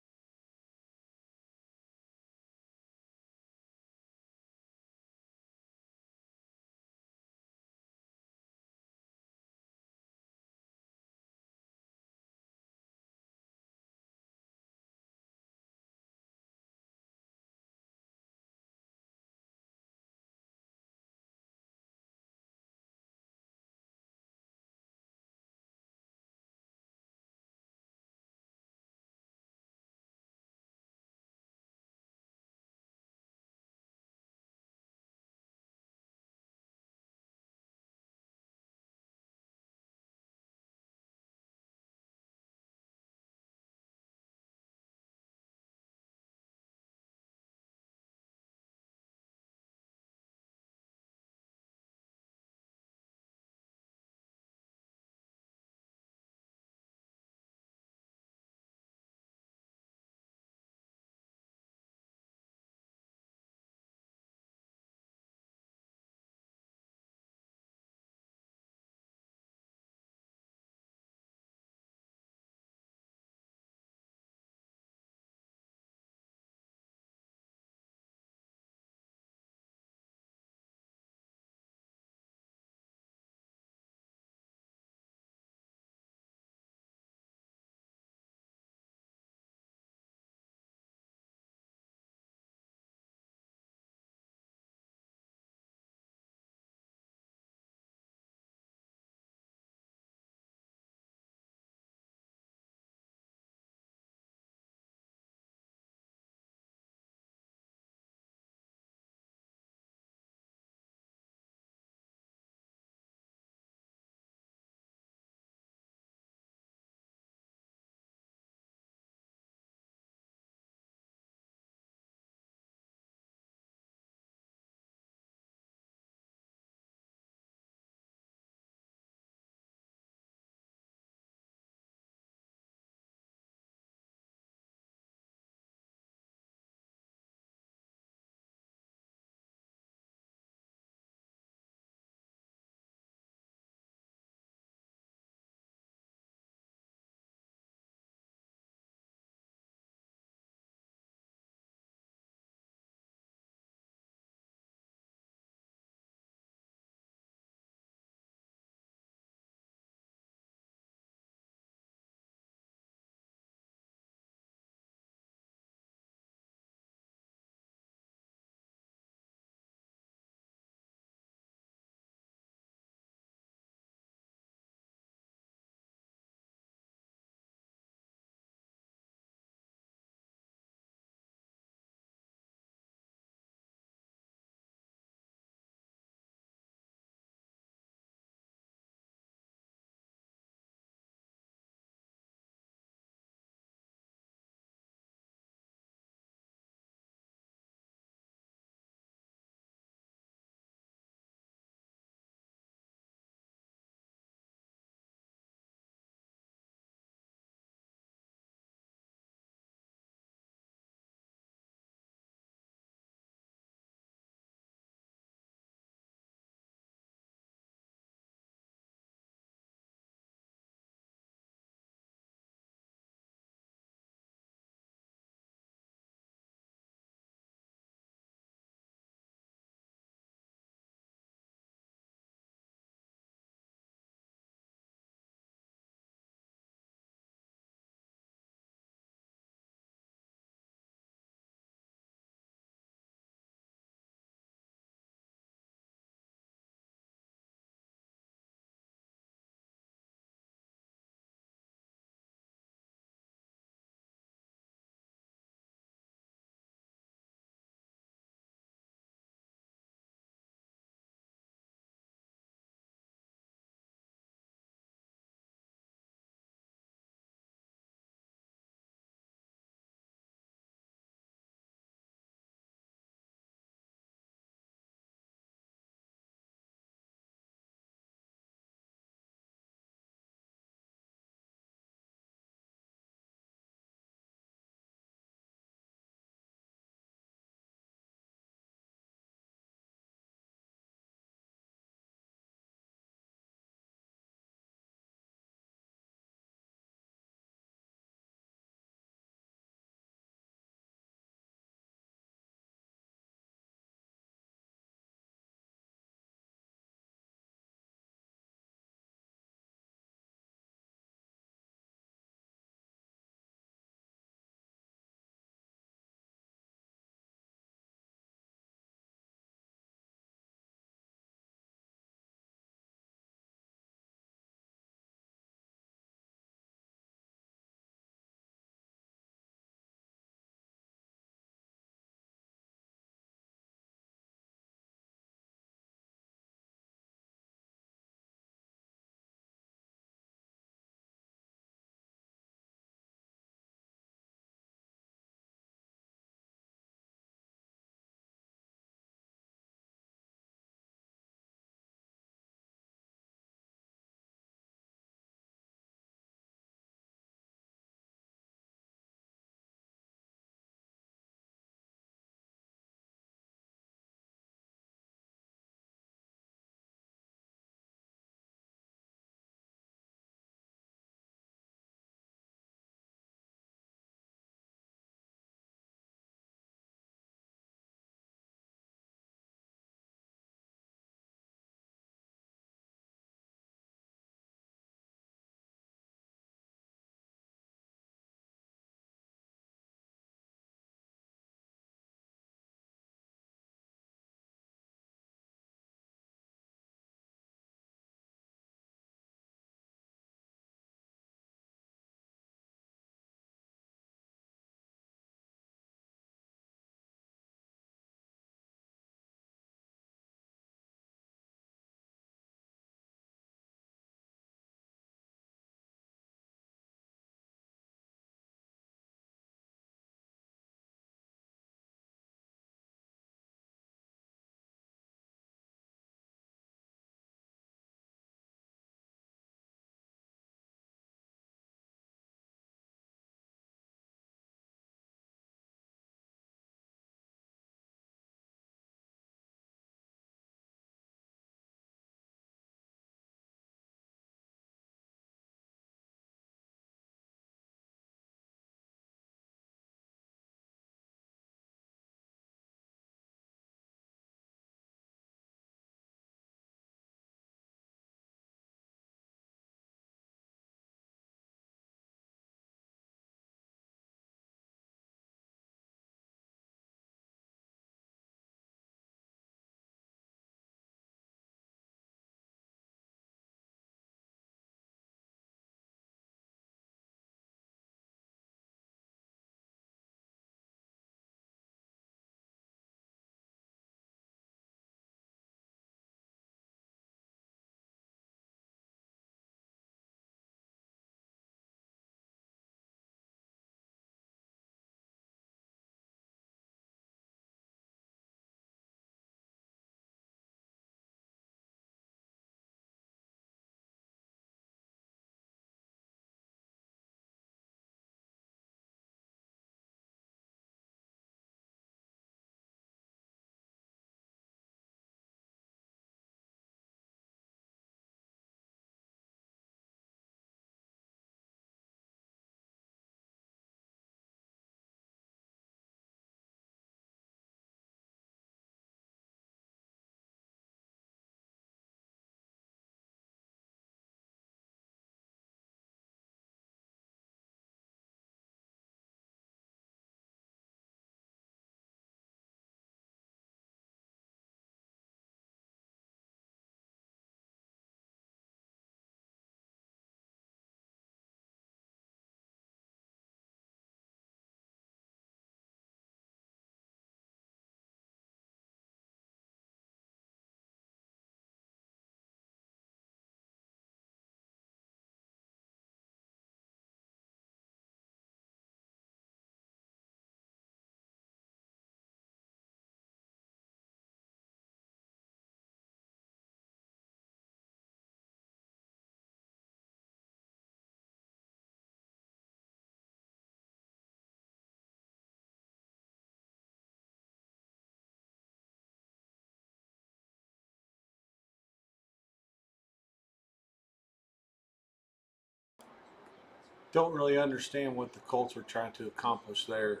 Don't really understand what the Colts are trying to accomplish there.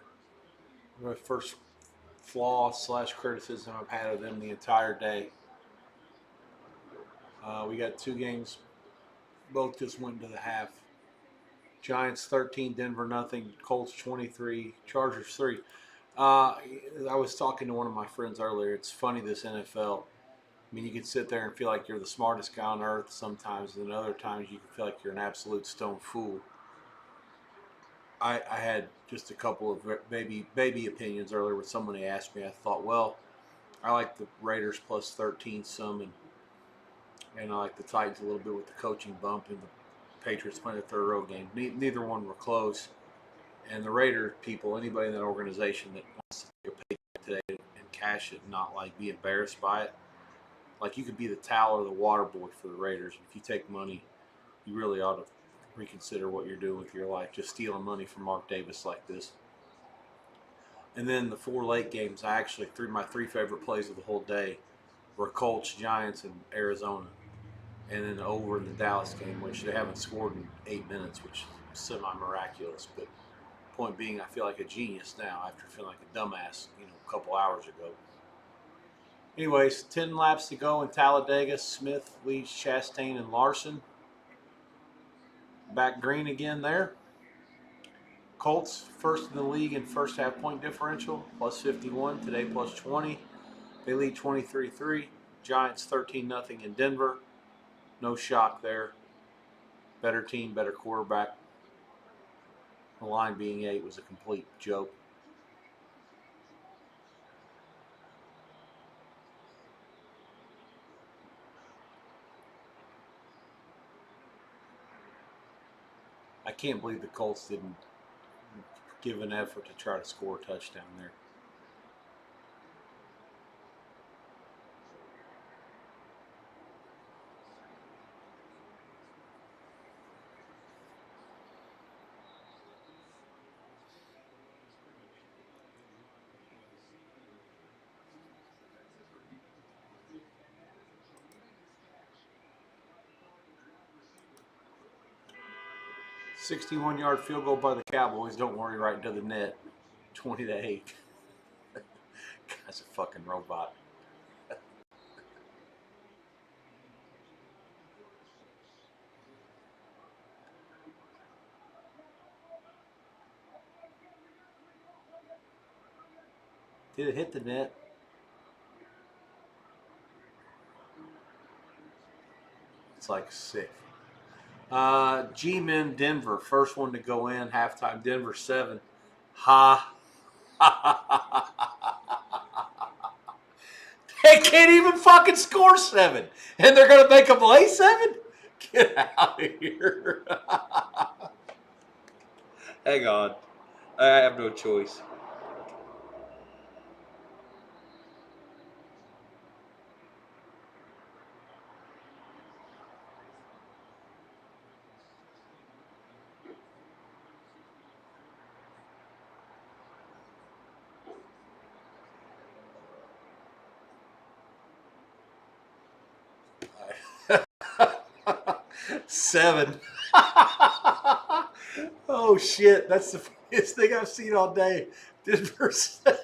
The first flaw slash criticism I've had of them the entire day. We got two games, both just went to the half. Giants 13, Denver nothing, Colts 23, Chargers 3. I was talking to one of my friends earlier. It's funny, this NFL. I mean, you can sit there and feel like you're the smartest guy on earth sometimes, and then other times you can feel like you're an absolute stone fool. I had just a couple of baby opinions earlier with someone who asked me. I thought, well, I like the Raiders plus 13 some, and I like the Titans a little bit with the coaching bump, and the Patriots playing a third road game. Neither one were close. And the Raider people, anybody in that organization that wants to take a paycheck today and cash it and not like be embarrassed by it, like you could be the towel or the water boy for the Raiders. If you take money, you really ought to reconsider what you're doing with your life. Just stealing money from Mark Davis like this. And then the four late games, I actually threw my three favorite plays of the whole day were Colts, Giants, and Arizona. And then over in the Dallas game, which they haven't scored in 8 minutes, which is semi-miraculous. But point being, I feel like a genius now after feeling like a dumbass, a couple hours ago. Anyways, 10 laps to go in Talladega. Smith leads Chastain and Larson. Back green again there. Colts first in the league in first half point differential, plus 51. Today plus 20. They lead 23-3. Giants 13-0 in Denver. No shock there. Better team, better quarterback. The line being 8 was a complete joke. I can't believe the Colts didn't give an effort to try to score a touchdown there. – 61-yard field goal by the Cowboys. Don't worry, right into the net. 20-8. Guy's a fucking robot. Did it hit the net? It's like sick. G-Men Denver, first one to go in, halftime. Denver 7. Ha. They can't even fucking score 7, and they're gonna make them lay 7. Get out of here. Hang on, I have no choice. Seven. Oh shit, that's the funniest thing I've seen all day. Denver 7.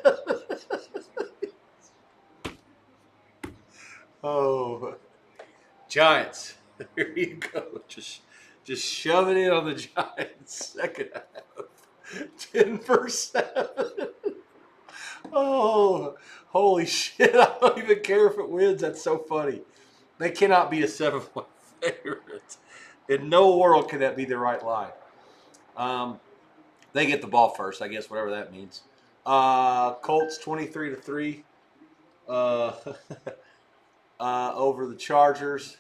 Oh, Giants. Here you go. Just shove it in on the Giants. Second half. Denver 7. Oh, holy shit. I don't even care if it wins. That's so funny. They cannot be a 7-point favorite. In no world can that be the right line. They get the ball first, I guess, whatever that means. Colts 23-3 uh, over the Chargers.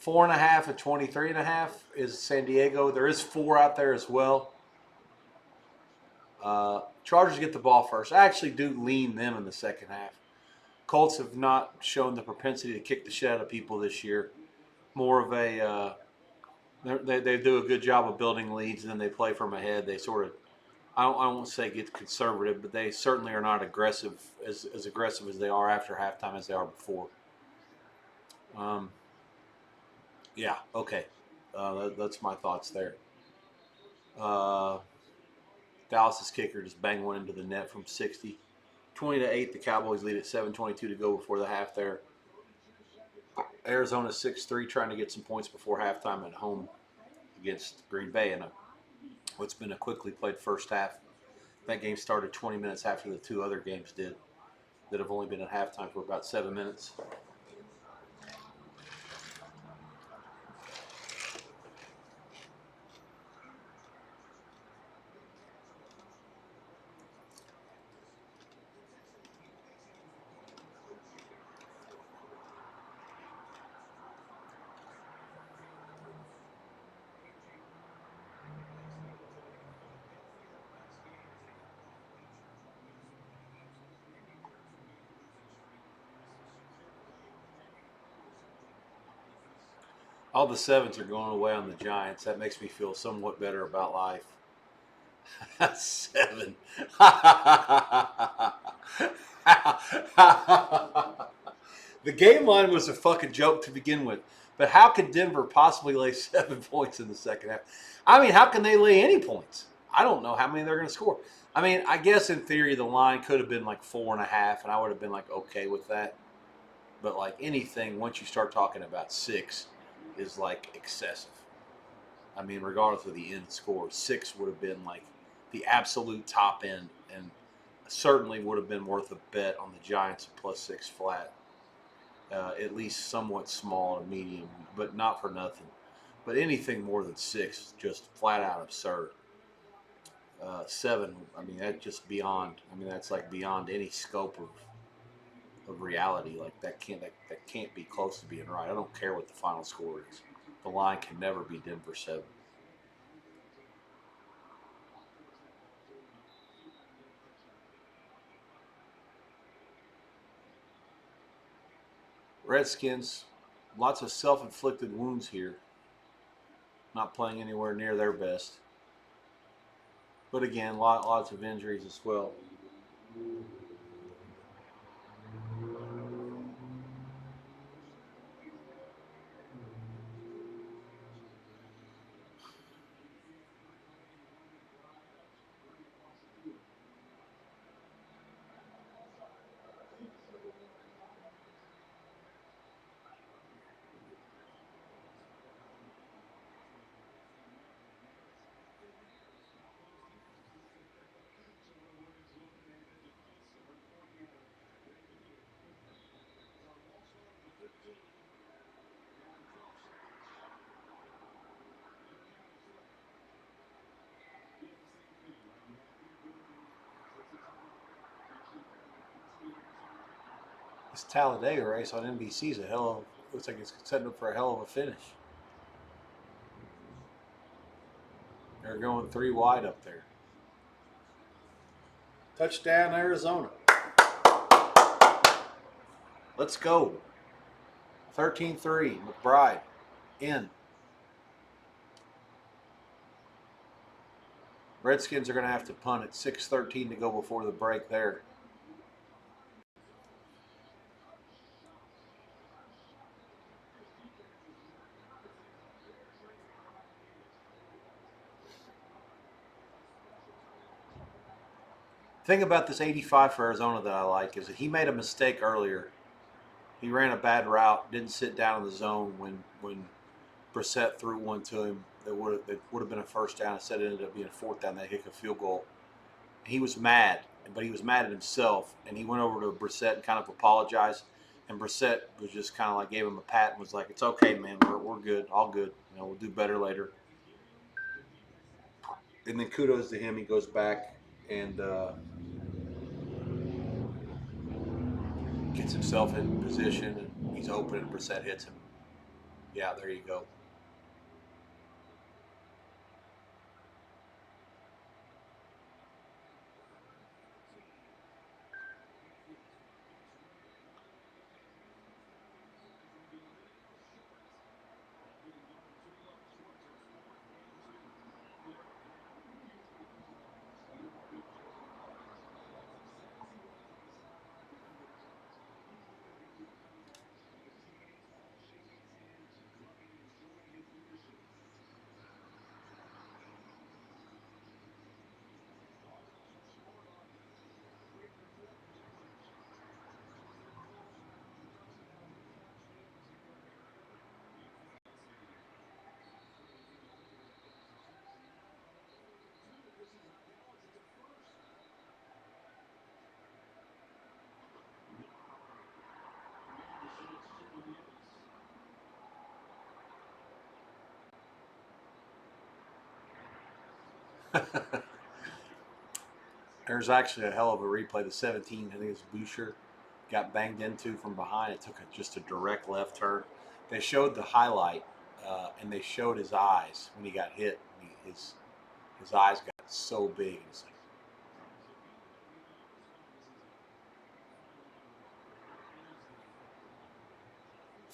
4.5 and 23.5 is San Diego. There is 4 out there as well. Chargers get the ball first. I actually do lean them in the second half. Colts have not shown the propensity to kick the shit out of people this year. More of a they do a good job of building leads, and then they play from ahead. They sort of, I won't say get conservative, but they certainly are not aggressive as aggressive as they are after halftime as they are before. Yeah, okay. That's my thoughts there. Uh, Dallas's kicker just banged one into the net from 60. 20-8, the Cowboys lead at 7:22 to go before the half there. Arizona 6-3, trying to get some points before halftime at home against Green Bay in what's been a quickly played first half. That game started 20 minutes after the two other games did that have only been at halftime for about 7 minutes. All the sevens are going away on the Giants. That makes me feel somewhat better about life. 7. The game line was a fucking joke to begin with. But how could Denver possibly lay 7 points in the second half? I mean, how can they lay any points? I don't know how many they're going to score. I mean, I guess in theory the line could have been like 4.5, and I would have been like okay with that. But like anything, once you start talking about 6, is like excessive. I mean, regardless of the end score, 6 would have been like the absolute top end, and certainly would have been worth a bet on the Giants at +6 flat. At least somewhat small or medium, but not for nothing. But anything more than 6, just flat out absurd. 7, I mean, that's just beyond. I mean, that's like beyond any scope of reality. Like that can't be close to being right. I don't care what the final score is. The line can never be Denver 7. Redskins, lots of self-inflicted wounds here. Not playing anywhere near their best. But again, lots of injuries as well. This Talladega race on NBC is a hell of. Looks like it's setting up for a hell of a finish. They're going 3 wide up there. Touchdown, Arizona. Let's go. 13-3, McBride in. Redskins are going to have to punt at 6:13 to go before the break there. The thing about this 85 for Arizona that I like is that he made a mistake earlier. He ran a bad route, didn't sit down in the zone when Brissett threw one to him that would have been a first down. Instead, it ended up being a 4th down. They kick a field goal. He was mad, but he was mad at himself, and he went over to Brissett and kind of apologized. And Brissett was just kind of like gave him a pat and was like, "It's okay, man. We're good, all good. You know, we'll do better later." And then kudos to him. He goes back and gets himself in position, and he's open, and Brissett hits him. Yeah, there you go. There's actually a hell of a replay. The 17, I think it's Boucher, got banged into from behind. It took just a direct left turn. They showed the highlight, and they showed his eyes when he got hit. His eyes got so big. It's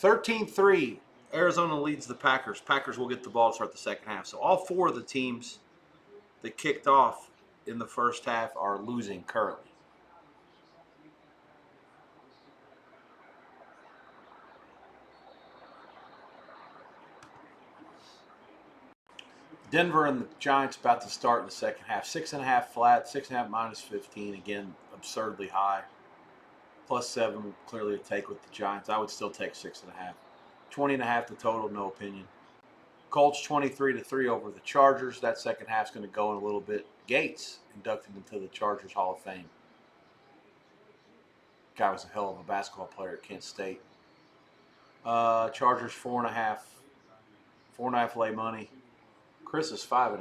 like, 13-3, Arizona leads the Packers. Packers will get the ball to start the second half. So all four of the teams that kicked off in the first half are losing currently. Denver and the Giants about to start in the second half. 6.5 flat, 6.5 minus 15. Again, absurdly high. +7 clearly a take with the Giants. I would still take 6.5. 20.5 the total, no opinion. Colts 23-3 over the Chargers. That second half's going to go in a little bit. Gates inducted into the Chargers Hall of Fame. Guy was a hell of a basketball player at Kent State. Chargers 4.5. 4.5 lay money. Chris is 5.5.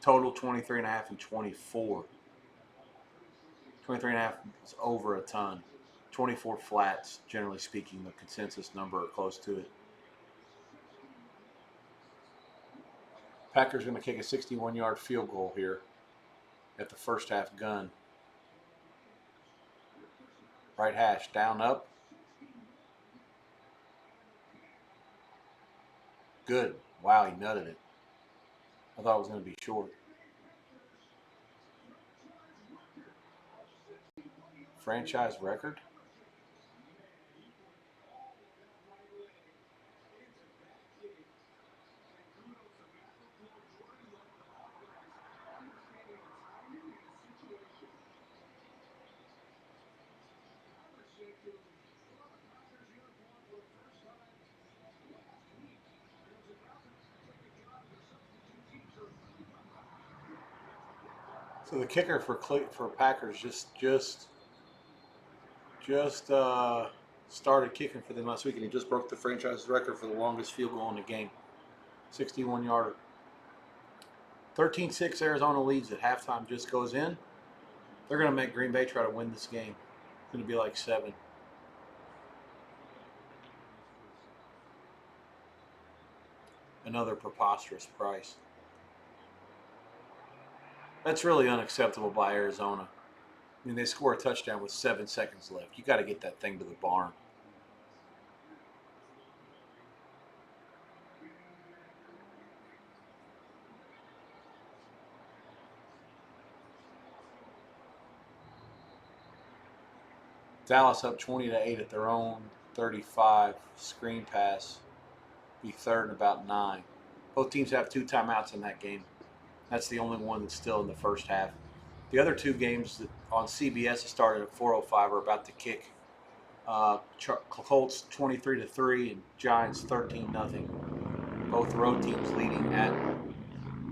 Total 23.5 and 24. 23.5 is over a ton. 24 flats, generally speaking, the consensus number or close to it. Packers going to kick a 61-yard field goal here at the first half gun. Right hash, down, up. Good. Wow, he nutted it. I thought it was going to be short. Franchise record? So the kicker for Packers just started kicking for them last week, and he just broke the franchise record for the longest field goal in the game. 61-yarder. 13-6 Arizona leads at halftime, just goes in. They're going to make Green Bay try to win this game. It's going to be like 7. Another preposterous price. That's really unacceptable by Arizona. I mean, they score a touchdown with 7 seconds left. You got to get that thing to the barn. Dallas up 20-8 at their own 35. Screen pass. Be third and about 9. Both teams have 2 timeouts in that game. That's the only one that's still in the first half. The other 2 games that on CBS that started at 4:05 are about to kick. Colts 23-3 and Giants 13-0. Both road teams leading at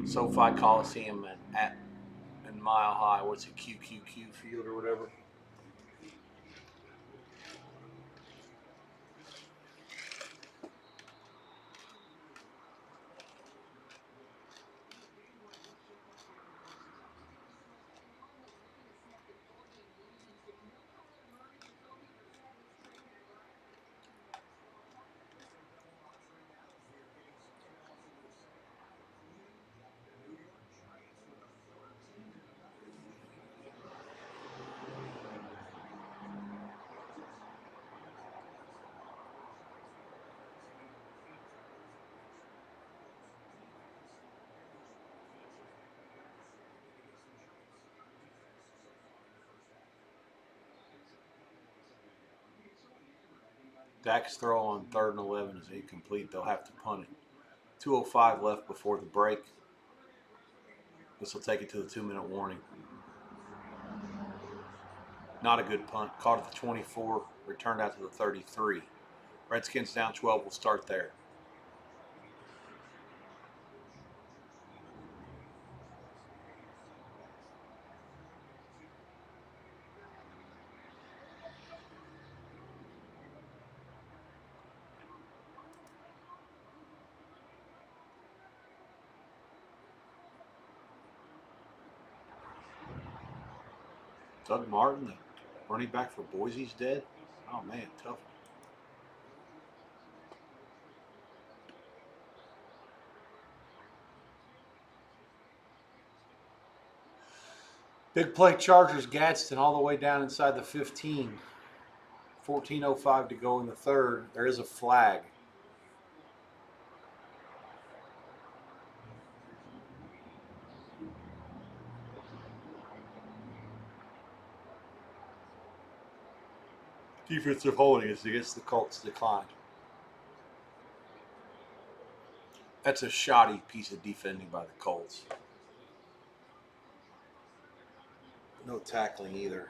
SoFi Coliseum and Mile High. What's it, QQQ Field or whatever? Dak's throw on 3rd and 11 is incomplete. They'll have to punt it. 2:05 left before the break. This will take it to the 2-minute warning. Not a good punt. Caught at the 24, returned out to the 33. Redskins down 12 will start there. Doug Martin, the running back for Boise's dead. Oh man, tough. Big play Chargers, Gadsden all the way down inside the 15. 14:05 to go in the third. There is a flag. Defensive holding is against the Colts declined. That's a shoddy piece of defending by the Colts. No tackling either.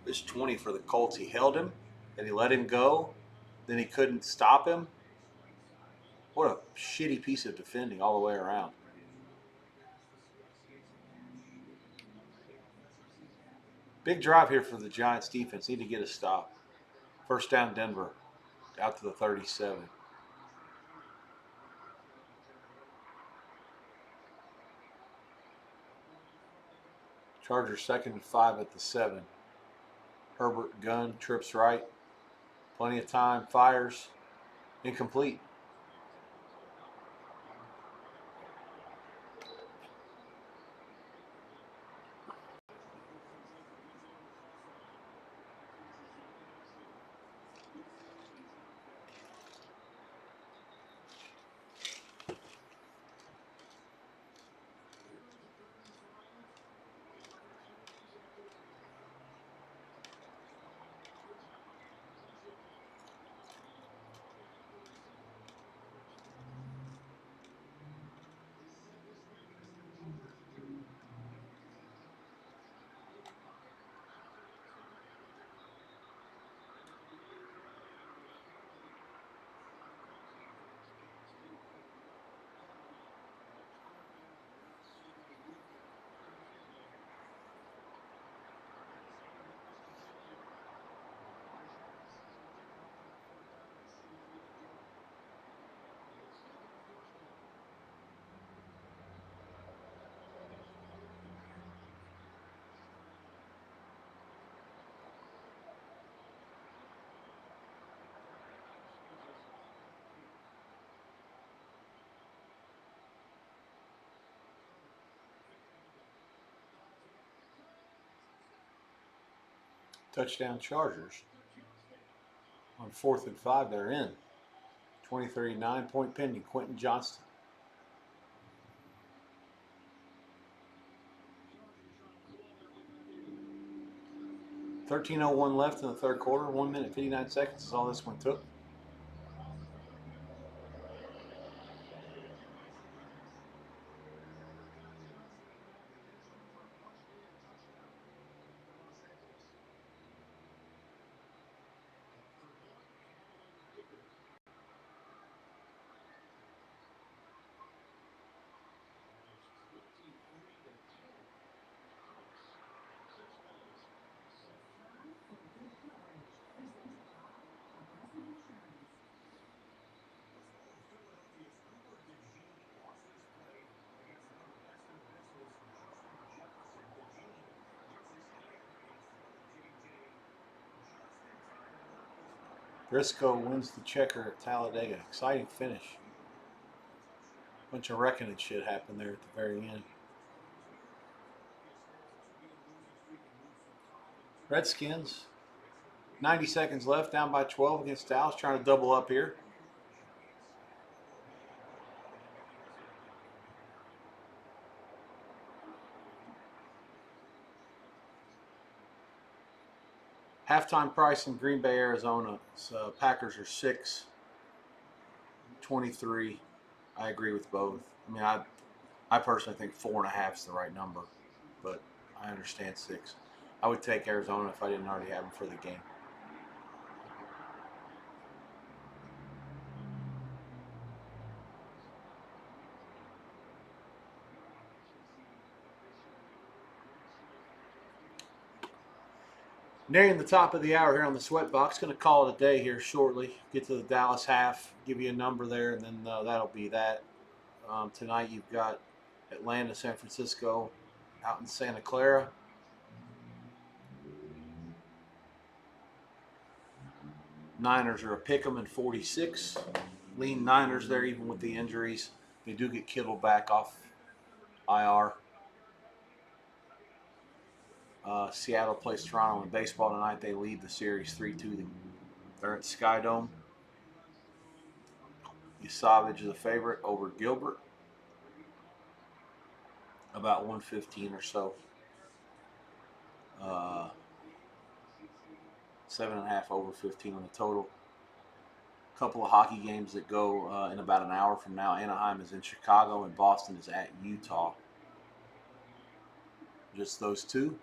It's 20 for the Colts. He held him, and he let him go. Then he couldn't stop him. What a shitty piece of defending all the way around. Big drive here for the Giants defense. Need to get a stop. First down, Denver. Out to the 37. Chargers 2nd and 5 at the 7. Herbert gun, trips right. Plenty of time, fires. Incomplete. Touchdown Chargers. On 4th and 5, they're in. 23, 9-point pending. Quentin Johnston. 13:01 left in the third quarter. 1 minute, 59 seconds is all this one took. Briscoe wins the checker at Talladega. Exciting finish. Bunch of wrecking and shit happened there at the very end. Redskins, 90 seconds left, down by 12 against Dallas, trying to double up here. Halftime price in Green Bay, Arizona. So Packers are 6-23. I agree with both. I mean, I personally think 4.5 is the right number, but I understand 6. I would take Arizona if I didn't already have them for the game. Nearing the top of the hour here on the Sweatbox. Going to call it a day here shortly. Get to the Dallas half, give you a number there, and then that'll be that. Tonight you've got Atlanta, San Francisco, out in Santa Clara. Niners are a pick 'em in 46. Lean Niners there, even with the injuries. They do get Kittle back off IR. Seattle plays Toronto in baseball tonight. They lead the series 3-2. They're at Sky Dome. Savage is a favorite over Gilbert. About 115 or so. 7.5 over 15 on the total. A couple of hockey games that go in about an hour from now. Anaheim is in Chicago and Boston is at Utah. Just those two.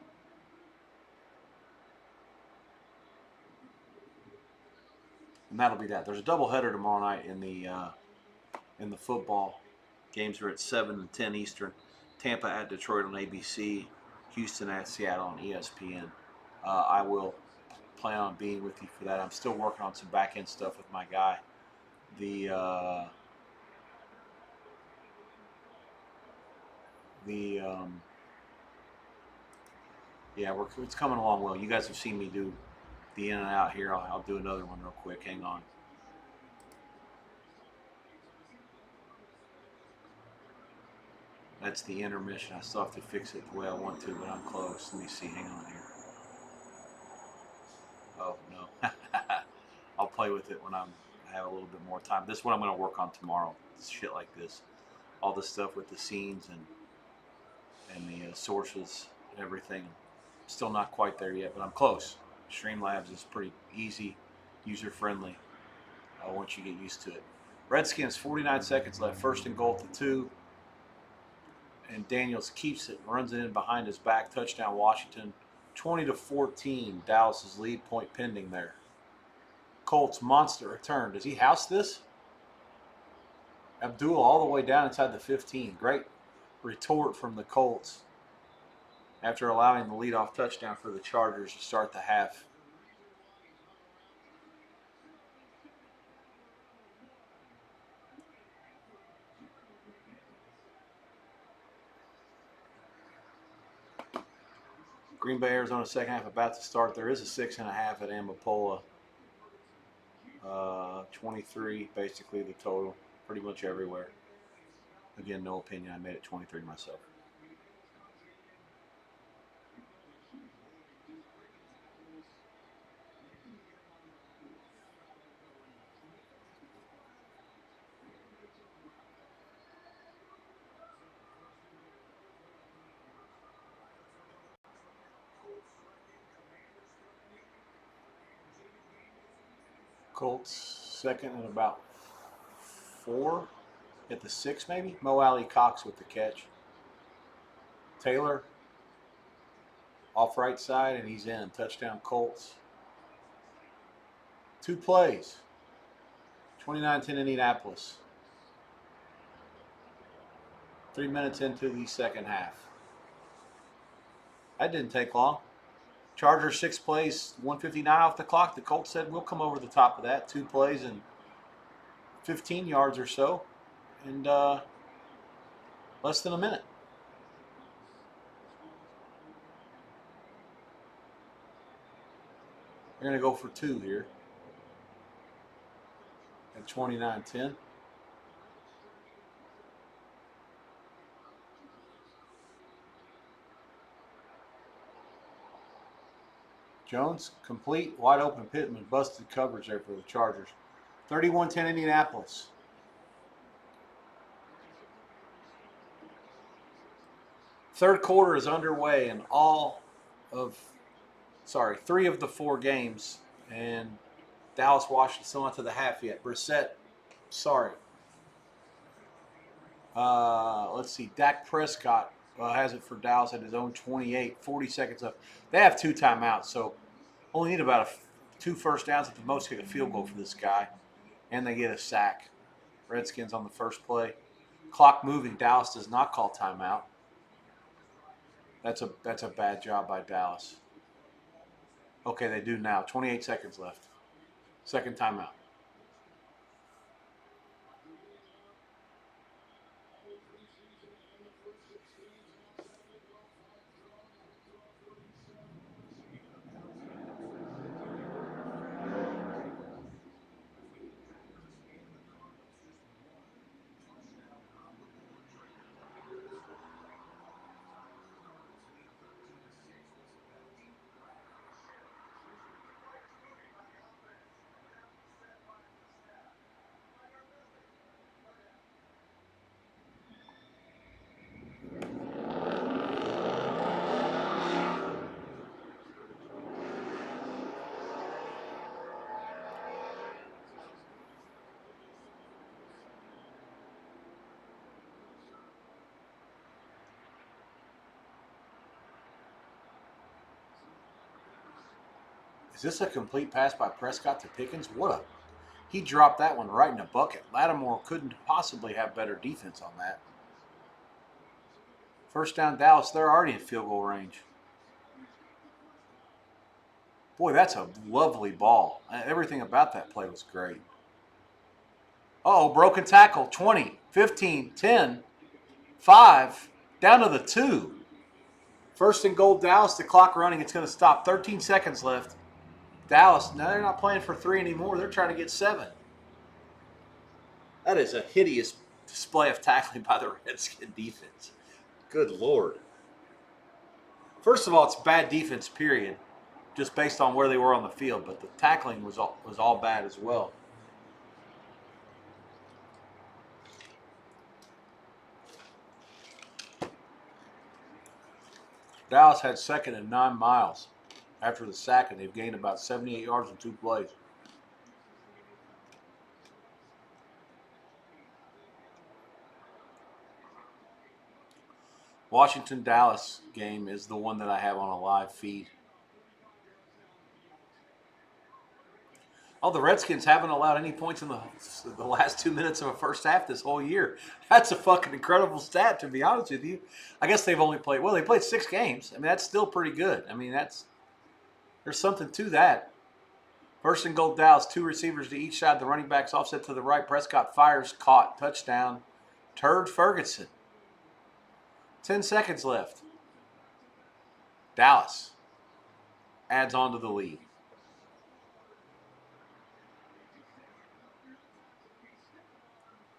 And that'll be that. There's a doubleheader tomorrow night in the football. Games are at 7 and 10 Eastern. Tampa at Detroit on ABC. Houston at Seattle on ESPN. I will plan on being with you for that. I'm still working on some back end stuff with my guy. It's coming along well. You guys have seen me do the in and out here. I'll do another one real quick. Hang on. That's the intermission. I still have to fix it the way I want to, but I'm close. Let me see. Hang on here. Oh, no. I'll play with it when I have a little bit more time. This is what I'm going to work on tomorrow. Shit like this. All the stuff with the scenes and the sources and everything. Still not quite there yet, but I'm close. Streamlabs is pretty easy, user-friendly once you get used to it. Redskins, 49 seconds left. First and goal to 2. And Daniels keeps it, runs it in behind his back. Touchdown, Washington. 20-14. Dallas's lead, point pending there. Colts monster return. Does he house this? Abdul all the way down inside the 15. Great retort from the Colts after allowing the leadoff touchdown for the Chargers to start the half. Green Bay, Arizona, second half about to start. There is a 6.5 at Amapola. 23, basically the total, pretty much everywhere. Again, no opinion. I made it 23 myself. Colts second and about 4 at the 6 maybe. Mo Alley Cox with the catch. Taylor off right side and he's in. Touchdown Colts. 2 plays. 29-10 Indianapolis. 3 minutes into the second half. That didn't take long. Chargers 6 plays, 159 off the clock. The Colts said we'll come over the top of that. 2 plays and 15 yards or so, and less than a minute. They're going to go for 2 here at 29-10. Jones, complete, wide open. Pittman, busted coverage there for the Chargers. 31-10 Indianapolis. Third quarter is underway in 3 of the 4 games, and Dallas, Washington still not to the half yet. Brissett, sorry. Let's see, Dak Prescott has it for Dallas at his own 28. 40 seconds left. They have 2 timeouts, so only need about 2 first downs at the most to get a field goal for this guy, and they get a sack. Redskins on the first play. Clock moving. Dallas does not call timeout. That's a bad job by Dallas. Okay, they do now. 28 seconds left. Second timeout. Is this a complete pass by Prescott to Pickens? He dropped that one right in the bucket. Lattimore couldn't possibly have better defense on that. First down Dallas, they're already in field goal range. Boy, that's a lovely ball. Everything about that play was great. Uh-oh, broken tackle. 20, 15, 10, 5, down to the 2. First and goal, Dallas, the clock running. It's going to stop. 13 seconds left. Dallas, now they're not playing for 3 anymore. They're trying to get 7. That is a hideous display of tackling by the Redskin defense. Good Lord. First of all, it's bad defense, period, just based on where they were on the field. But the tackling was all bad as well. Dallas had second and 9 miles after the sack, and they've gained about 78 yards in 2 plays. Washington-Dallas game is the one that I have on a live feed. Oh, the Redskins haven't allowed any points in the last 2 minutes of a first half this whole year. That's a fucking incredible stat, to be honest with you. I guess they've only played, they played 6 games. I mean, that's still pretty good. I mean, there's something to that. First and goal, Dallas, 2 receivers to each side. The running backs offset to the right. Prescott fires, caught, touchdown. Turd Ferguson. 10 seconds left. Dallas adds on to the lead.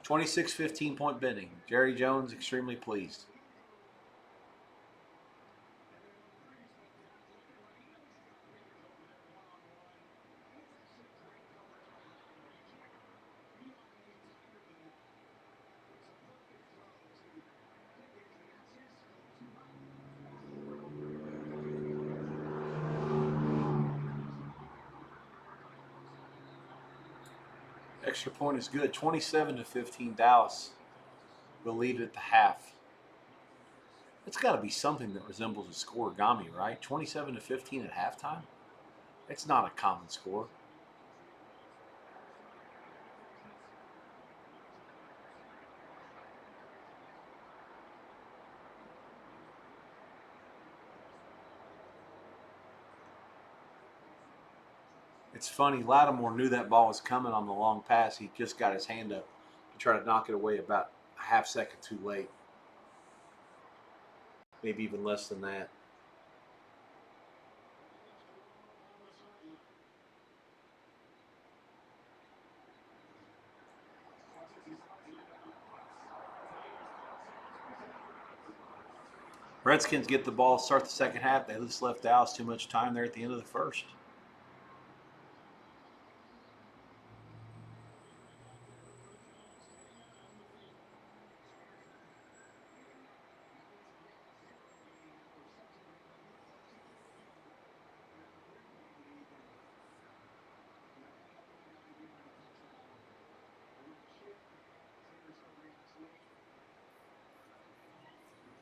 (26) 15-point bending. Jerry Jones extremely pleased. Extra point is good. 27-15, Dallas will lead at the half. It's got to be something that resembles a scoregami, right? 27-15 at halftime? It's not a common score. It's funny, Lattimore knew that ball was coming on the long pass. He just got his hand up to try to knock it away about a half second too late. Maybe even less than that. Redskins get the ball, start the second half. They just left Dallas too much time there at the end of the first.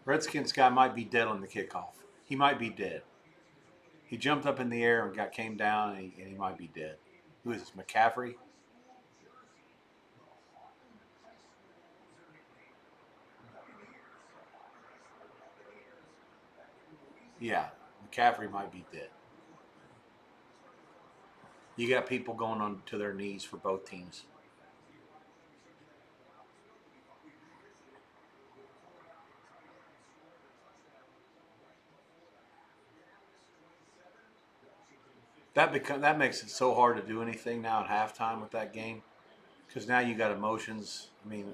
Redskins guy might be dead on the kickoff. He might be dead. He jumped up in the air and came down, and he might be dead. Who is this, McCaffrey? Yeah, McCaffrey might be dead. You got people going on to their knees for both teams. That makes it so hard to do anything now at halftime with that game, because now you got emotions. I mean,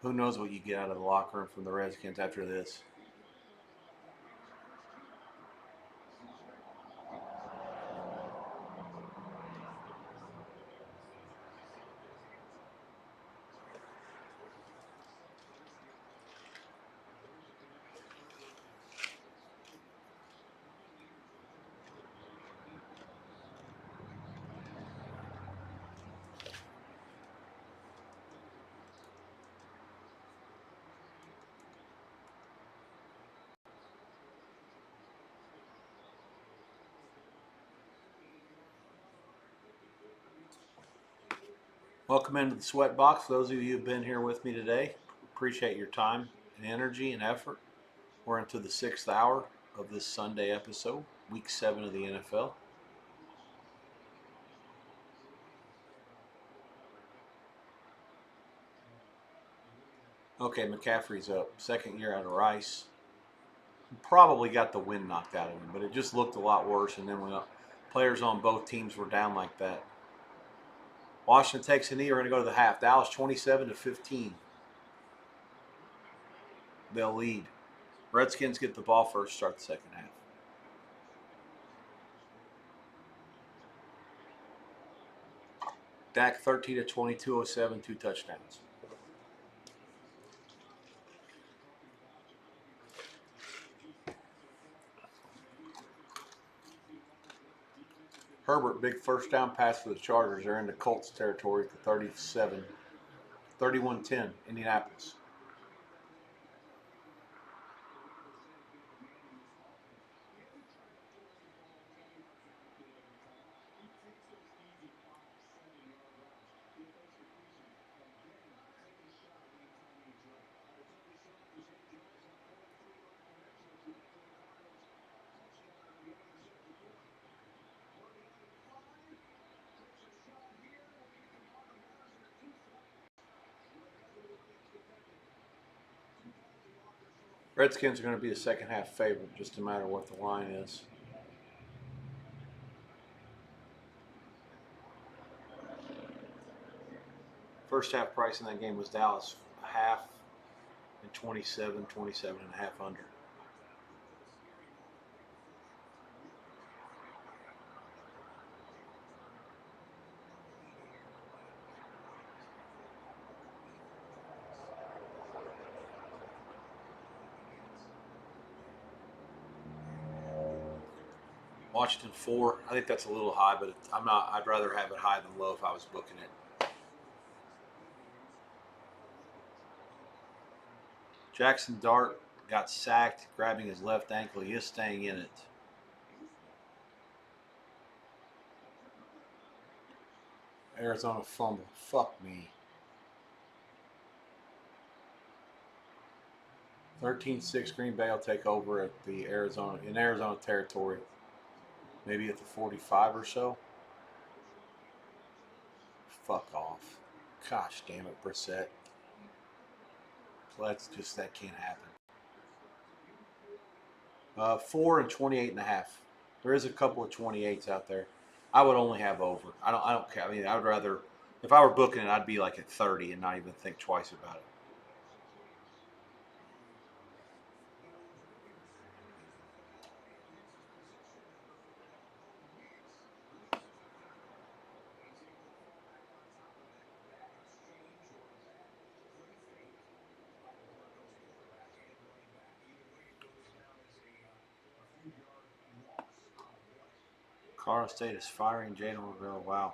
who knows what you get out of the locker room from the Redskins after this? Welcome into the SWEATBOX. Those of you who've been here with me today, appreciate your time and energy and effort. We're into the 6th hour of this Sunday episode, Week 7 of the NFL. Okay, McCaffrey's up. Second year out of Rice. Probably got the wind knocked out of him, but it just looked a lot worse. And then when players on both teams were down like that, Washington takes a knee. We're going to go to the half. Dallas 27-15. They'll lead. Redskins get the ball first, start the second half. Dak 13-20, 207, 2 touchdowns. Herbert, big first down pass for the Chargers. They're into Colts territory at the 37, 31-10, Indianapolis. Redskins are going to be a second half favorite, just no matter what the line is. First half price in that game was Dallas, a half and 27, 27 and a half under. Washington 4. I think that's a little high, but I'm not. I'd rather have it high than low if I was booking it. Jackson Dart got sacked, grabbing his left ankle. He is staying in it. Arizona fumble. Fuck me. 13-6. Green Bay will take over at the Arizona territory. Maybe at the 45 or so. Fuck off. Gosh damn it, Brissett. That can't happen. 4 and 28 and a half. There is a couple of 28s out there. I would only have over. I don't care. I mean, I would rather, if I were booking it, I'd be like at 30 and not even think twice about it. Colorado State is firing Jalen Rivera. Wow.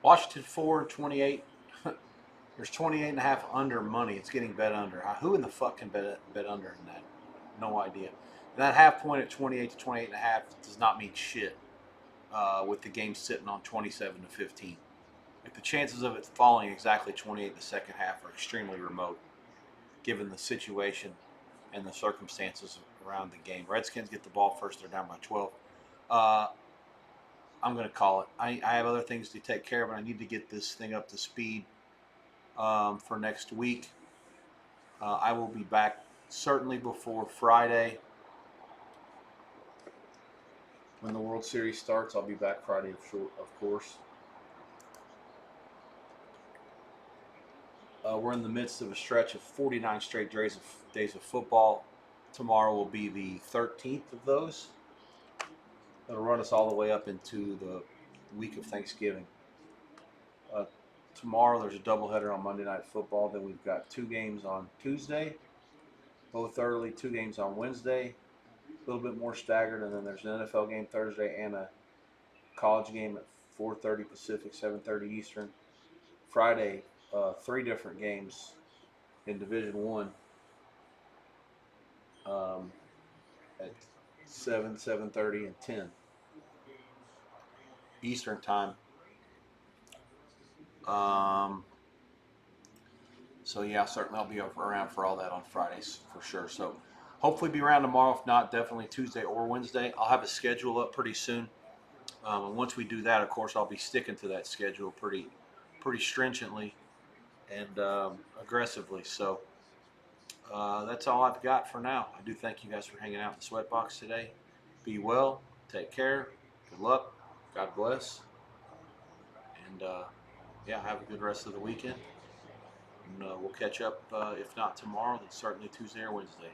Washington 4, 28. There's 28.5 under money. It's getting bet under. Who in the fuck can bet under in that? No idea. And that half point at 28 to 28.5 does not mean shit with the game sitting on 27 to 15. Like the chances of it falling exactly 28 in the second half are extremely remote, given the situation and the circumstances around the game. Redskins get the ball first. They're down by 12. I'm going to call it. I have other things to take care of, and I need to get this thing up to speed for next week. I will be back certainly before Friday. When the World Series starts, I'll be back Friday, of course. We're in the midst of a stretch of 49 straight days of football. Tomorrow will be the 13th of those. That'll run us all the way up into the week of Thanksgiving. Tomorrow there's a doubleheader on Monday Night Football. Then we've got 2 games on Tuesday, both early, 2 games on Wednesday, a little bit more staggered, and then there's an NFL game Thursday and a college game at 4:30 Pacific, 7:30 Eastern. Friday, 3 different games in Division One at 7, 7:30, and 10 Eastern time. So yeah, certainly I'll be around for all that on Fridays for sure. So hopefully be around tomorrow. If not, definitely Tuesday or Wednesday. I'll have a schedule up pretty soon. And once we do that, of course, I'll be sticking to that schedule pretty stringently and aggressively. So that's all I've got for now. I do thank you guys for hanging out in the Sweatbox today. Be well. Take care. Good luck. God bless. And yeah, have a good rest of the weekend. And we'll catch up, if not tomorrow, then certainly Tuesday or Wednesday.